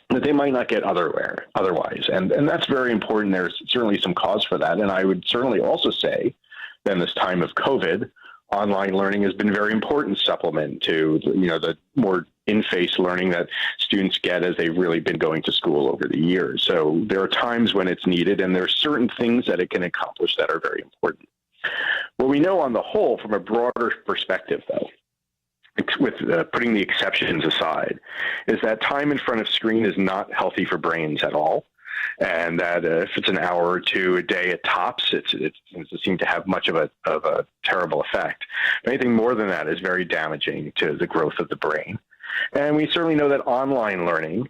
that they might not get otherwise. And that's very important. There's certainly some cause for that, and I would certainly also say in this time of COVID, online learning has been a very important supplement to the more in-face learning that students get as they've really been going to school over the years. So there are times when it's needed, and there are certain things that it can accomplish that are very important. What we know on the whole, from a broader perspective, though, with putting the exceptions aside, is that time in front of screen is not healthy for brains at all. And that if it's an hour or two a day at tops, it doesn't seem to have much of a terrible effect. Anything more than that is very damaging to the growth of the brain. And we certainly know that online learning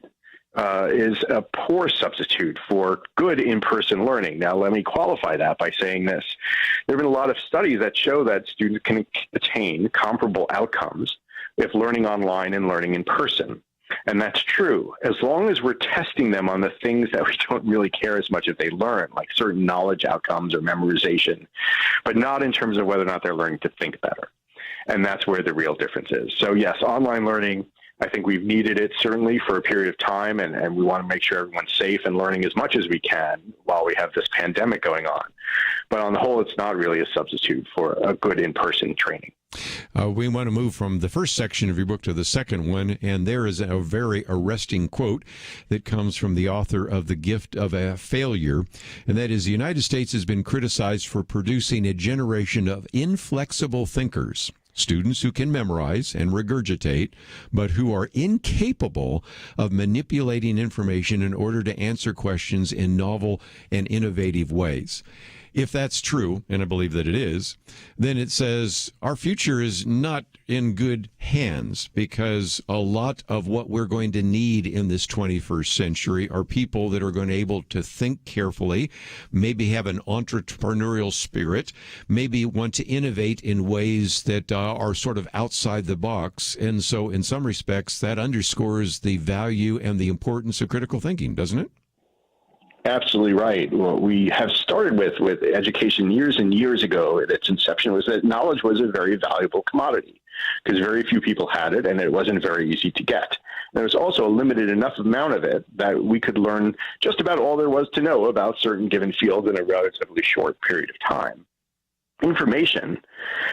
is a poor substitute for good in-person learning. Now, let me qualify that by saying this. There have been a lot of studies that show that students can attain comparable outcomes if learning online and learning in person. And that's true, as long as we're testing them on the things that we don't really care as much if they learn, like certain knowledge outcomes or memorization, but not in terms of whether or not they're learning to think better. And that's where the real difference is. So yes, online learning, I think we've needed it certainly for a period of time, and we want to make sure everyone's safe and learning as much as we can while we have this pandemic going on. But on the whole, it's not really a substitute for a good in-person training. We want to move from the first section of your book to the second one, and there is a very arresting quote that comes from the author of The Gift of a Failure, and that is, the United States has been criticized for producing a generation of inflexible thinkers, students who can memorize and regurgitate, but who are incapable of manipulating information in order to answer questions in novel and innovative ways. if that's true, and I believe that it is, then it says our future is not in good hands, because a lot of what we're going to need in this 21st century are people that are going to be able to think carefully, maybe have an entrepreneurial spirit, maybe want to innovate in ways that are sort of outside the box. And so in some respects, that underscores the value and the importance of critical thinking, doesn't it? Absolutely right. What we have started with education years and years ago at its inception was that knowledge was a very valuable commodity, because very few people had it and it wasn't very easy to get. There was also a limited enough amount of it that we could learn just about all there was to know about certain given fields in a relatively short period of time. Information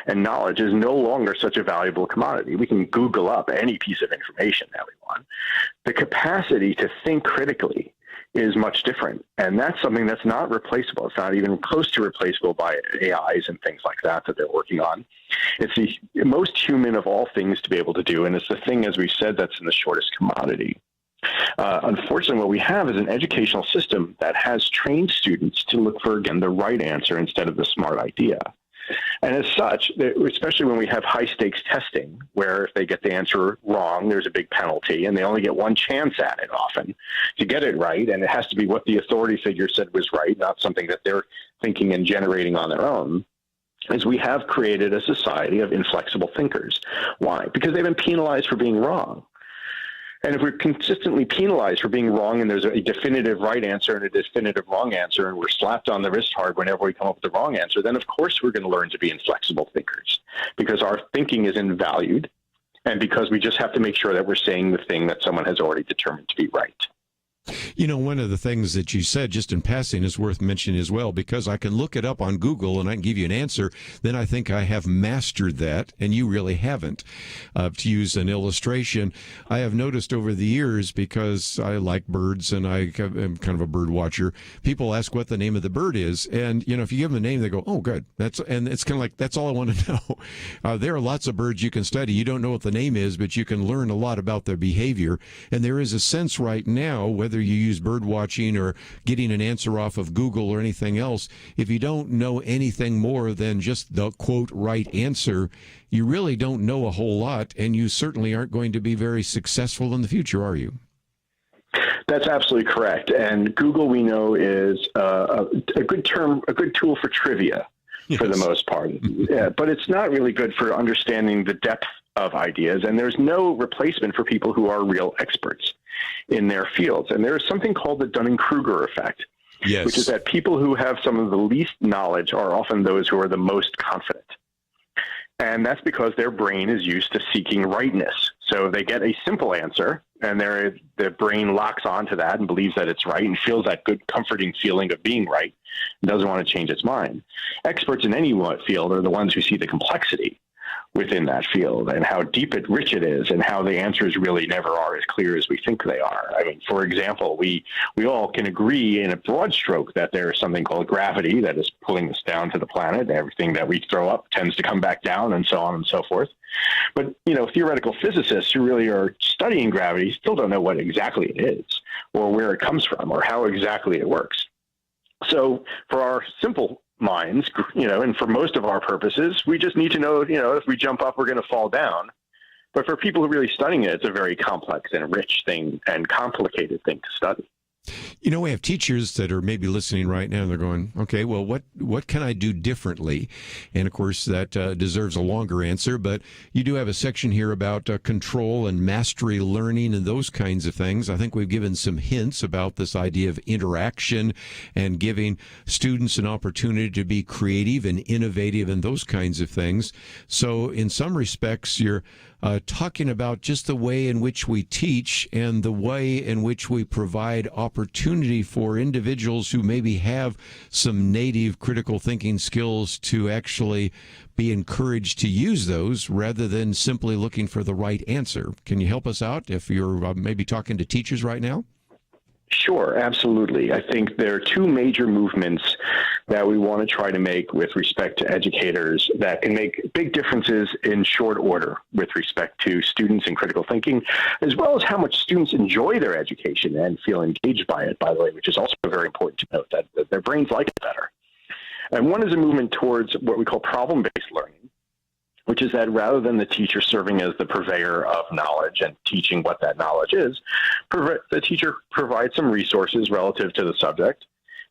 and knowledge is no longer such a valuable commodity. We can Google up any piece of information that we want. The capacity to think critically is much different. And that's something that's not replaceable. It's not even close to replaceable by AIs and things like that they're working on. It's the most human of all things to be able to do. And it's the thing, as we said, that's in the shortest commodity. Unfortunately, what we have is an educational system that has trained students to look for, again, the right answer instead of the smart idea. And as such, especially when we have high-stakes testing, where if they get the answer wrong, there's a big penalty, and they only get one chance at it often to get it right, and it has to be what the authority figure said was right, not something that they're thinking and generating on their own, is we have created a society of inflexible thinkers. Why? Because they've been penalized for being wrong. And if we're consistently penalized for being wrong, and there's a definitive right answer and a definitive wrong answer, and we're slapped on the wrist hard whenever we come up with the wrong answer, then of course we're going to learn to be inflexible thinkers, because our thinking isn't valued, and because we just have to make sure that we're saying the thing that someone has already determined to be right. You know, one of the things that you said just in passing is worth mentioning as well, because I can look it up on Google and I can give you an answer. Then I think I have mastered that, and you really haven't. To use an illustration, I have noticed over the years, because I like birds and I am kind of a bird watcher, people ask what the name of the bird is. And, you know, if you give them a name, they go, oh, good. And it's kind of like, that's all I want to know. There are lots of birds you can study. You don't know what the name is, but you can learn a lot about their behavior. And there is a sense right now, whether you use bird watching or getting an answer off of Google or anything else, if you don't know anything more than just the quote right answer, you really don't know a whole lot, and you certainly aren't going to be very successful in the future, are you? That's absolutely correct. And Google, we know, is a good tool for trivia. Yes. For the most part. Yeah, but it's not really good for understanding the depth of ideas, and there's no replacement for people who are real experts in their fields. And there is something called the Dunning-Kruger effect, yes, which is that people who have some of the least knowledge are often those who are the most confident. And that's because their brain is used to seeking rightness. So they get a simple answer, and their brain locks onto that and believes that it's right and feels that good, comforting feeling of being right and doesn't want to change its mind. Experts in any field are the ones who see the complexity within that field and how deep and rich it is, and how the answers really never are as clear as we think they are. I mean, for example, we all can agree in a broad stroke that there is something called gravity that is pulling us down to the planet. Everything that we throw up tends to come back down, and so on and so forth. But, you know, theoretical physicists who really are studying gravity still don't know what exactly it is, or where it comes from, or how exactly it works. So for our simple minds, you know, and for most of our purposes, we just need to know, you know, if we jump up, we're going to fall down. But for people who are really studying it, it's a very complex and rich thing and complicated thing to study. You know, we have teachers that are maybe listening right now, and they're going, okay, well, what can I do differently? And, of course, that deserves a longer answer, but you do have a section here about control and mastery learning and those kinds of things. I think we've given some hints about this idea of interaction and giving students an opportunity to be creative and innovative and those kinds of things. So, in some respects, you're talking about just the way in which we teach and the way in which we provide opportunity for individuals who maybe have some native critical thinking skills to actually be encouraged to use those rather than simply looking for the right answer. Can you help us out if you're maybe talking to teachers right now? Sure, absolutely. I think there are two major movements that we want to try to make with respect to educators that can make big differences in short order with respect to students and critical thinking, as well as how much students enjoy their education and feel engaged by it, by the way, which is also very important to note, that their brains like it better. And one is a movement towards what we call problem-based learning, which is that rather than the teacher serving as the purveyor of knowledge and teaching what that knowledge is, the teacher provides some resources relative to the subject,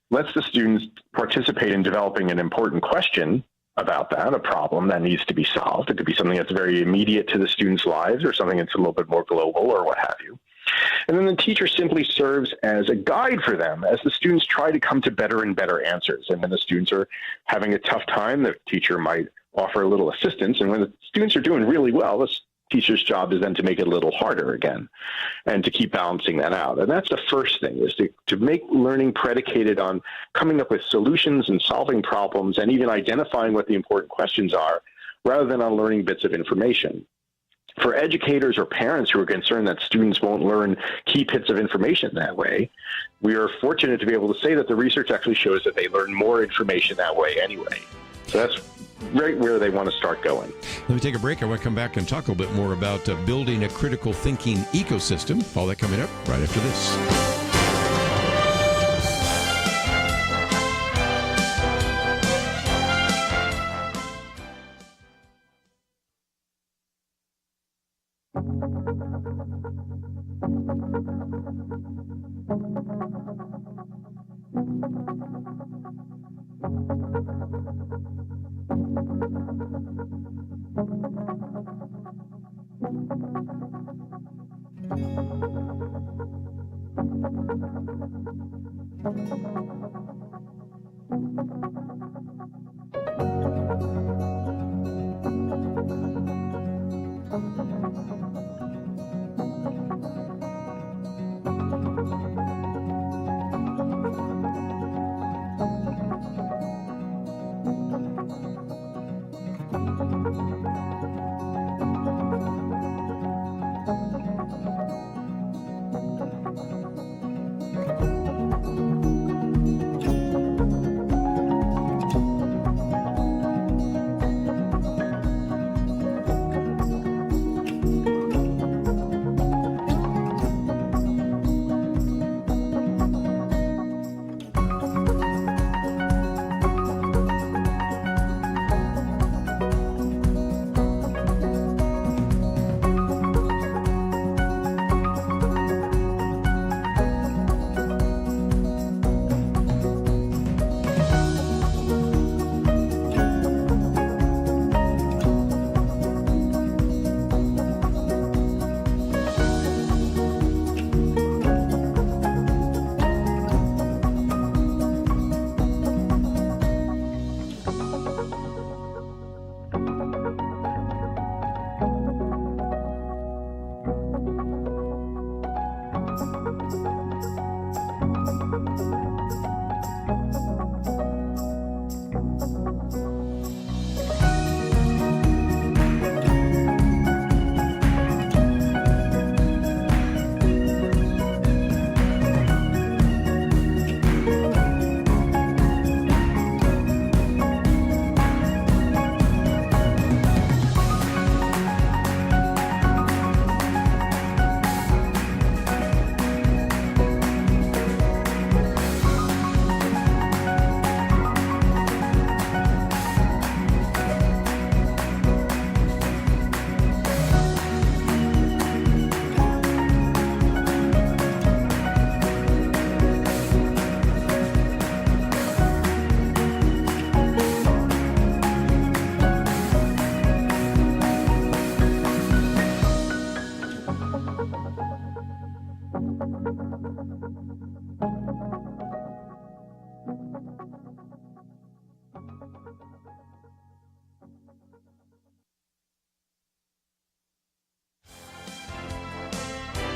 lets the students participate in developing an important question about that, a problem that needs to be solved. It could be something that's very immediate to the students' lives or something that's a little bit more global or what have you. And then the teacher simply serves as a guide for them as the students try to come to better and better answers. And when the students are having a tough time, the teacher might offer a little assistance. And when the students are doing really well, the teacher's job is then to make it a little harder again and to keep balancing that out. And that's the first thing, is to make learning predicated on coming up with solutions and solving problems and even identifying what the important questions are, rather than on learning bits of information. For educators or parents who are concerned that students won't learn key bits of information that way, we are fortunate to be able to say that the research actually shows that they learn more information that way anyway. So that's right where they want to start going. Let me take a break. I want to come back and talk a little bit more about building a critical thinking ecosystem. All that coming up right after this.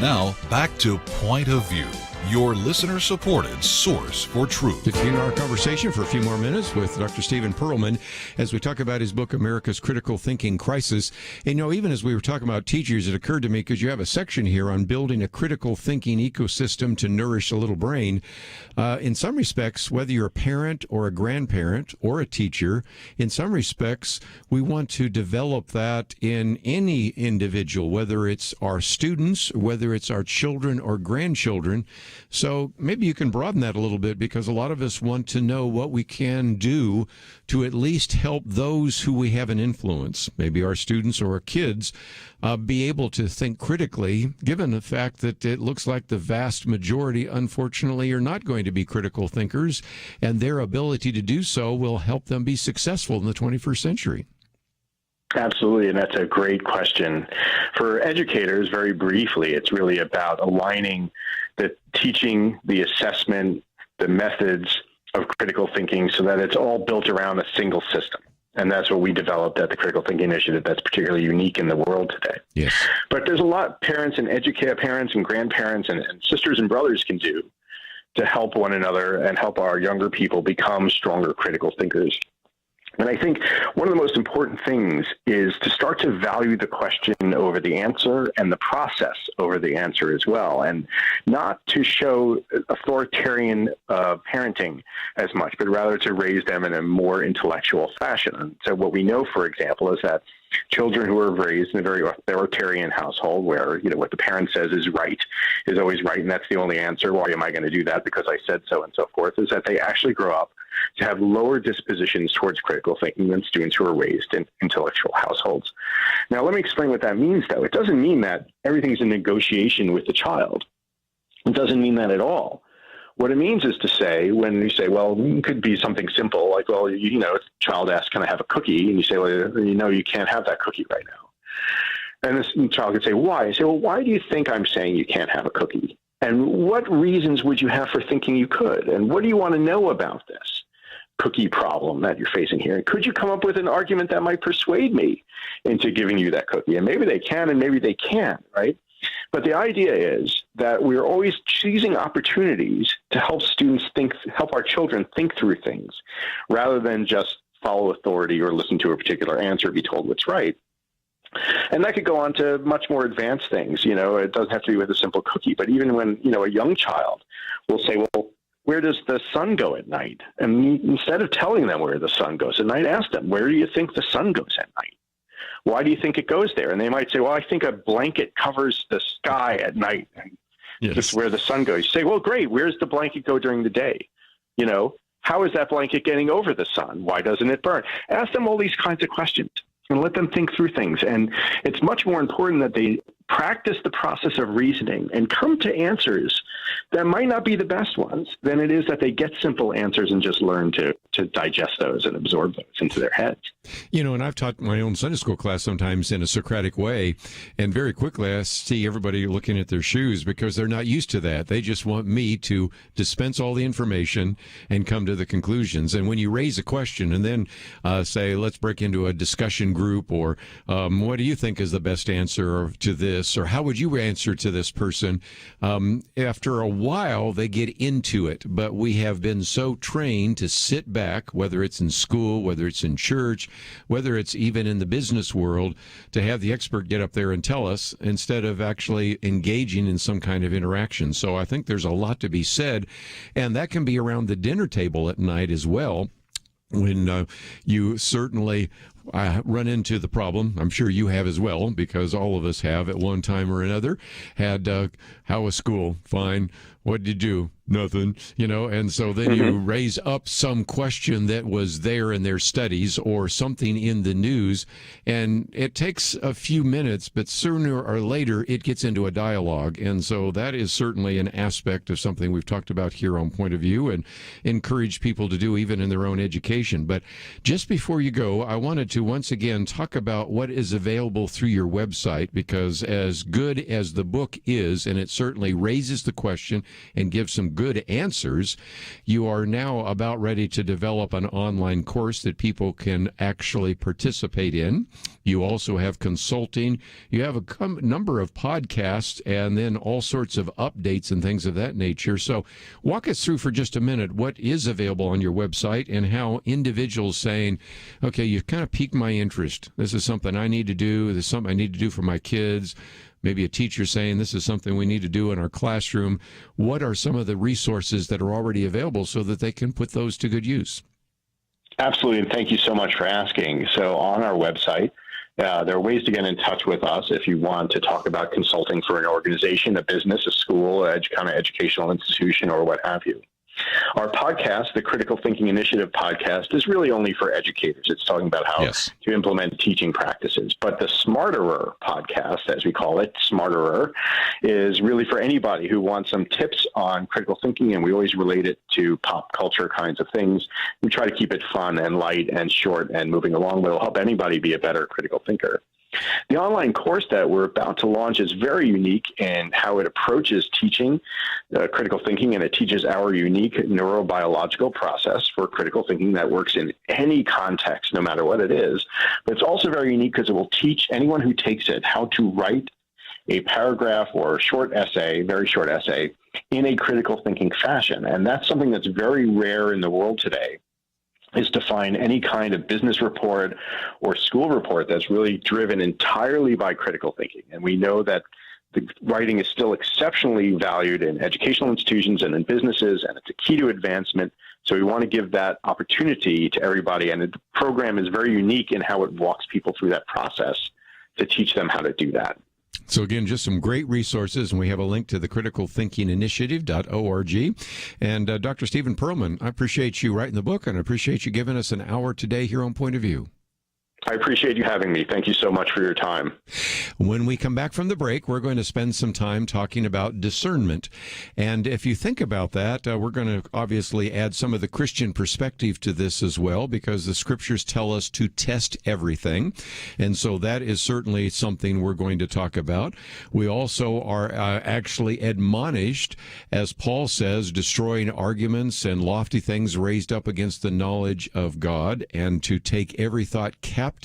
Now, back to Point of View, your listener-supported source for truth. To continue our conversation for a few more minutes with Dr. Steven Pearlman as we talk about his book, America's Critical Thinking Crisis. And, even as we were talking about teachers, it occurred to me, because you have a section here on building a critical thinking ecosystem to nourish a little brain. In some respects, whether you're a parent or a grandparent or a teacher, in some respects, we want to develop that in any individual, whether it's our students, whether it's our children or grandchildren. So maybe you can broaden that a little bit, because a lot of us want to know what we can do to at least help those who we have an influence, maybe our students or our kids, be able to think critically, given the fact that it looks like the vast majority, unfortunately, are not going to be critical thinkers, and their ability to do so will help them be successful in the 21st century. Absolutely, and that's a great question. For educators, very briefly, it's really about aligning the teaching, the assessment, the methods of critical thinking so that it's all built around a single system. And that's what we developed at the Critical Thinking Initiative that's particularly unique in the world today. Yes. But there's a lot parents and parents and grandparents and sisters and brothers can do to help one another and help our younger people become stronger critical thinkers. And I think one of the most important things is to start to value the question over the answer and the process over the answer as well, and not to show authoritarian parenting as much, but rather to raise them in a more intellectual fashion. And so what we know, for example, is that children who are raised in a very authoritarian household where, what the parent says is right is always right, and that's the only answer. Why am I going to do that? Because I said so, and so forth, is that they actually grow up to have lower dispositions towards critical thinking than students who are raised in intellectual households. Now, let me explain what that means, though. It doesn't mean that everything's in negotiation with the child. It doesn't mean that at all. What it means is to say, when you say, well, it could be something simple, like, well, if a child asks, can I have a cookie? And you say, well, you can't have that cookie right now. And this child could say, why? I say, well, why do you think I'm saying you can't have a cookie? And what reasons would you have for thinking you could? And what do you want to know about this cookie problem that you're facing here? And could you come up with an argument that might persuade me into giving you that cookie? And maybe they can, and maybe they can't, right? But the idea is that we're always choosing opportunities to help help our children think through things, rather than just follow authority or listen to a particular answer, be told what's right. And that could go on to much more advanced things. It doesn't have to be with a simple cookie, but even when, a young child will say, well, where does the sun go at night? And instead of telling them where the sun goes at night, ask them, where do you think the sun goes at night? Why do you think it goes there? And they might say, well, I think a blanket covers the sky at night. And yes. This is where the sun goes. You say, well, great. Where's the blanket go during the day? How is that blanket getting over the sun? Why doesn't it burn? Ask them all these kinds of questions and let them think through things. And it's much more important that they practice the process of reasoning and come to answers that might not be the best ones than it is that they get simple answers and just learn to digest those and absorb those into their heads. And I've taught my own Sunday school class sometimes in a Socratic way, and very quickly I see everybody looking at their shoes because they're not used to that. They just want me to dispense all the information and come to the conclusions. And when you raise a question and then say, let's break into a discussion group, or what do you think is the best answer to this? Or how would you answer to this person? After a while, they get into it. But we have been so trained to sit back, whether it's in school, whether it's in church, whether it's even in the business world, to have the expert get up there and tell us instead of actually engaging in some kind of interaction. So I think there's a lot to be said. And that can be around the dinner table at night as well, when you certainly run into the problem. I'm sure you have as well, because all of us have at one time or another had, how was school? Fine. What did you do? Nothing, and so then you raise up some question that was there in their studies or something in the news, and it takes a few minutes, but sooner or later it gets into a dialogue. And so that is certainly an aspect of something we've talked about here on Point of View and encourage people to do even in their own education. But just before you go, I wanted to once again talk about what is available through your website, because as good as the book is, and it certainly raises the question and gives some good answers, you are now about ready to develop an online course that people can actually participate in. You also have consulting. You have a number of podcasts and then all sorts of updates and things of that nature. So walk us through for just a minute what is available on your website and how individuals saying, okay, you've kind of piqued my interest. This is something I need to do. This is something I need to do for my kids. Maybe a teacher saying this is something we need to do in our classroom. What are some of the resources that are already available so that they can put those to good use? Absolutely, and thank you so much for asking. So on our website, There are ways to get in touch with us if you want to talk about consulting for an organization, a business, a school, kind of educational institution, or what have you. Our podcast, the Critical Thinking Initiative podcast, is really only for educators. It's talking about how to implement teaching practices. But the Smarterer podcast, as we call it, Smarterer, is really for anybody who wants some tips on critical thinking, and we always relate it to pop culture kinds of things. We try to keep it fun and light and short and moving along, but it'll help anybody be a better critical thinker. The online course that we're about to launch is very unique in how it approaches teaching critical thinking, and it teaches our unique neurobiological process for critical thinking that works in any context, no matter what it is. But it's also very unique because it will teach anyone who takes it how to write a paragraph or a short essay, very short essay, in a critical thinking fashion. And that's something that's very rare in the world today, is to find any kind of business report or school report that's really driven entirely by critical thinking. And we know that the writing is still exceptionally valued in educational institutions and in businesses, and it's a key to advancement. So we want to give that opportunity to everybody. And the program is very unique in how it walks people through that process to teach them how to do that. So again, just some great resources, and we have a link to the criticalthinkinginitiative.org. And Dr. Steven Pearlman, I appreciate you writing the book, and I appreciate you giving us an hour today here on Point of View. I appreciate you having me. Thank you so much for your time. When we come back from the break, we're going to spend some time talking about discernment. And if you think about that, we're going to obviously add some of the Christian perspective to this as well, because the scriptures tell us to test everything. And so that is certainly something we're going to talk about. We also are actually admonished, as Paul says, destroying arguments and lofty things raised up against the knowledge of God, and to take every thought captive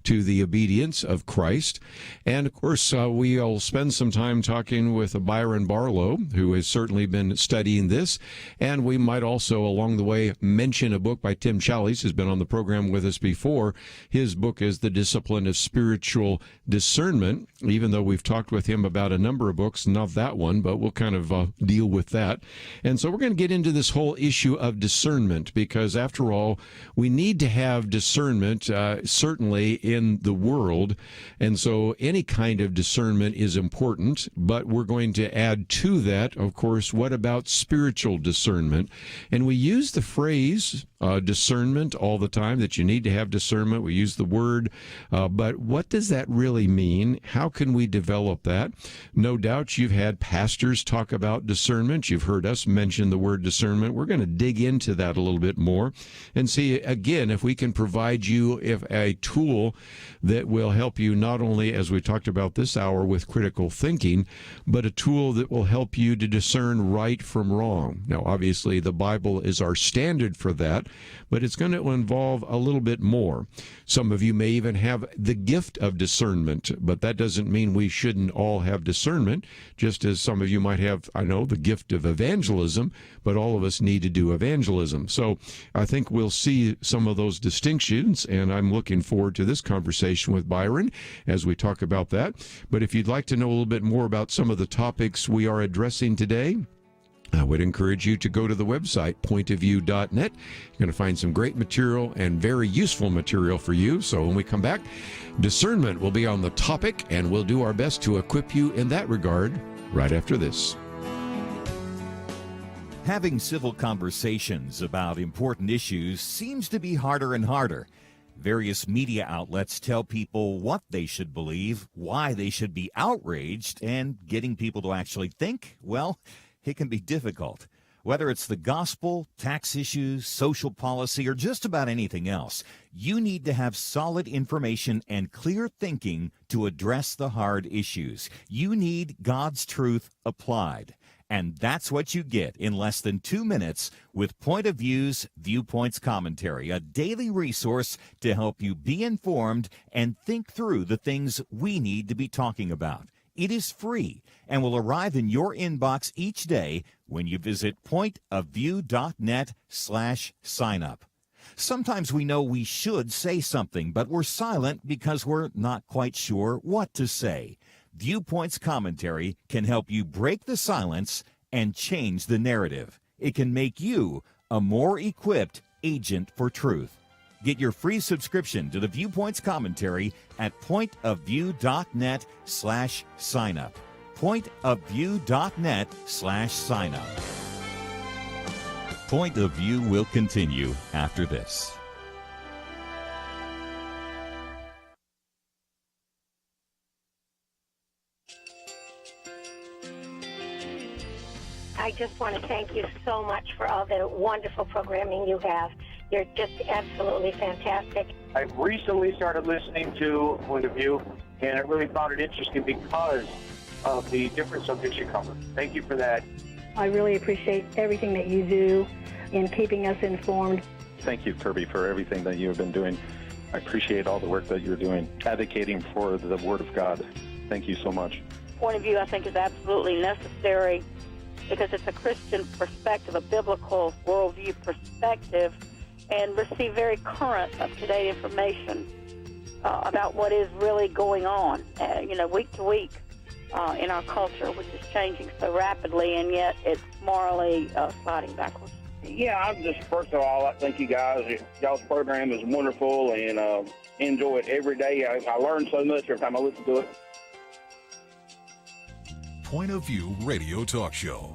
to the obedience of Christ. And of course, we'll spend some time talking with Byron Barlowe, who has certainly been studying this. And we might also, along the way, mention a book by Tim Challies, who's been on the program with us before. His book is The Discipline of Spiritual Discernment, even though we've talked with him about a number of books, not that one, but we'll kind of deal with that. And so we're going to get into this whole issue of discernment, because after all, we need to have discernment certainly in the world. And so any kind of discernment is important, but we're going to add to that, of course, what about spiritual discernment? And we use the phrase discernment all the time, that you need to have discernment. We use the word, but what does that really mean? How can we develop that? No doubt you've had pastors talk about discernment. You've heard us mention the word discernment. We're going to dig into that a little bit more and see, again, if we can provide you a tool that will help you not only, as we talked about this hour, with critical thinking, but a tool that will help you to discern right from wrong. Now, obviously, the Bible is our standard for that, but it's going to involve a little bit more. Some of you may even have the gift of discernment, but that doesn't mean we shouldn't all have discernment, just as some of you might have, I know, the gift of evangelism, but all of us need to do evangelism. So I think we'll see some of those distinctions, and I'm looking forward to this conversation with Byron as we talk about that. But if you'd like to know a little bit more about some of the topics we are addressing today, I would encourage you to go to the website, pointofview.net. You're going to find some great material and very useful material for you. So when we come back, discernment will be on the topic, and we'll do our best to equip you in that regard right after this. Having civil conversations about important issues seems to be harder and harder. Various media outlets tell people what they should believe, why they should be outraged, and getting people to actually think, well, it can be difficult. Whether it's the gospel, tax issues, social policy, or just about anything else, you need to have solid information and clear thinking to address the hard issues. You need God's truth applied. And that's what you get in less than 2 minutes with Point of View's Viewpoints Commentary, a daily resource to help you be informed and think through the things we need to be talking about. It is free and will arrive in your inbox each day when you visit pointofview.net/signup. Sometimes we know we should say something, but we're silent because we're not quite sure what to say. Viewpoints Commentary can help you break the silence and change the narrative. It can make you a more equipped agent for truth. Get your free subscription to the Viewpoints commentary at pointofview.net/signup. Pointofview.net/signup. Point of View will continue after this. I just want to thank you so much for all the wonderful programming you have. You're just absolutely fantastic. I've recently started listening to Point of View, and I really found it interesting because of the different subjects you cover. Thank you for that. I really appreciate everything that you do in keeping us informed. Thank you, Kerby, for everything that you have been doing. I appreciate all the work that you're doing, advocating for the Word of God. Thank you so much. Point of View, I think, is absolutely necessary because it's a Christian perspective, a biblical worldview perspective, and receive very current, up-to-date information about what is really going on, week to week in our culture, which is changing so rapidly, and yet it's morally sliding backwards. Yeah, I'm just, first of all, I thank you guys. Y'all's program is wonderful, and enjoy it every day. I learn so much every time I listen to it. Point of View Radio Talk Show.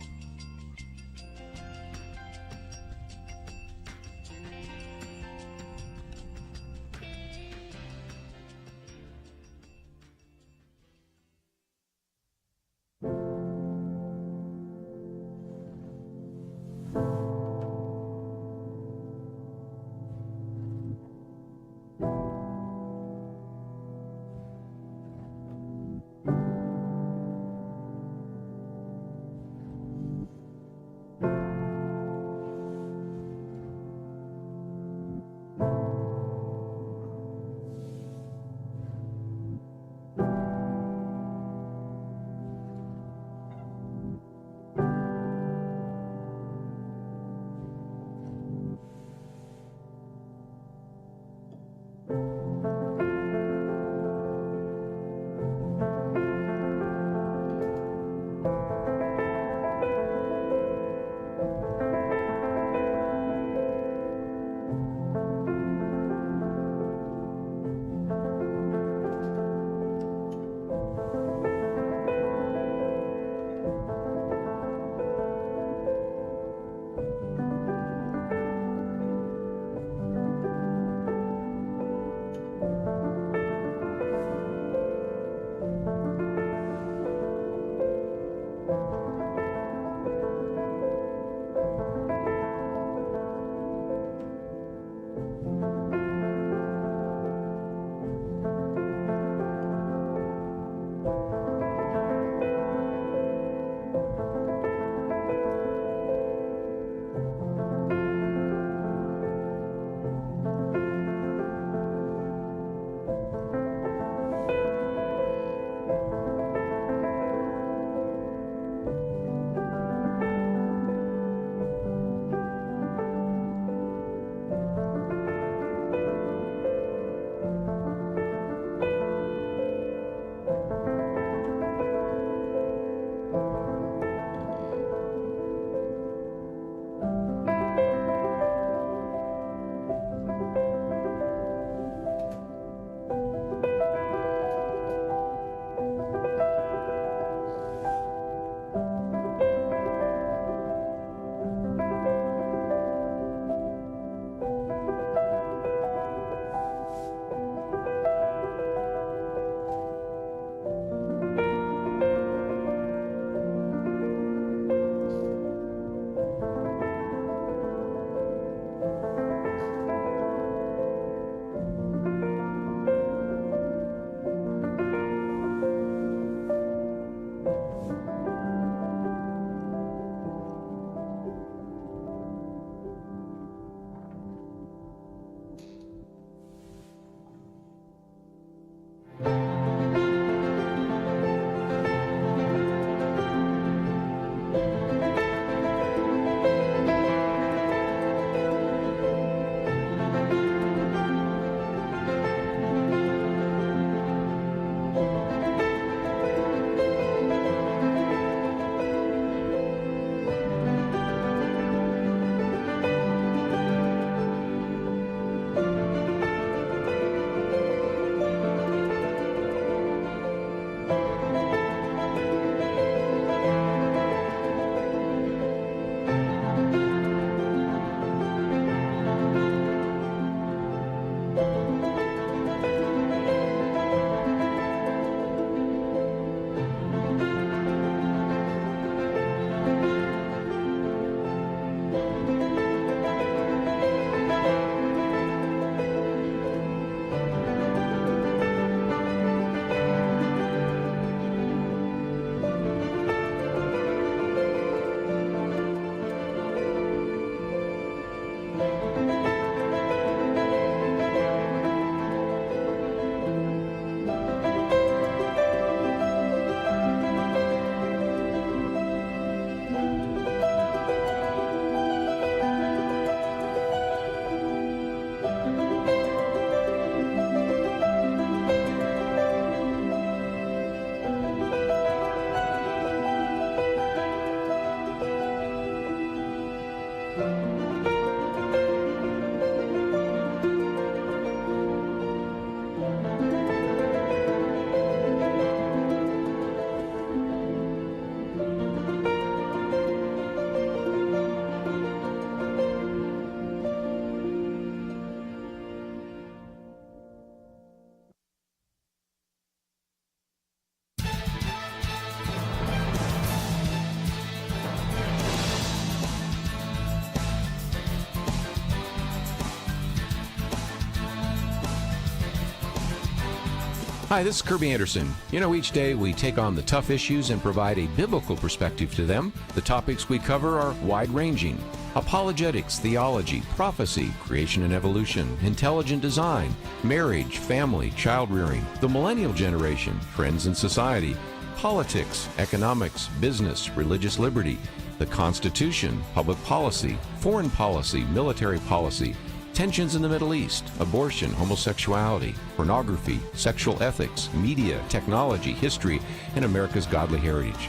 Hi, this is Kerby Anderson. You know, each day we take on the tough issues and provide a biblical perspective to them. The topics we cover are wide-ranging: apologetics, theology, prophecy, creation and evolution, intelligent design, marriage, family, child-rearing, the millennial generation, trends in society, politics, economics, business, religious liberty, the Constitution, public policy, foreign policy, military policy, tensions in the Middle East, abortion, homosexuality, pornography, sexual ethics, media, technology, history, and America's godly heritage.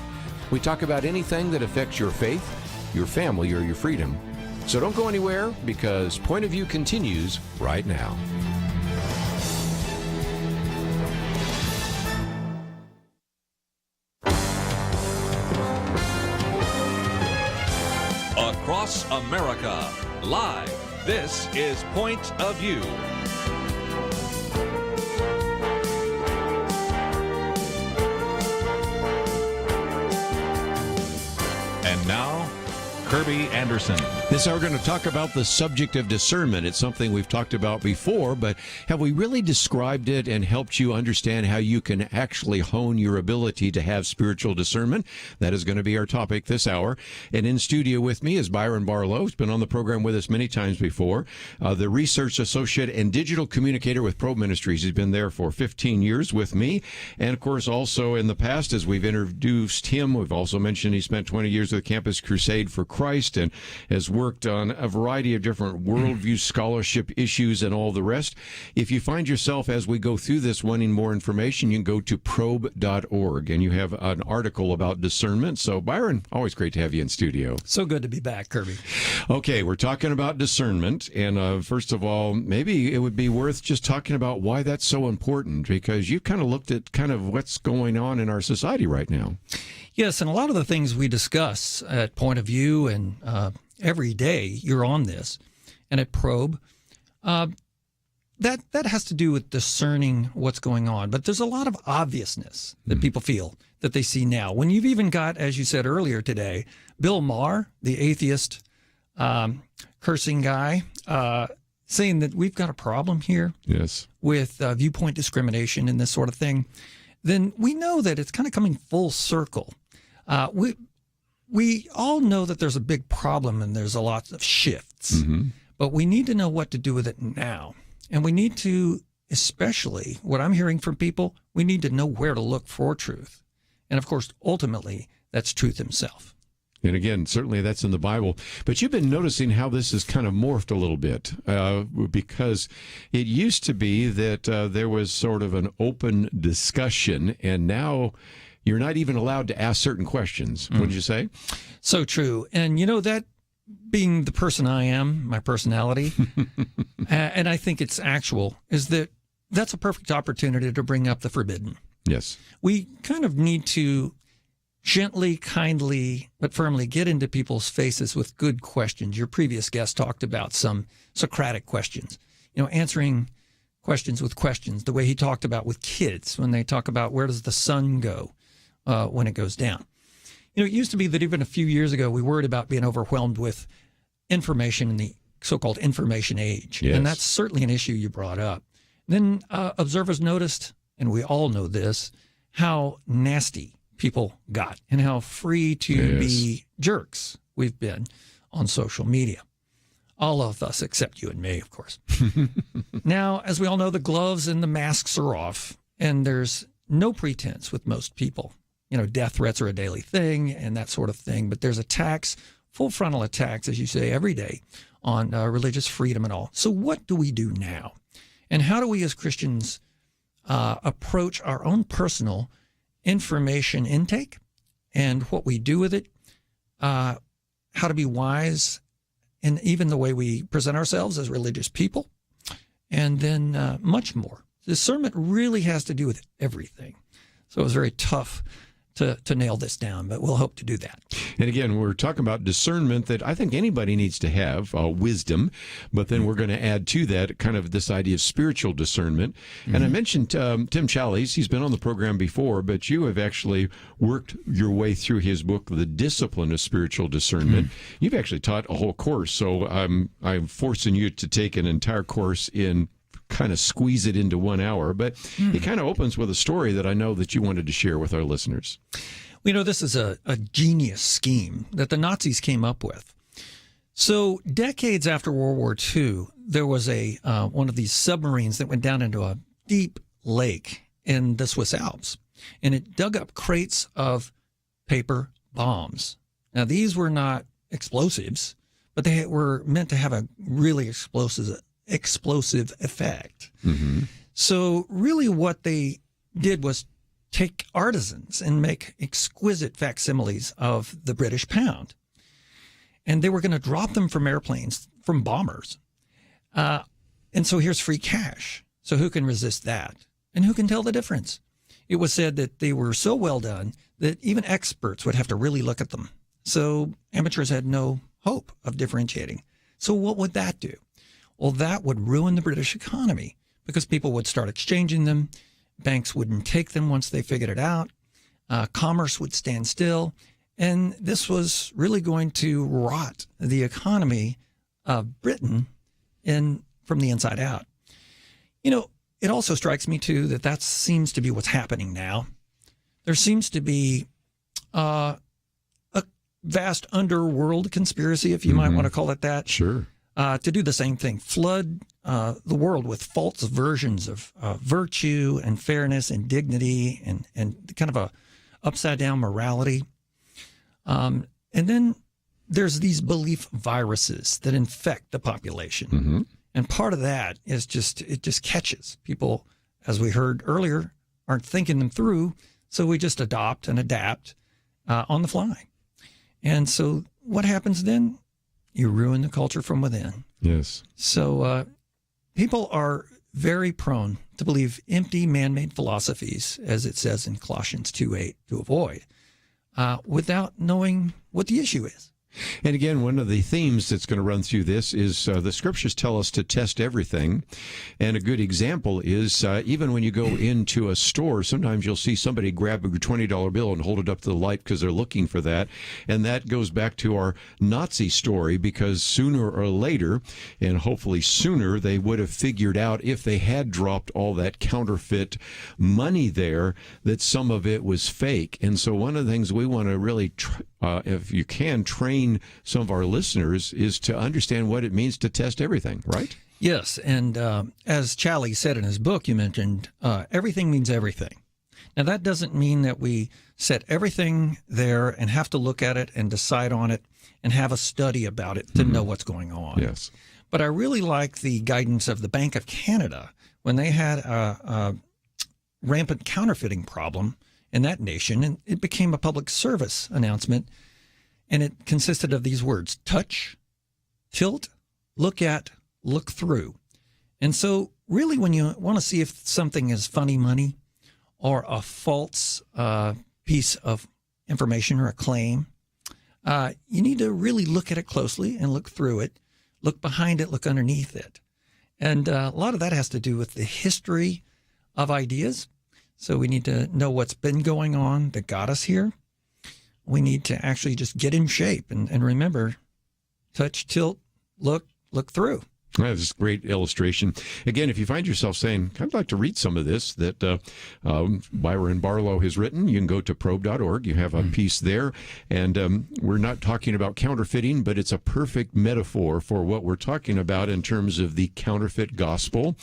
We talk about anything that affects your faith, your family, or your freedom. So don't go anywhere, because Point of View continues right now. Across America, live. This is Point of View. And now, Kerby Anderson. This hour we're going to talk about the subject of discernment. It's something we've talked about before, but have we really described it and helped you understand how you can actually hone your ability to have spiritual discernment? That is going to be our topic this hour. And in studio with me is Byron Barlowe. He's been on the program with us many times before. The research associate and digital communicator with Probe Ministries. He's been there for 15 years with me. And of course, also in the past, as we've introduced him, we've also mentioned he spent 20 years with Campus Crusade for Christ and has worked on a variety of different worldview scholarship issues and all the rest. If you find yourself, as we go through this, wanting more information, you can go to probe.org, and you have an article about discernment. So, Byron, always great to have you in studio. So good to be back, Kerby. Okay, we're talking about discernment, and first of all, maybe it would be worth just talking about why that's so important, because you've kind of looked at kind of what's going on in our society right now. Yes, and a lot of the things we discuss at Point of View and every day you're on this, and at Probe, that has to do with discerning what's going on. But there's a lot of obviousness that people feel that they see now. When you've even got, as you said earlier today, Bill Maher, the atheist cursing guy, saying that we've got a problem here with viewpoint discrimination and this sort of thing, then we know that it's kind of coming full circle. We all know that there's a big problem and there's a lot of shifts, but we need to know what to do with it now. And we need to, especially what I'm hearing from people, we need to know where to look for truth. And of course, ultimately, that's truth himself. And again, certainly that's in the Bible. But you've been noticing how this has kind of morphed a little bit, because it used to be that there was sort of an open discussion, and now you're not even allowed to ask certain questions. What did you say? So true. And you know, that being the person I am, my personality, and I think it's actual, is that that's a perfect opportunity to bring up the forbidden. Yes. We kind of need to gently, kindly, but firmly get into people's faces with good questions. Your previous guest talked about some Socratic questions, you know, answering questions with questions, the way he talked about with kids when they talk about where does the sun go when it goes down. You know, it used to be that even a few years ago, we worried about being overwhelmed with information in the so-called information age. Yes. And that's certainly an issue you brought up. Then observers noticed, and we all know this, how nasty people got and how free to be jerks we've been on social media. All of us, except you and me, of course. Now, as we all know, the gloves and the masks are off, and there's no pretense with most people. You know, death threats are a daily thing and that sort of thing, but there's attacks, full frontal attacks, as you say, every day on religious freedom and all. So what do we do now? And how do we as Christians approach our own personal information intake and what we do with it, how to be wise, and even the way we present ourselves as religious people, and then much more. Discernment really has to do with everything. So it was very tough to nail this down, but we'll hope to do that. And again, we're talking about discernment that I think anybody needs to have, wisdom, but then we're going to add to that kind of this idea of spiritual discernment. Mm-hmm. And I mentioned Tim Challies. He's been on the program before, but you have actually worked your way through his book, The Discipline of Spiritual Discernment. Mm-hmm. You've actually taught a whole course, so I'm forcing you to take an entire course in kind of squeeze it into 1 hour, but it kind of opens with a story that I know that you wanted to share with our listeners. This is a genius scheme that the Nazis came up with. So decades after World War II, there was one of these submarines that went down into a deep lake in the Swiss Alps, and it dug up crates of paper bombs. Now, these were not explosives, but they were meant to have a really explosive effect. Mm-hmm. So really what they did was take artisans and make exquisite facsimiles of the British pound. And they were going to drop them from airplanes, from bombers. And so here's free cash. So who can resist that? And who can tell the difference? It was said that they were so well done that even experts would have to really look at them. So amateurs had no hope of differentiating. So what would that do? Well, that would ruin the British economy because people would start exchanging them. Banks wouldn't take them once they figured it out. Commerce would stand still. And this was really going to rot the economy of Britain from the inside out. It also strikes me, too, that seems to be what's happening now. There seems to be a vast underworld conspiracy, if you might want to call it that. Sure. To do the same thing, flood the world with false versions of virtue and fairness and dignity and kind of a upside-down morality. And then there's these belief viruses that infect the population. Mm-hmm. And part of that is it just catches. People, as we heard earlier, aren't thinking them through, so we just adopt and adapt on the fly. And so what happens then? You ruin the culture from within. Yes. So people are very prone to believe empty man-made philosophies, as it says in Colossians 2:8, to avoid, without knowing what the issue is. And again, one of the themes that's going to run through this is the scriptures tell us to test everything. And a good example is even when you go into a store, sometimes you'll see somebody grab a $20 bill and hold it up to the light because they're looking for that. And that goes back to our Nazi story, because sooner or later, and hopefully sooner, they would have figured out, if they had dropped all that counterfeit money there, that some of it was fake. And so one of the things we want to really, if you can, train some of our listeners is to understand what it means to test everything, right? Yes, and as Challies said in his book, you mentioned, everything means everything. Now, that doesn't mean that we set everything there and have to look at it and decide on it and have a study about it to know what's going on. Yes. But I really like the guidance of the Bank of Canada when they had a rampant counterfeiting problem in that nation, and it became a public service announcement. And it consisted of these words: touch, tilt, look at, look through. And so really when you want to see if something is funny money or a false piece of information or a claim, you need to really look at it closely and look through it, look behind it, look underneath it. And a lot of that has to do with the history of ideas. So we need to know what's been going on that got us here. We need to actually just get in shape and remember, touch, tilt, look through. That's a great illustration. Again, if you find yourself saying, I'd like to read some of this that Byron Barlowe has written, you can go to probe.org. You have a piece there. And we're not talking about counterfeiting, but it's a perfect metaphor for what we're talking about in terms of the counterfeit gospel,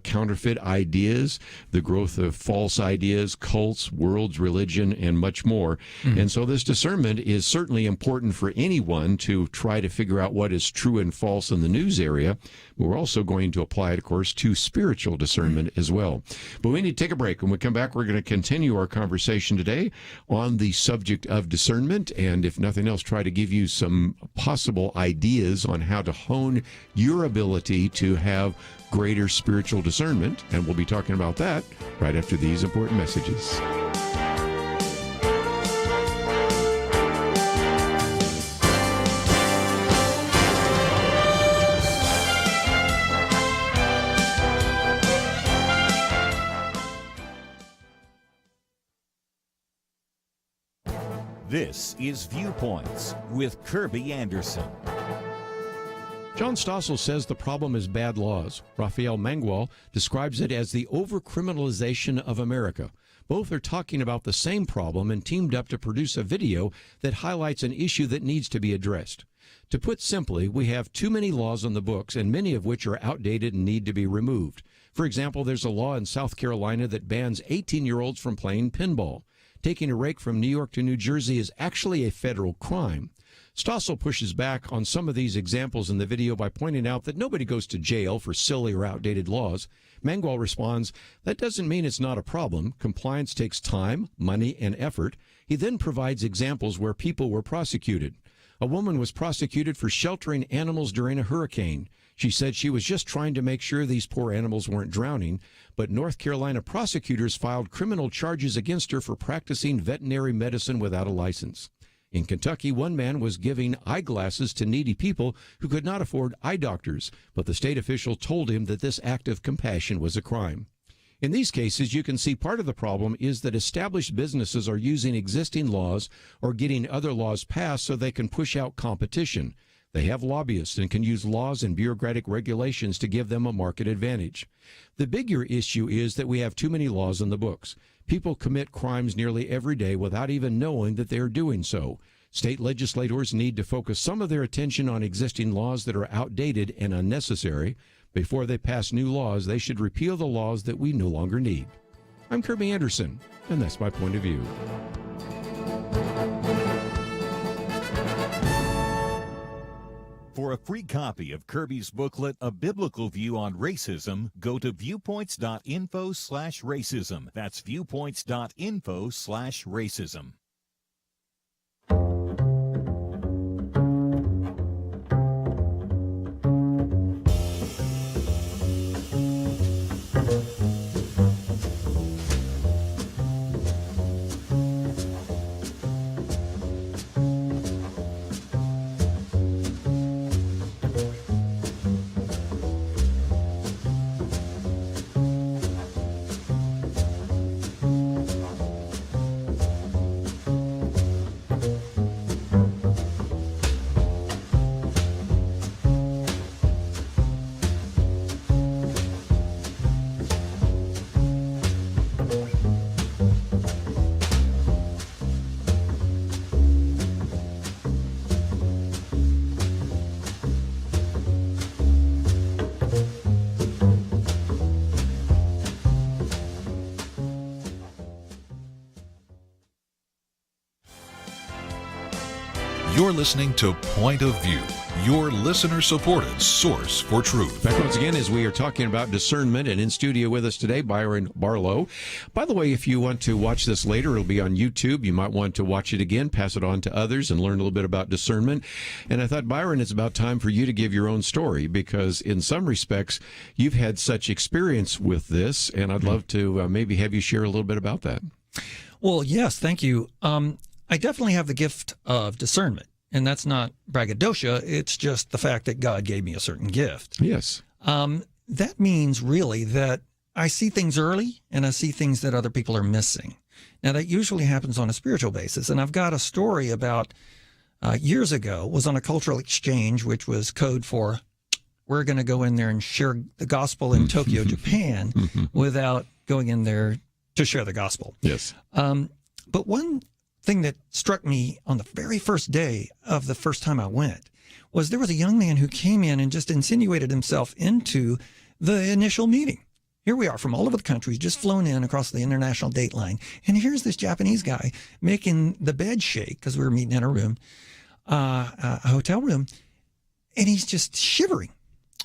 counterfeit ideas, the growth of false ideas, cults, worlds, religion, and much more. And so this discernment is certainly important for anyone to try to figure out what is true and false in the news area. But we're also going to apply it, of course, to spiritual discernment as well. But we need to take a break. When we come back, we're going to continue our conversation today on the subject of discernment, and if nothing else, try to give you some possible ideas on how to hone your ability to have greater spiritual discernment. And we'll be talking about that right after these important messages. This is Viewpoints with Kerby Anderson. John Stossel says the problem is bad laws. Rafael Mangual describes it as the overcriminalization of America. Both are talking about the same problem and teamed up to produce a video that highlights an issue that needs to be addressed. To put simply, we have too many laws on the books, and many of which are outdated and need to be removed. For example, there's a law in South Carolina that bans 18-year-olds from playing pinball. Taking a rake from New York to New Jersey is actually a federal crime. Stossel pushes back on some of these examples in the video by pointing out that nobody goes to jail for silly or outdated laws. Mangual responds, that doesn't mean it's not a problem. Compliance takes time, money, and effort. He then provides examples where people were prosecuted. A woman was prosecuted for sheltering animals during a hurricane. She said she was just trying to make sure these poor animals weren't drowning, but North Carolina prosecutors filed criminal charges against her for practicing veterinary medicine without a license. In Kentucky, one man was giving eyeglasses to needy people who could not afford eye doctors, but the state official told him that this act of compassion was a crime. In these cases, you can see part of the problem is that established businesses are using existing laws or getting other laws passed so they can push out competition. They have lobbyists and can use laws and bureaucratic regulations to give them a market advantage. The bigger issue is that we have too many laws on the books. People commit crimes nearly every day without even knowing that they are doing so. State legislators need to focus some of their attention on existing laws that are outdated and unnecessary. Before they pass new laws, they should repeal the laws that we no longer need. I'm Kerby Anderson, and that's my point of view. For a free copy of Kerby's booklet, A Biblical View on Racism, go to viewpoints.info/racism. That's viewpoints.info/racism. You're listening to Point of View, your listener-supported source for truth. Back once again as we are talking about discernment, and in studio with us today, Byron Barlowe. By the way, if you want to watch this later, it'll be on YouTube. You might want to watch it again, pass it on to others, and learn a little bit about discernment. And I thought, Byron, it's about time for you to give your own story, because in some respects, you've had such experience with this, and I'd love to maybe have you share a little bit about that. Well, yes, thank you. I definitely have the gift of discernment, and that's not braggadocio. It's just the fact that God gave me a certain gift. Yes. That means really that I see things early and I see things that other people are missing. Now, that usually happens on a spiritual basis, and I've got a story about years ago, was on a cultural exchange, which was code for we're going to go in there and share the gospel in Tokyo, Japan, without going in there to share the gospel. Yes. But one thing that struck me on the very first day of the first time I went was there was a young man who came in and just insinuated himself into the initial meeting. Here we are from all over the country, just flown in across the international date line. And here's this Japanese guy making the bed shake because we were meeting in a room, a hotel room. And he's just shivering.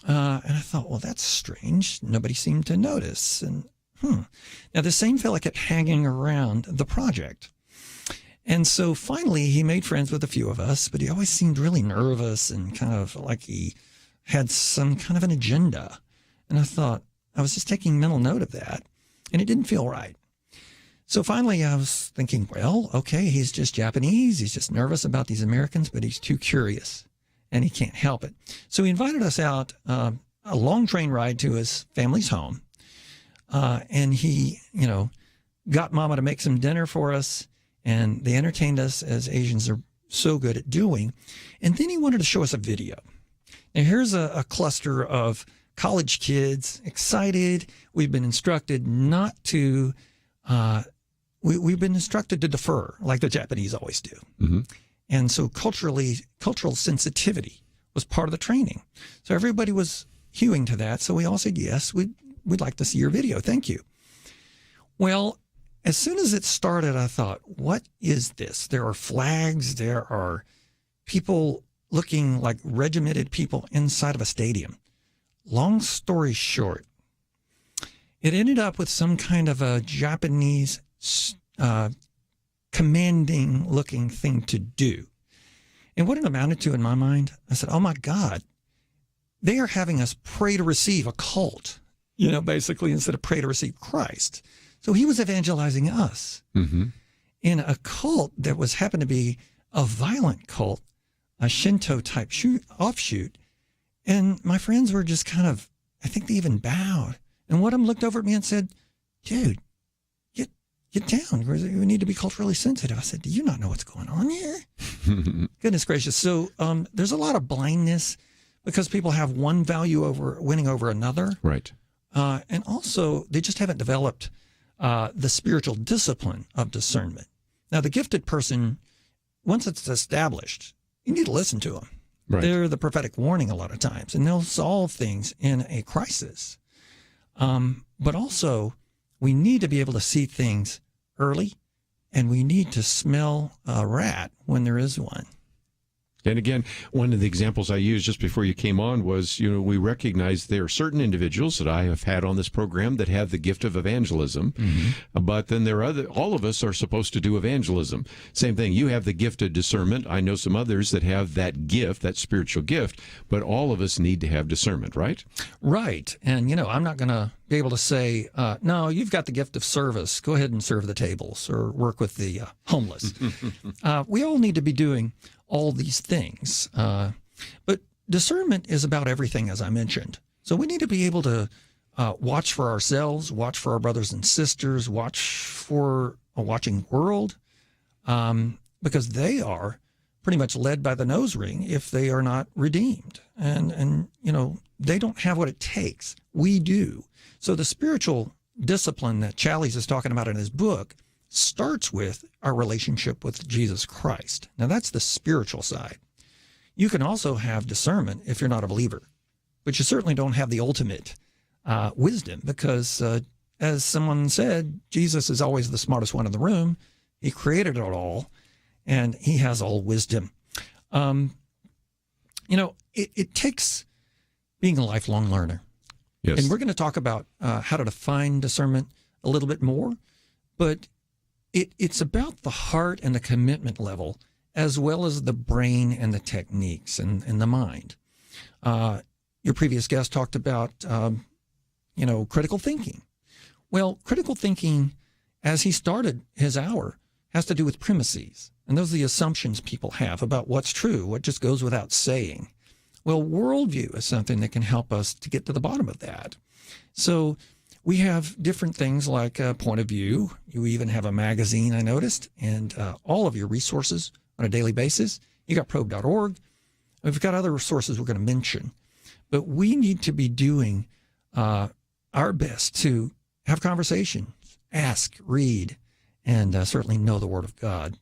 And I thought, well, that's strange. Nobody seemed to notice. And Now, the same fella kept hanging around the project. And so finally, he made friends with a few of us, but he always seemed really nervous and kind of like he had some kind of an agenda. And I thought, I was just taking mental note of that, and it didn't feel right. So finally, I was thinking, well, okay, he's just Japanese. He's just nervous about these Americans, but he's too curious, and he can't help it. So he invited us out a long train ride to his family's home, and he, got Mama to make some dinner for us, and they entertained us as Asians are so good at doing. And then he wanted to show us a video. Now, here's a cluster of college kids, excited. We've been instructed not to, we've been instructed to defer, like the Japanese always do. Mm-hmm. And so cultural sensitivity was part of the training. So everybody was hewing to that. So we all said, yes, we'd like to see your video. Thank you. Well, as soon as it started, I thought, what is this? There are flags. There are people looking like regimented people inside of a stadium. Long story short, it ended up with some kind of a Japanese commanding looking thing to do. And what it amounted to in my mind, I said, oh my God, they are having us pray to receive a cult, basically instead of pray to receive Christ. So he was evangelizing us in a cult that happened to be a violent cult, a Shinto type offshoot. And my friends were just kind of, I think they even bowed. And one of them looked over at me and said, dude, get down. We need to be culturally sensitive. I said, do you not know what's going on here? Goodness gracious. So there's a lot of blindness because people have one value winning over another. Right. And also, they just haven't developed the spiritual discipline of discernment. Now, the gifted person, once it's established, you need to listen to them. Right. They're the prophetic warning a lot of times, and they'll solve things in a crisis. But also, we need to be able to see things early, and we need to smell a rat when there is one. And again, one of the examples I used just before you came on was, we recognize there are certain individuals that I have had on this program that have the gift of evangelism, but then there are all of us are supposed to do evangelism. Same thing. You have the gift of discernment. I know some others that have that gift, that spiritual gift, but all of us need to have discernment, right? Right. And, I'm not going to be able to say, no, you've got the gift of service. Go ahead and serve the tables or work with the homeless. We all need to be doing all these things. But discernment is about everything, as I mentioned. So we need to be able to watch for ourselves, watch for our brothers and sisters, watch for a watching world, because they are pretty much led by the nose ring if they are not redeemed. And they don't have what it takes. We do. So the spiritual discipline that Challies is talking about in his book starts with our relationship with Jesus Christ. Now, that's the spiritual side. You can also have discernment if you're not a believer, but you certainly don't have the ultimate wisdom because, as someone said, Jesus is always the smartest one in the room. He created it all, and he has all wisdom. It takes being a lifelong learner. Yes. And we're going to talk about how to define discernment a little bit more, but it's about the heart and the commitment level, as well as the brain and the techniques and the mind. Your previous guest talked about, critical thinking. Well, critical thinking, as he started his hour, has to do with premises. And those are the assumptions people have about what's true, what just goes without saying. Well, worldview is something that can help us to get to the bottom of that. So we have different things like Point of View. You even have a magazine, I noticed, and all of your resources on a daily basis. You got probe.org. We've got other resources we're going to mention. But we need to be doing our best to have conversations, ask, read, and certainly know the Word of God.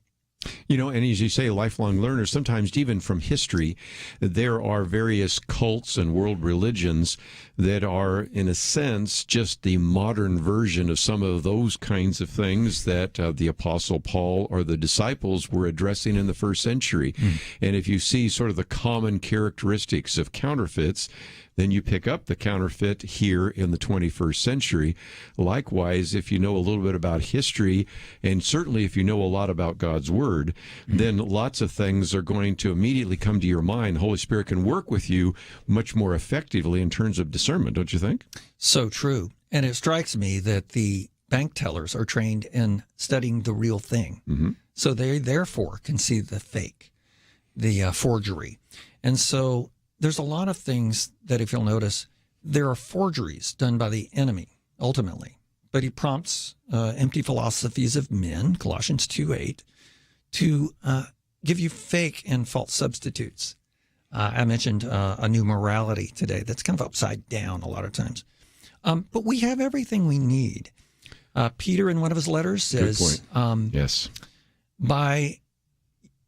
And as you say, lifelong learners, sometimes even from history, there are various cults and world religions that are, in a sense, just the modern version of some of those kinds of things that the Apostle Paul or the disciples were addressing in the first century. And if you see sort of the common characteristics of counterfeits, then you pick up the counterfeit here in the 21st century. Likewise, if you know a little bit about history, and certainly if you know a lot about God's Word, then lots of things are going to immediately come to your mind. The Holy Spirit can work with you much more effectively in terms of discernment, don't you think? So true. And it strikes me that the bank tellers are trained in studying the real thing. Mm-hmm. So they therefore can see the fake, the forgery. And so there's a lot of things that, if you'll notice, there are forgeries done by the enemy, ultimately. But he prompts empty philosophies of men, Colossians 2:8, to give you fake and false substitutes. I mentioned a new morality today that's kind of upside down a lot of times. But we have everything we need. Peter, in one of his letters, says, yes, by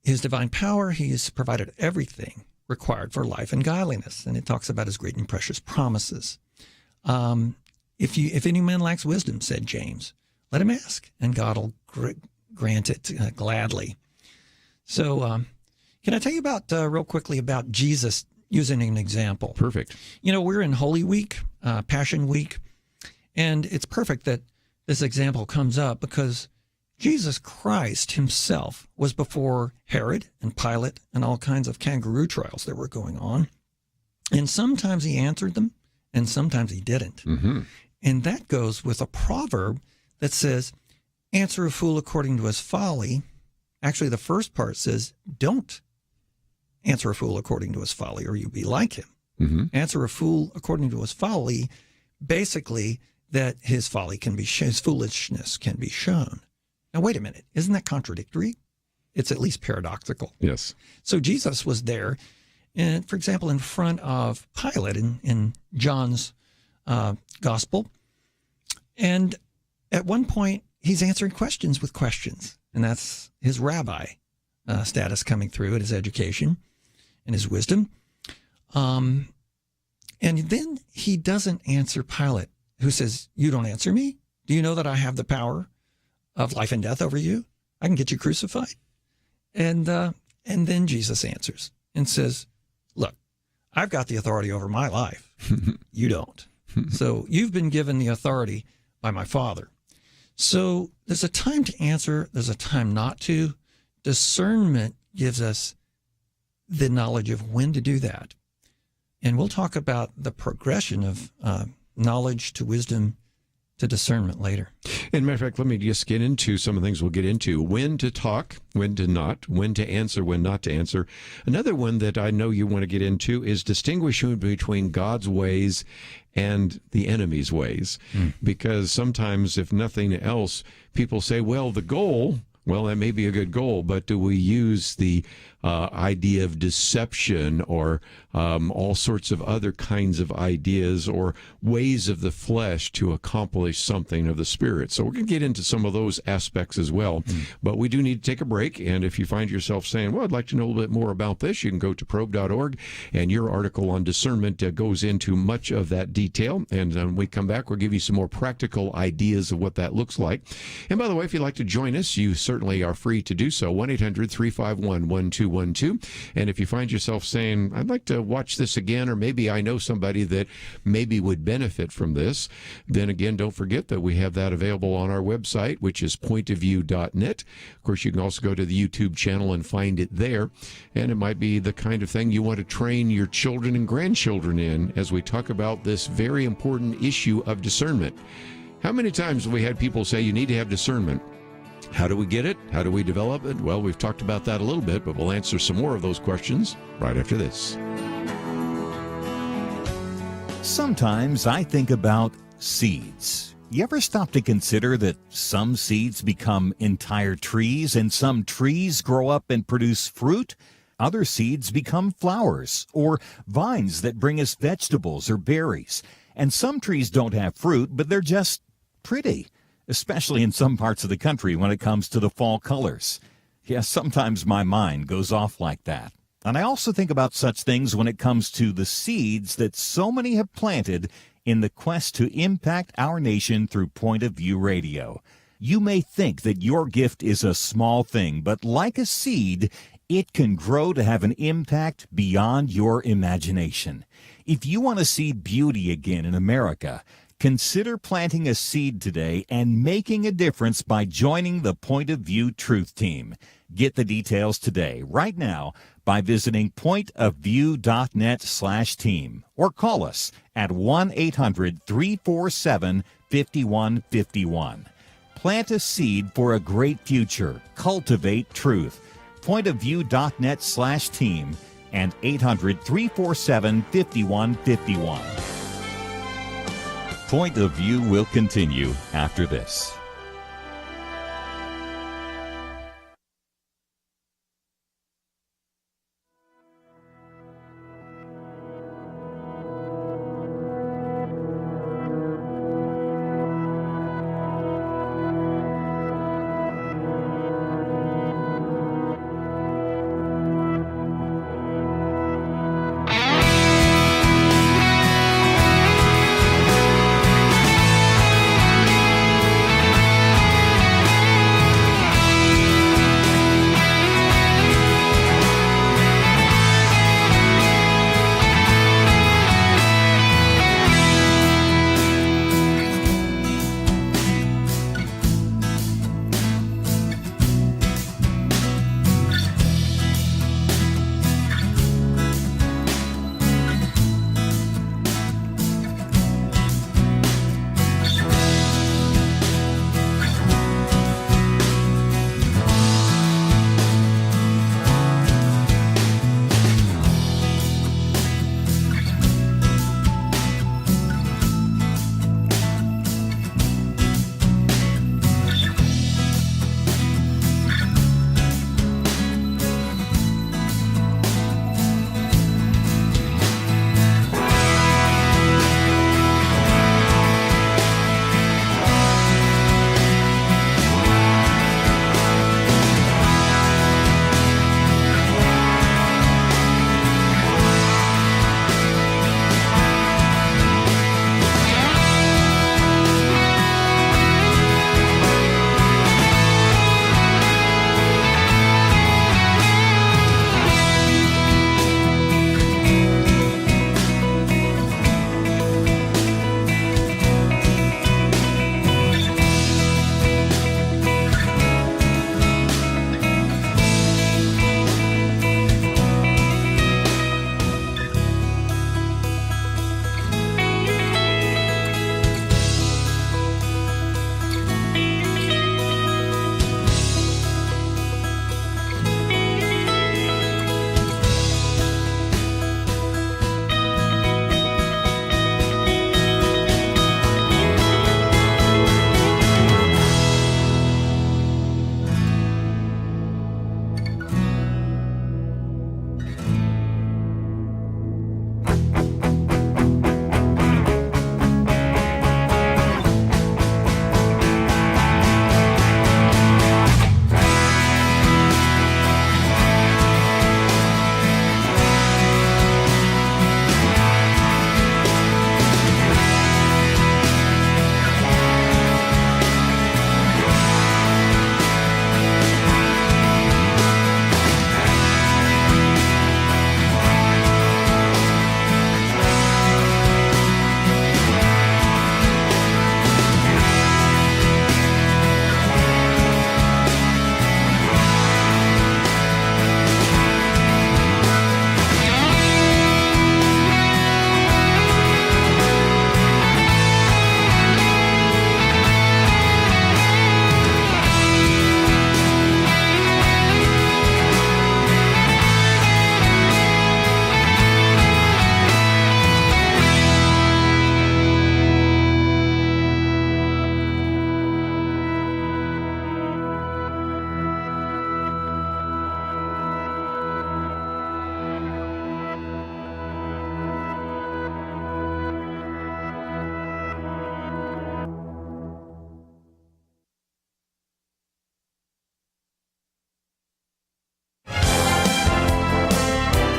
his divine power, he has provided everything required for life and godliness. And it talks about his great and precious promises. If any man lacks wisdom, said James, let him ask, and God will grant it gladly. So can I tell you about real quickly about Jesus, using an example? Perfect. You know, we're in Holy Week, Passion Week, and it's perfect that this example comes up because Jesus Christ himself was before Herod and Pilate and all kinds of kangaroo trials that were going on. And sometimes he answered them and sometimes he didn't. Mm-hmm. And that goes with a proverb that says, answer a fool according to his folly. Actually, the first part says, don't answer a fool according to his folly or you'll be like him. Mm-hmm. Answer a fool according to his folly, basically that his folly can be his foolishness can be shown. Now, wait a minute. Isn't that contradictory? It's at least paradoxical. Yes. So Jesus was there, and for example, in front of Pilate in John's gospel. And at one point, he's answering questions with questions. And that's his rabbi status coming through at his education and his wisdom. And then he doesn't answer Pilate, who says, you don't answer me? Do you know that I have the power of life and death over you? I can get you crucified. And then Jesus answers and says, look, I've got the authority over my life. You don't. So you've been given the authority by my Father. So there's a time to answer. There's a time not to. Discernment gives us the knowledge of when to do that. And we'll talk about the progression of knowledge to wisdom to discernment later. And matter of fact, let me just get into some of the things we'll get into. When to talk, when to not, when to answer, when not to answer. Another one that I know you want to get into is distinguishing between God's ways and the enemy's ways. Because sometimes, if nothing else, people say, well, the goal, well, that may be a good goal, but do we use the idea of deception or all sorts of other kinds of ideas or ways of the flesh to accomplish something of the Spirit? So we're going to get into some of those aspects as well. But we do need to take a break. And if you find yourself saying, well, I'd like to know a little bit more about this, you can go to probe.org. And your article on discernment goes into much of that detail. And when we come back, we'll give you some more practical ideas of what that looks like. And by the way, if you'd like to join us, you certainly are free to do so. 1-800-351-1212. And if you find yourself saying, I'd like to watch this again, or maybe I know somebody that maybe would benefit from this, then again, don't forget that we have that available on our website, which is pointofview.net. Of course, you can also go to the YouTube channel and find it there. And it might be the kind of thing you want to train your children and grandchildren in as we talk about this very important issue of discernment. How many times have we had people say you need to have discernment? How do we get it? How do we develop it? Well, we've talked about that a little bit, but we'll answer some more of those questions right after this. Sometimes I think about seeds. You ever stop to consider that some seeds become entire trees and some trees grow up and produce fruit? Other seeds become flowers or vines that bring us vegetables or berries. And some trees don't have fruit, but they're just pretty, especially in some parts of the country when it comes to the fall colors. Yes, sometimes my mind goes off like that. And I also think about such things when it comes to the seeds that so many have planted in the quest to impact our nation through Point of View Radio. You may think that your gift is a small thing, but like a seed, it can grow to have an impact beyond your imagination. If you want to see beauty again in America, consider planting a seed today and making a difference by joining the Point of View Truth Team. Get the details today, right now, by visiting pointofview.net/team or call us at 1-800-347-5151. Plant a seed for a great future. Cultivate truth. Pointofview.net/team and 800-347-5151. Point of View will continue after this.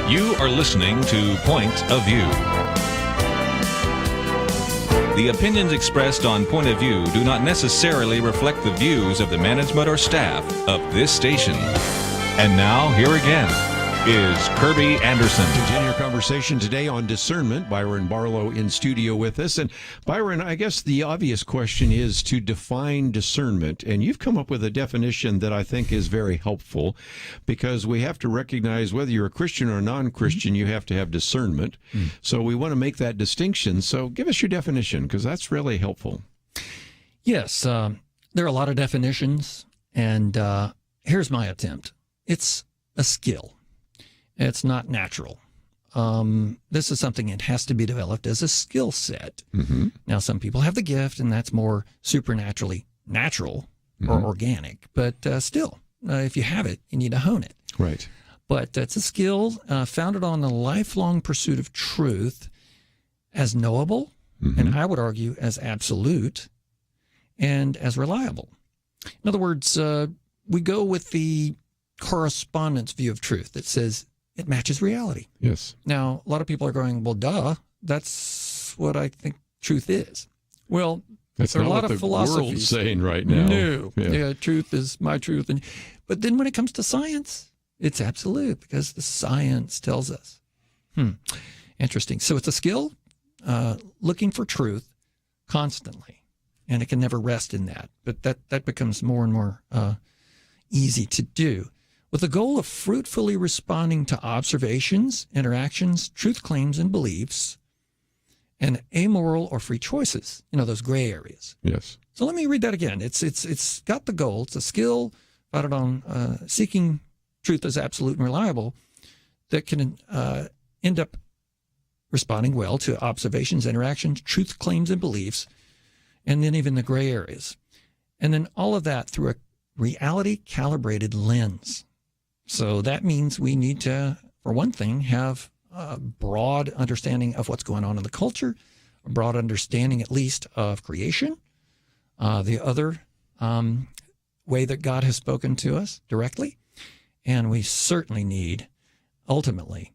You are listening to Point of View. The opinions expressed on Point of View do not necessarily reflect the views of the management or staff of this station. And now, here again is Kerby Anderson. Continue our conversation today on discernment. Byron Barlowe in studio with us. And Byron, I guess the obvious question is to define discernment. And you've come up with a definition that I think is very helpful, because we have to recognize whether you're a Christian or a non-Christian, you have to have discernment. So we want to make that distinction. So give us your definition, because that's really helpful. Yes, there are a lot of definitions, and here's my attempt. It's a skill. It's not natural. This is something that has to be developed as a skill set. Now, some people have the gift, and that's more supernaturally natural or organic. But still, if you have it, you need to hone it. Right. But it's a skill founded on the lifelong pursuit of truth as knowable, and I would argue as absolute, and as reliable. In other words, we go with the correspondence view of truth that says it matches reality. Yes. Now, a lot of people are going, well, duh, that's what I think truth is. Well, that's there are not a lot what of the philosophies world's saying right now. No. Yeah. Truth is my truth. But then when it comes to science, it's absolute, because the science tells us. Interesting. So it's a skill, looking for truth constantly, and it can never rest in that. But that becomes more and more easy to do, with the goal of fruitfully responding to observations, interactions, truth claims, and beliefs, and amoral or free choices, those gray areas. Yes. So let me read that again. It's got the goal. It's a skill founded on seeking truth as absolute and reliable that can end up responding well to observations, interactions, truth claims, and beliefs, and then even the gray areas. And then all of that through a reality-calibrated lens. So that means we need to, for one thing, have a broad understanding of what's going on in the culture, a broad understanding at least of creation, the other way that God has spoken to us directly. And we certainly need, ultimately,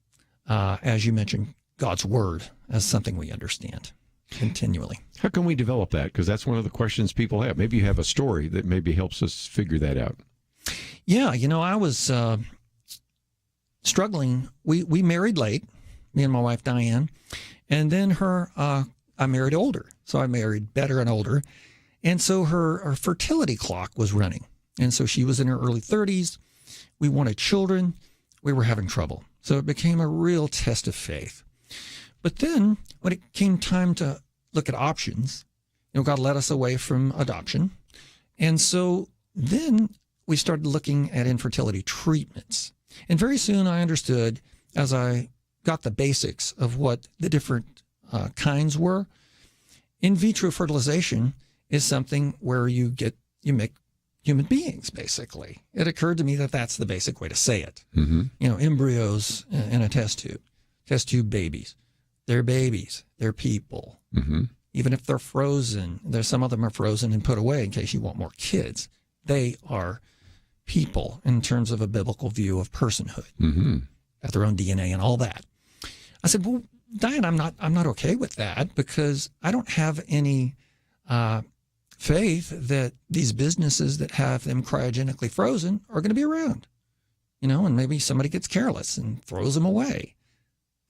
as you mentioned, God's Word as something we understand continually. How can we develop that? Because that's one of the questions people have. Maybe you have a story that maybe helps us figure that out. Yeah, I was struggling. We married late, me and my wife Diane, and then I married older. So I married better and older. And so her fertility clock was running. And so she was in her early 30s. We wanted children. We were having trouble. So it became a real test of faith. But then when it came time to look at options, God led us away from adoption. And so then we started looking at infertility treatments. And very soon I understood, as I got the basics of what the different kinds were, in vitro fertilization is something where you make human beings, basically. It occurred to me that that's the basic way to say it. Embryos in a test tube babies. They're babies. They're people. Even if they're frozen, there's some of them are frozen and put away in case you want more kids. They are people in terms of a biblical view of personhood, have their own DNA and all that. I said, well, Diane, I'm not okay with that, because I don't have any faith that these businesses that have them cryogenically frozen are going to be around, and maybe somebody gets careless and throws them away.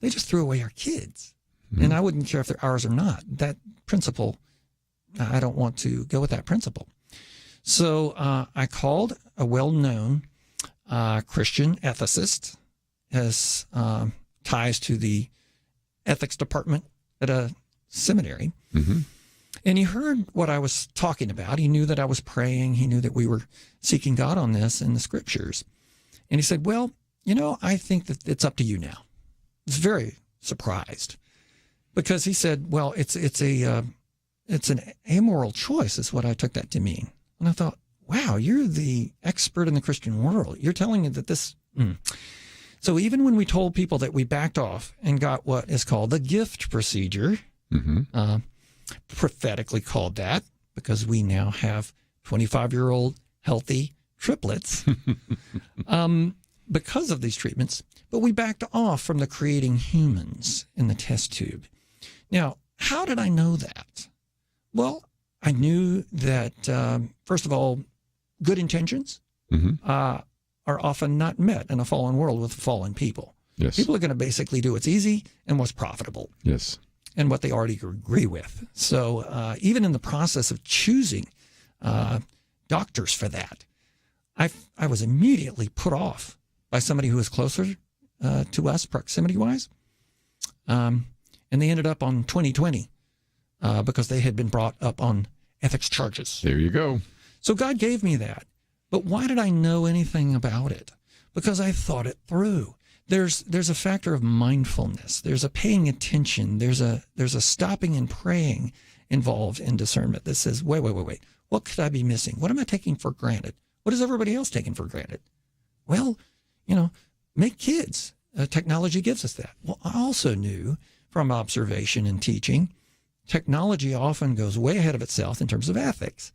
They just threw away our kids. And I wouldn't care if they're ours or not. That principle, I don't want to go with that principle. So I called a well-known Christian ethicist, has ties to the ethics department at a seminary. And he heard what I was talking about. He knew that I was praying. He knew that we were seeking God on this in the scriptures. And he said, well, I think that it's up to you now. I was very surprised, because he said, well, it's an amoral choice is what I took that to mean. And I thought, wow, you're the expert in the Christian world. You're telling me that this... So even when we told people that we backed off and got what is called the gift procedure, prophetically called that, because we now have 25-year-old healthy triplets because of these treatments, but we backed off from the creating humans in the test tube. Now, how did I know that? Well, I knew that, first of all, good intentions are often not met in a fallen world with fallen people. Yes. People are going to basically do what's easy and what's profitable. Yes. And what they already agree with. So even in the process of choosing doctors for that, I was immediately put off by somebody who was closer to us proximity-wise. And they ended up on 20/20 because they had been brought up on ethics charges. There you go. So God gave me that. But why did I know anything about it? Because I thought it through. There's a factor of mindfulness. There's a paying attention. There's a stopping and praying involved in discernment that says, wait. What could I be missing? What am I taking for granted? What is everybody else taking for granted? Well, make kids. Technology gives us that. Well, I also knew from observation and teaching, technology often goes way ahead of itself in terms of ethics.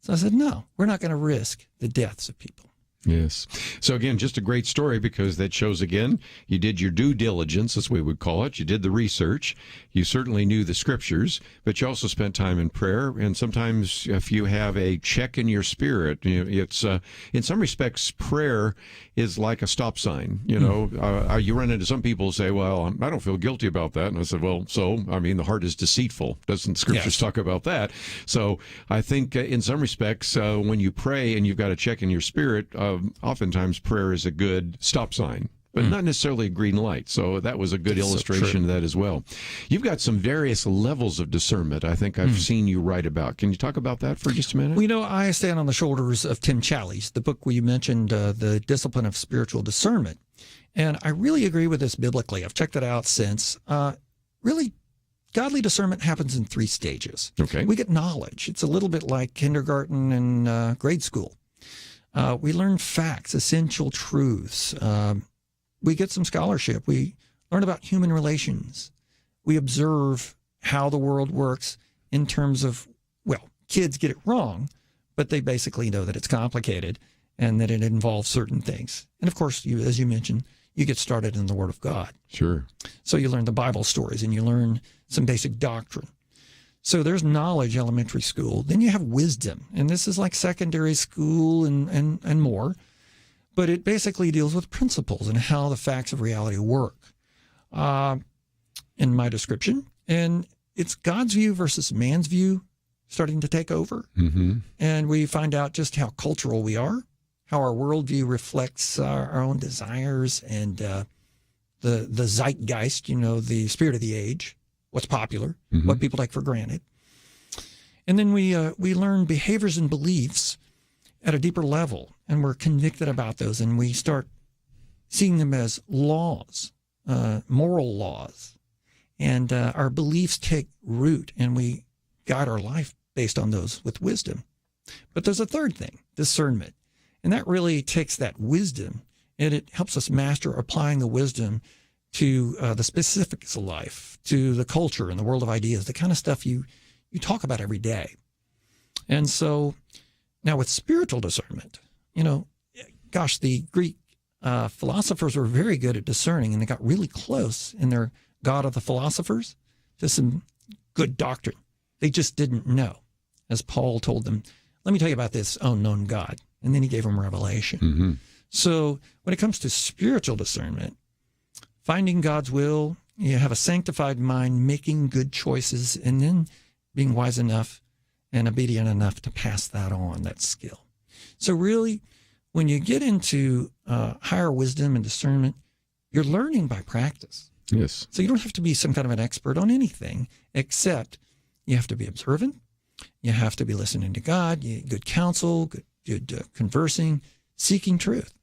So I said, no, we're not going to risk the deaths of people. Yes. So again, just a great story because that shows again, you did your due diligence, as we would call it. You did the research. You certainly knew the scriptures, but you also spent time in prayer. And sometimes if you have a check in your spirit, it's in some respects, prayer is like a stop sign. You run into some people who say, well, I don't feel guilty about that. And I said, well, the heart is deceitful. Doesn't scriptures talk about that? So I think in some respects, when you pray and you've got a check in your spirit, oftentimes prayer is a good stop sign, but not necessarily a green light. So that was a good illustration of that as well. You've got some various levels of discernment I think I've seen you write about. Can you talk about that for just a minute? Well, I stand on the shoulders of Tim Challies, the book where you mentioned The Discipline of Spiritual Discernment. And I really agree with this biblically. I've checked it out since. Really, godly discernment happens in 3 stages. Okay. We get knowledge. It's a little bit like kindergarten and grade school. We learn facts, essential truths. We get some scholarship. We learn about human relations. We observe how the world works in terms of, kids get it wrong, but they basically know that it's complicated and that it involves certain things. And of course, as you mentioned, you get started in the Word of God. Sure. So you learn the Bible stories and you learn some basic doctrine. So there's knowledge, elementary school. Then you have wisdom, and this is like secondary school and more. But it basically deals with principles and how the facts of reality work in my description. And it's God's view versus man's view starting to take over. Mm-hmm. And we find out just how cultural we are, how our worldview reflects our own desires and the zeitgeist, the spirit of the age. What's popular, what people take for granted. And then we learn behaviors and beliefs at a deeper level, and we're convicted about those, and we start seeing them as laws, moral laws. And our beliefs take root, and we guide our life based on those with wisdom. But there's a third thing, discernment. And that really takes that wisdom, and it helps us master applying the wisdom to the specifics of life, to the culture and the world of ideas, the kind of stuff you talk about every day. And so now with spiritual discernment, the Greek philosophers were very good at discerning, and they got really close in their God of the philosophers to some good doctrine. They just didn't know. As Paul told them, let me tell you about this unknown God. And then he gave them revelation. Mm-hmm. So when it comes to spiritual discernment, finding God's will, you have a sanctified mind, making good choices, and then being wise enough and obedient enough to pass that on, that skill. So really, when you get into higher wisdom and discernment, you're learning by practice. Yes. So you don't have to be some kind of an expert on anything, except you have to be observant. You have to be listening to God, good counsel, good conversing, seeking truth.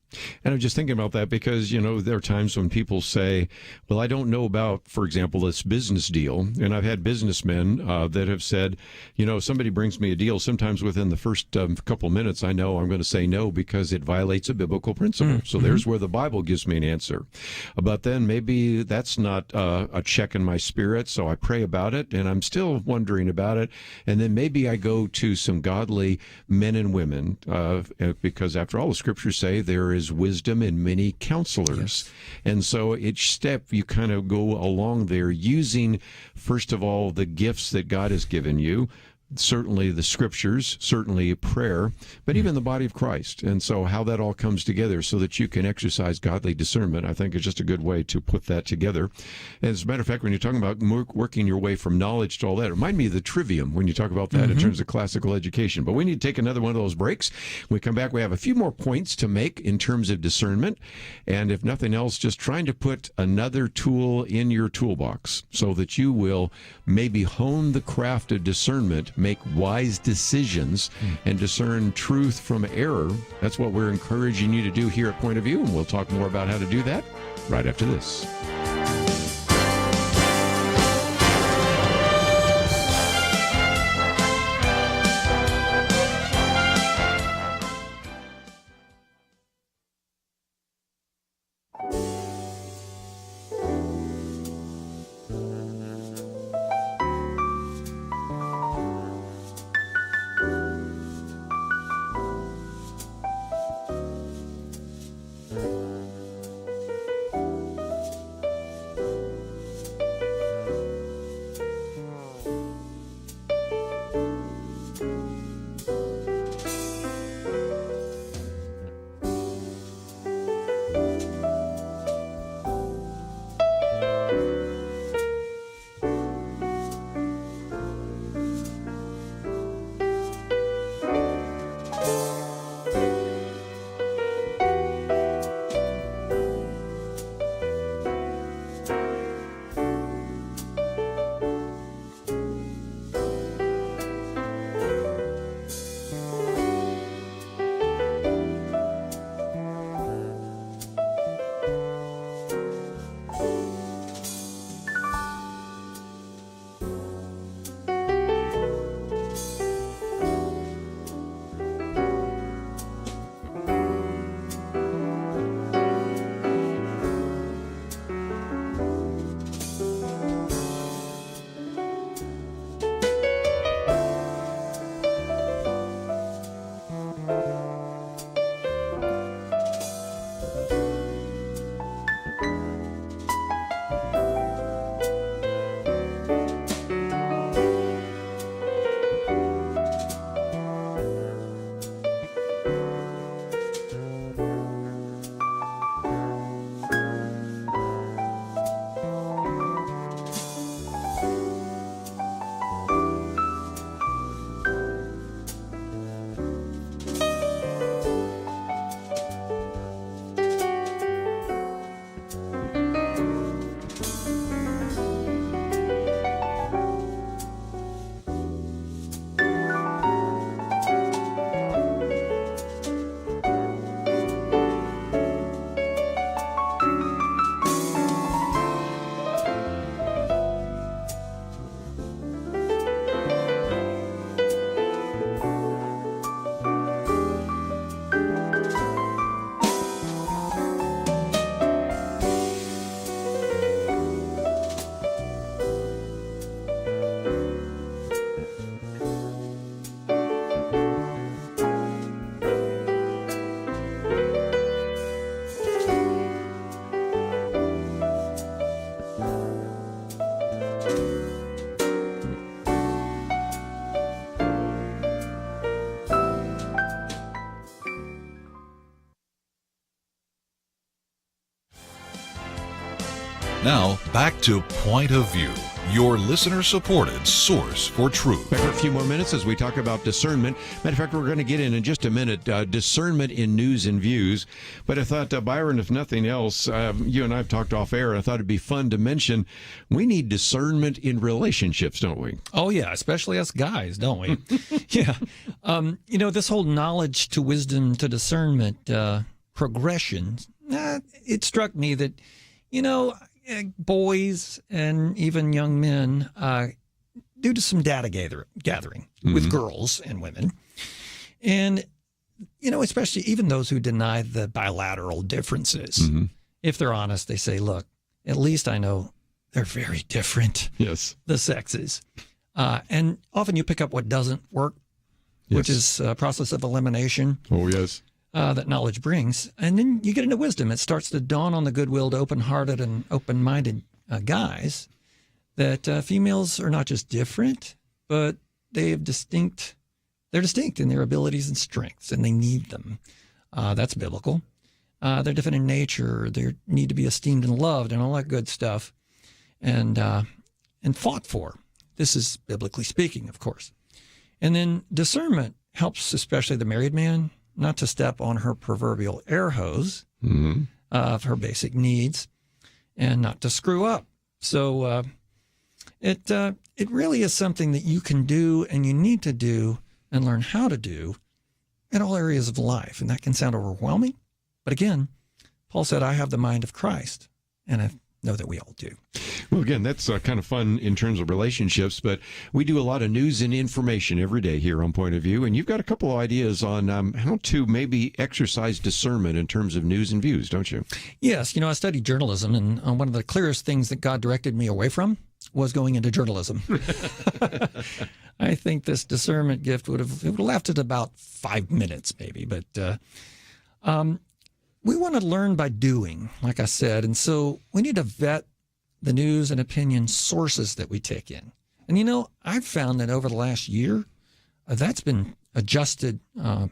And I'm just thinking about that because, there are times when people say, well, I don't know about, for example, this business deal. And I've had businessmen that have said, somebody brings me a deal. Sometimes within the first couple of minutes, I know I'm going to say no because it violates a biblical principle. Mm-hmm. So there's where the Bible gives me an answer. But then maybe that's not a check in my spirit. So I pray about it and I'm still wondering about it. And then maybe I go to some godly men and women because after all, the scriptures say there is wisdom in many counselors. Yes. And so each step you kind of go along there using, first of all, the gifts that God has given you, certainly the scriptures, certainly prayer, but even the body of Christ. And so how that all comes together so that you can exercise godly discernment, I think is just a good way to put that together. As a matter of fact, when you're talking about working your way from knowledge to all that, it reminded me of the trivium when you talk about that in terms of classical education. But we need to take another one of those breaks. When we come back, we have a few more points to make in terms of discernment. And if nothing else, just trying to put another tool in your toolbox so that you will maybe hone the craft of discernment, make wise decisions, and discern truth from error. That's what we're encouraging you to do here at Point of View, and we'll talk more about how to do that right after this. Now, back to Point of View, your listener-supported source for truth. Back for a few more minutes as we talk about discernment. Matter of fact, we're going to get in just a minute, discernment in news and views. But I thought, Byron, if nothing else, you and I have talked off air, I thought it'd be fun to mention we need discernment in relationships, don't we? Oh, yeah, especially us guys, don't we? Yeah. This whole knowledge to wisdom to discernment progression, it struck me that, boys and even young men, due to some data gathering with girls and women, and, especially even those who deny the bilateral differences, if they're honest, they say, look, at least I know they're very different. Yes. The sexes. And often you pick up what doesn't work, which is a process of elimination. Oh, yes. That knowledge brings. And then you get into wisdom. It starts to dawn on the good-willed, open-hearted, and open-minded guys that females are not just different, but they're distinct in their abilities and strengths, and they need them. That's biblical. They're different in nature. They need to be esteemed and loved and all that good stuff, and fought for. This is biblically speaking, of course. And then discernment helps, especially the married man, not to step on her proverbial air hose of her basic needs, and not to screw up. So it really is something that you can do and you need to do and learn how to do in all areas of life. And that can sound overwhelming. But again, Paul said, I have the mind of Christ. And I know that we all do. Well, again, that's kind of fun in terms of relationships, but we do a lot of news and information every day here on Point of View, and you've got a couple of ideas on how to maybe exercise discernment in terms of news and views, don't you? Yes. I studied journalism, and one of the clearest things that God directed me away from was going into journalism. I think this discernment gift would have lasted about 5 minutes maybe, but we want to learn by doing, like I said, and so we need to vet the news and opinion sources that we take in. And, I've found that over the last year, that's been adjusted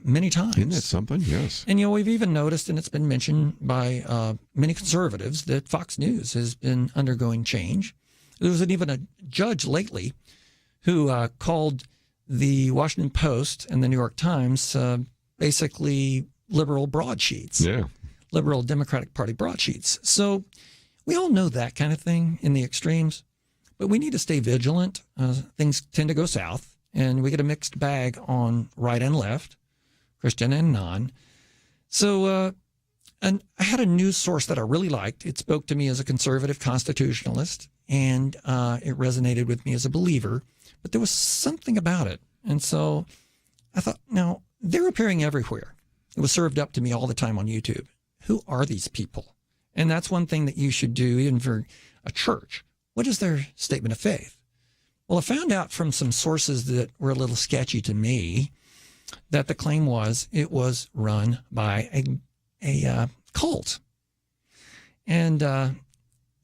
many times. Isn't that something? Yes. And, we've even noticed, and it's been mentioned by many conservatives, that Fox News has been undergoing change. There was even a judge lately who called the Washington Post and the New York Times basically liberal broadsheets. Yeah. Liberal Democratic Party broadsheets. So we all know that kind of thing in the extremes, but we need to stay vigilant. Things tend to go south, and we get a mixed bag on right and left, Christian and non. So and I had a news source that I really liked. It spoke to me as a conservative constitutionalist, and it resonated with me as a believer, but there was something about it. And so I thought, now, they're appearing everywhere. It was served up to me all the time on YouTube. Who are these people? And that's one thing that you should do, even for a church. What is their statement of faith? Well, I found out from some sources that were a little sketchy to me that the claim was it was run by a cult. And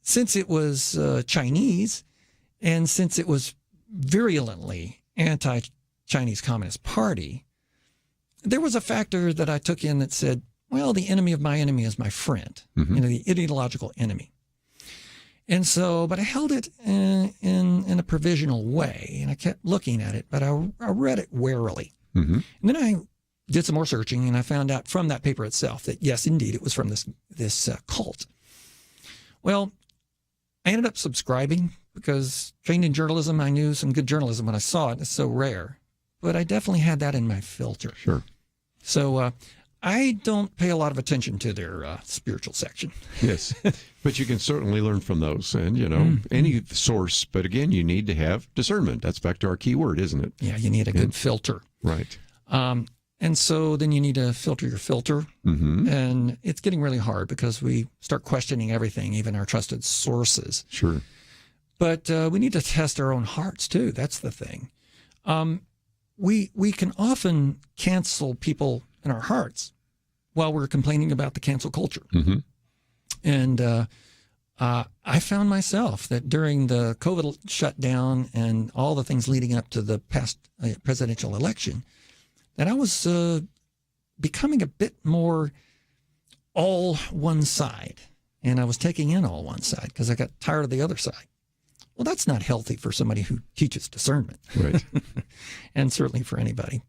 since it was Chinese, and since it was virulently anti-Chinese Communist Party, there was a factor that I took in that said, well, the enemy of my enemy is my friend, the ideological enemy. And so, but I held it in a provisional way, and I kept looking at it, but I read it warily. And then I did some more searching, and I found out from that paper itself that, yes, indeed, it was from this cult. Well, I ended up subscribing because trained in journalism, I knew some good journalism when I saw it. It's so rare. But I definitely had that in my filter. Sure. So I don't pay a lot of attention to their spiritual section. Yes. But you can certainly learn from those and, any source. But again, you need to have discernment. That's back to our key word, isn't it? Yeah, you need a good filter. Right. And so then you need to filter your filter. And it's getting really hard because we start questioning everything, even our trusted sources. Sure. But we need to test our own hearts, too. That's the thing. We can often cancel people in our hearts while we're complaining about the cancel culture. And I found myself that during the COVID shutdown and all the things leading up to the past presidential election, that I was becoming a bit more all one side. And I was taking in all one side because I got tired of the other side. Well, that's not healthy for somebody who teaches discernment. Right. And certainly for anybody.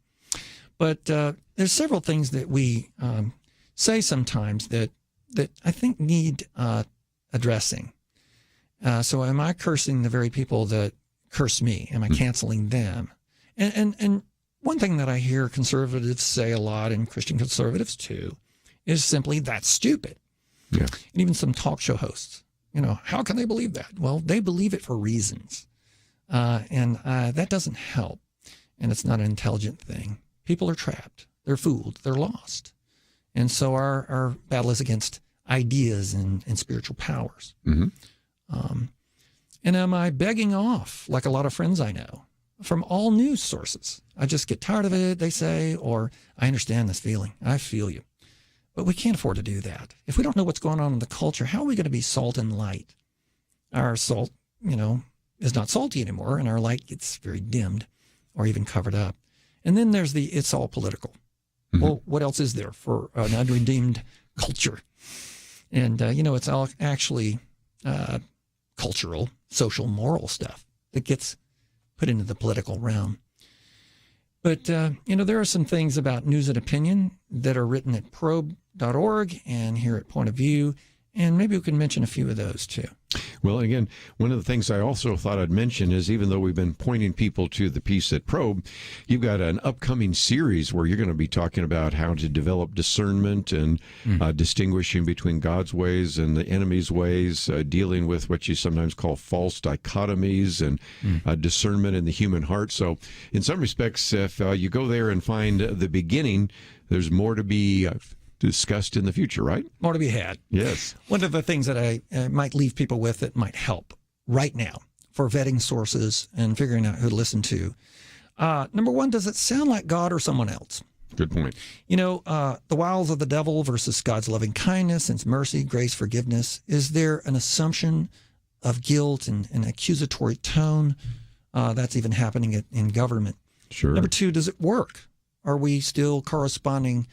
But there's several things that we say sometimes that I think need addressing. So am I cursing the very people that curse me? Am I canceling them? And one thing that I hear conservatives say a lot, and Christian conservatives too, is simply, that's stupid. Yeah. And even some talk show hosts, how can they believe that? Well, they believe it for reasons. And that doesn't help. And it's not an intelligent thing. People are trapped. They're fooled. They're lost. And so our battle is against ideas and spiritual powers. And am I begging off, like a lot of friends I know, from all news sources? I just get tired of it, they say, or I understand this feeling. I feel you. But we can't afford to do that. If we don't know what's going on in the culture, how are we going to be salt and light? Our salt, is not salty anymore, and our light gets very dimmed. or even covered up. And then there's the it's all political. Mm-hmm. Well, what else is there for an unredeemed culture? And, it's all actually cultural, social, moral stuff that gets put into the political realm. But, there are some things about news and opinion that are written at probe.org and here at Point of View, and maybe we can mention a few of those too. Well, again, one of the things I also thought I'd mention is even though we've been pointing people to the piece at Probe, you've got an upcoming series where you're going to be talking about how to develop discernment and distinguishing between God's ways and the enemy's ways, dealing with what you sometimes call false dichotomies and discernment in the human heart. So in some respects, if you go there and find the beginning, there's more to be discussed in the future, right? More to be had. Yes. One of the things that I might leave people with that might help right now for vetting sources and figuring out who to listen to. Number one, does it sound like God or someone else? Good point. The wiles of the devil versus God's loving kindness and mercy, grace, forgiveness. Is there an assumption of guilt and an accusatory tone? That's even happening in government. Sure. Number two, does it work? Are we still corresponding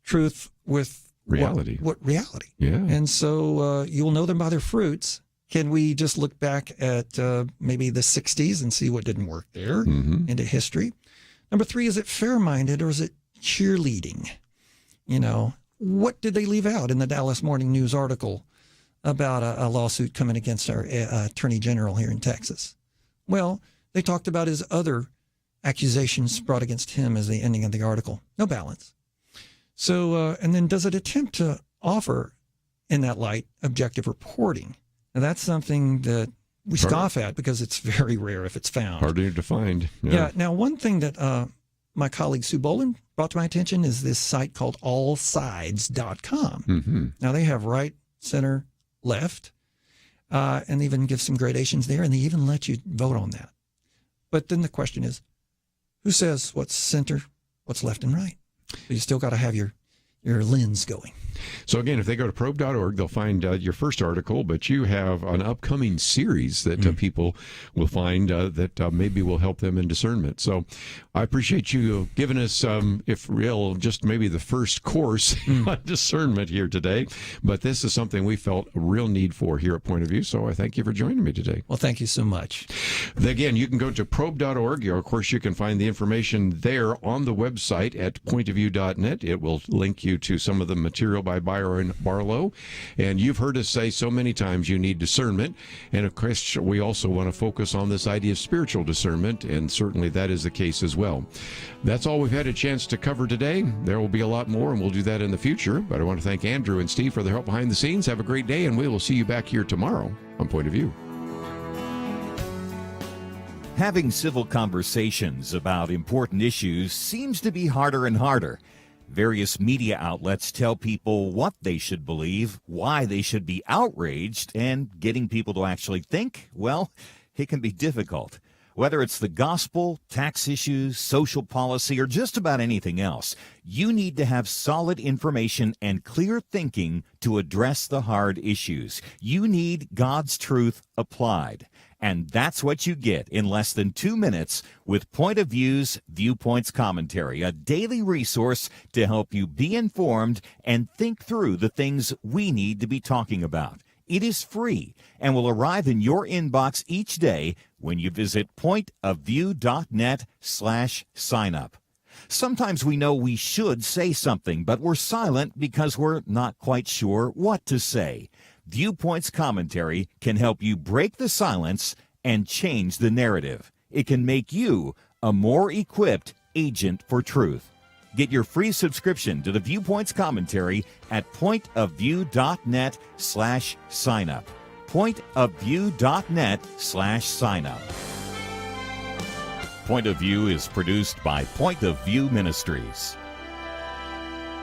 truth with reality? What reality? Yeah. And so you'll know them by their fruits. Can we just look back at maybe the 60s and see what didn't work there into history? Number three, is it fair-minded or is it cheerleading? What did they leave out in the Dallas Morning News article about a lawsuit coming against our attorney general here in Texas? Well, they talked about his other accusations brought against him as the ending of the article. No balance. So, and then does it attempt to offer, in that light, objective reporting? Now, that's something that we scoff at because it's very rare if it's found. Harder to find. Yeah. Now, one thing that my colleague Sue Boland brought to my attention is this site called allsides.com. Mm-hmm. Now, they have right, center, left, and they even give some gradations there, and they even let you vote on that. But then the question is, who says what's center, what's left and right? So you still got to have your lens going. So again, if they go to probe.org, they'll find your first article, but you have an upcoming series that people will find that maybe will help them in discernment. So I appreciate you giving us, if real, just maybe the first course on discernment here today. But this is something we felt a real need for here at Point of View. So I thank you for joining me today. Well, thank you so much. Again, you can go to probe.org. Of course, you can find the information there on the website at pointofview.net. It will link you to some of the material by Byron Barlowe. And you've heard us say so many times you need discernment. And of course, we also want to focus on this idea of spiritual discernment, and certainly that is the case as well. That's all we've had a chance to cover today. There will be a lot more, and we'll do that in the future. But I want to thank Andrew and Steve for their help behind the scenes. Have a great day, and we will see you back here tomorrow on Point of View. Having civil conversations about important issues seems to be harder and harder. Various media outlets tell people what they should believe, why they should be outraged, and getting people to actually think, well, it can be difficult. Whether it's the gospel, tax issues, social policy, or just about anything else, you need to have solid information and clear thinking to address the hard issues. You need God's truth applied. And that's what you get in less than 2 minutes with Point of View's Viewpoints Commentary, a daily resource to help you be informed and think through the things we need to be talking about. It is free and will arrive in your inbox each day when you visit pointofview.net/signup. Sometimes we know we should say something, but we're silent because we're not quite sure what to say. Viewpoints Commentary can help you break the silence and change the narrative. It can make you a more equipped agent for truth. Get your free subscription to the Viewpoints Commentary at pointofview.net/signup. pointofview.net/signup. Point of View is produced by Point of View Ministries.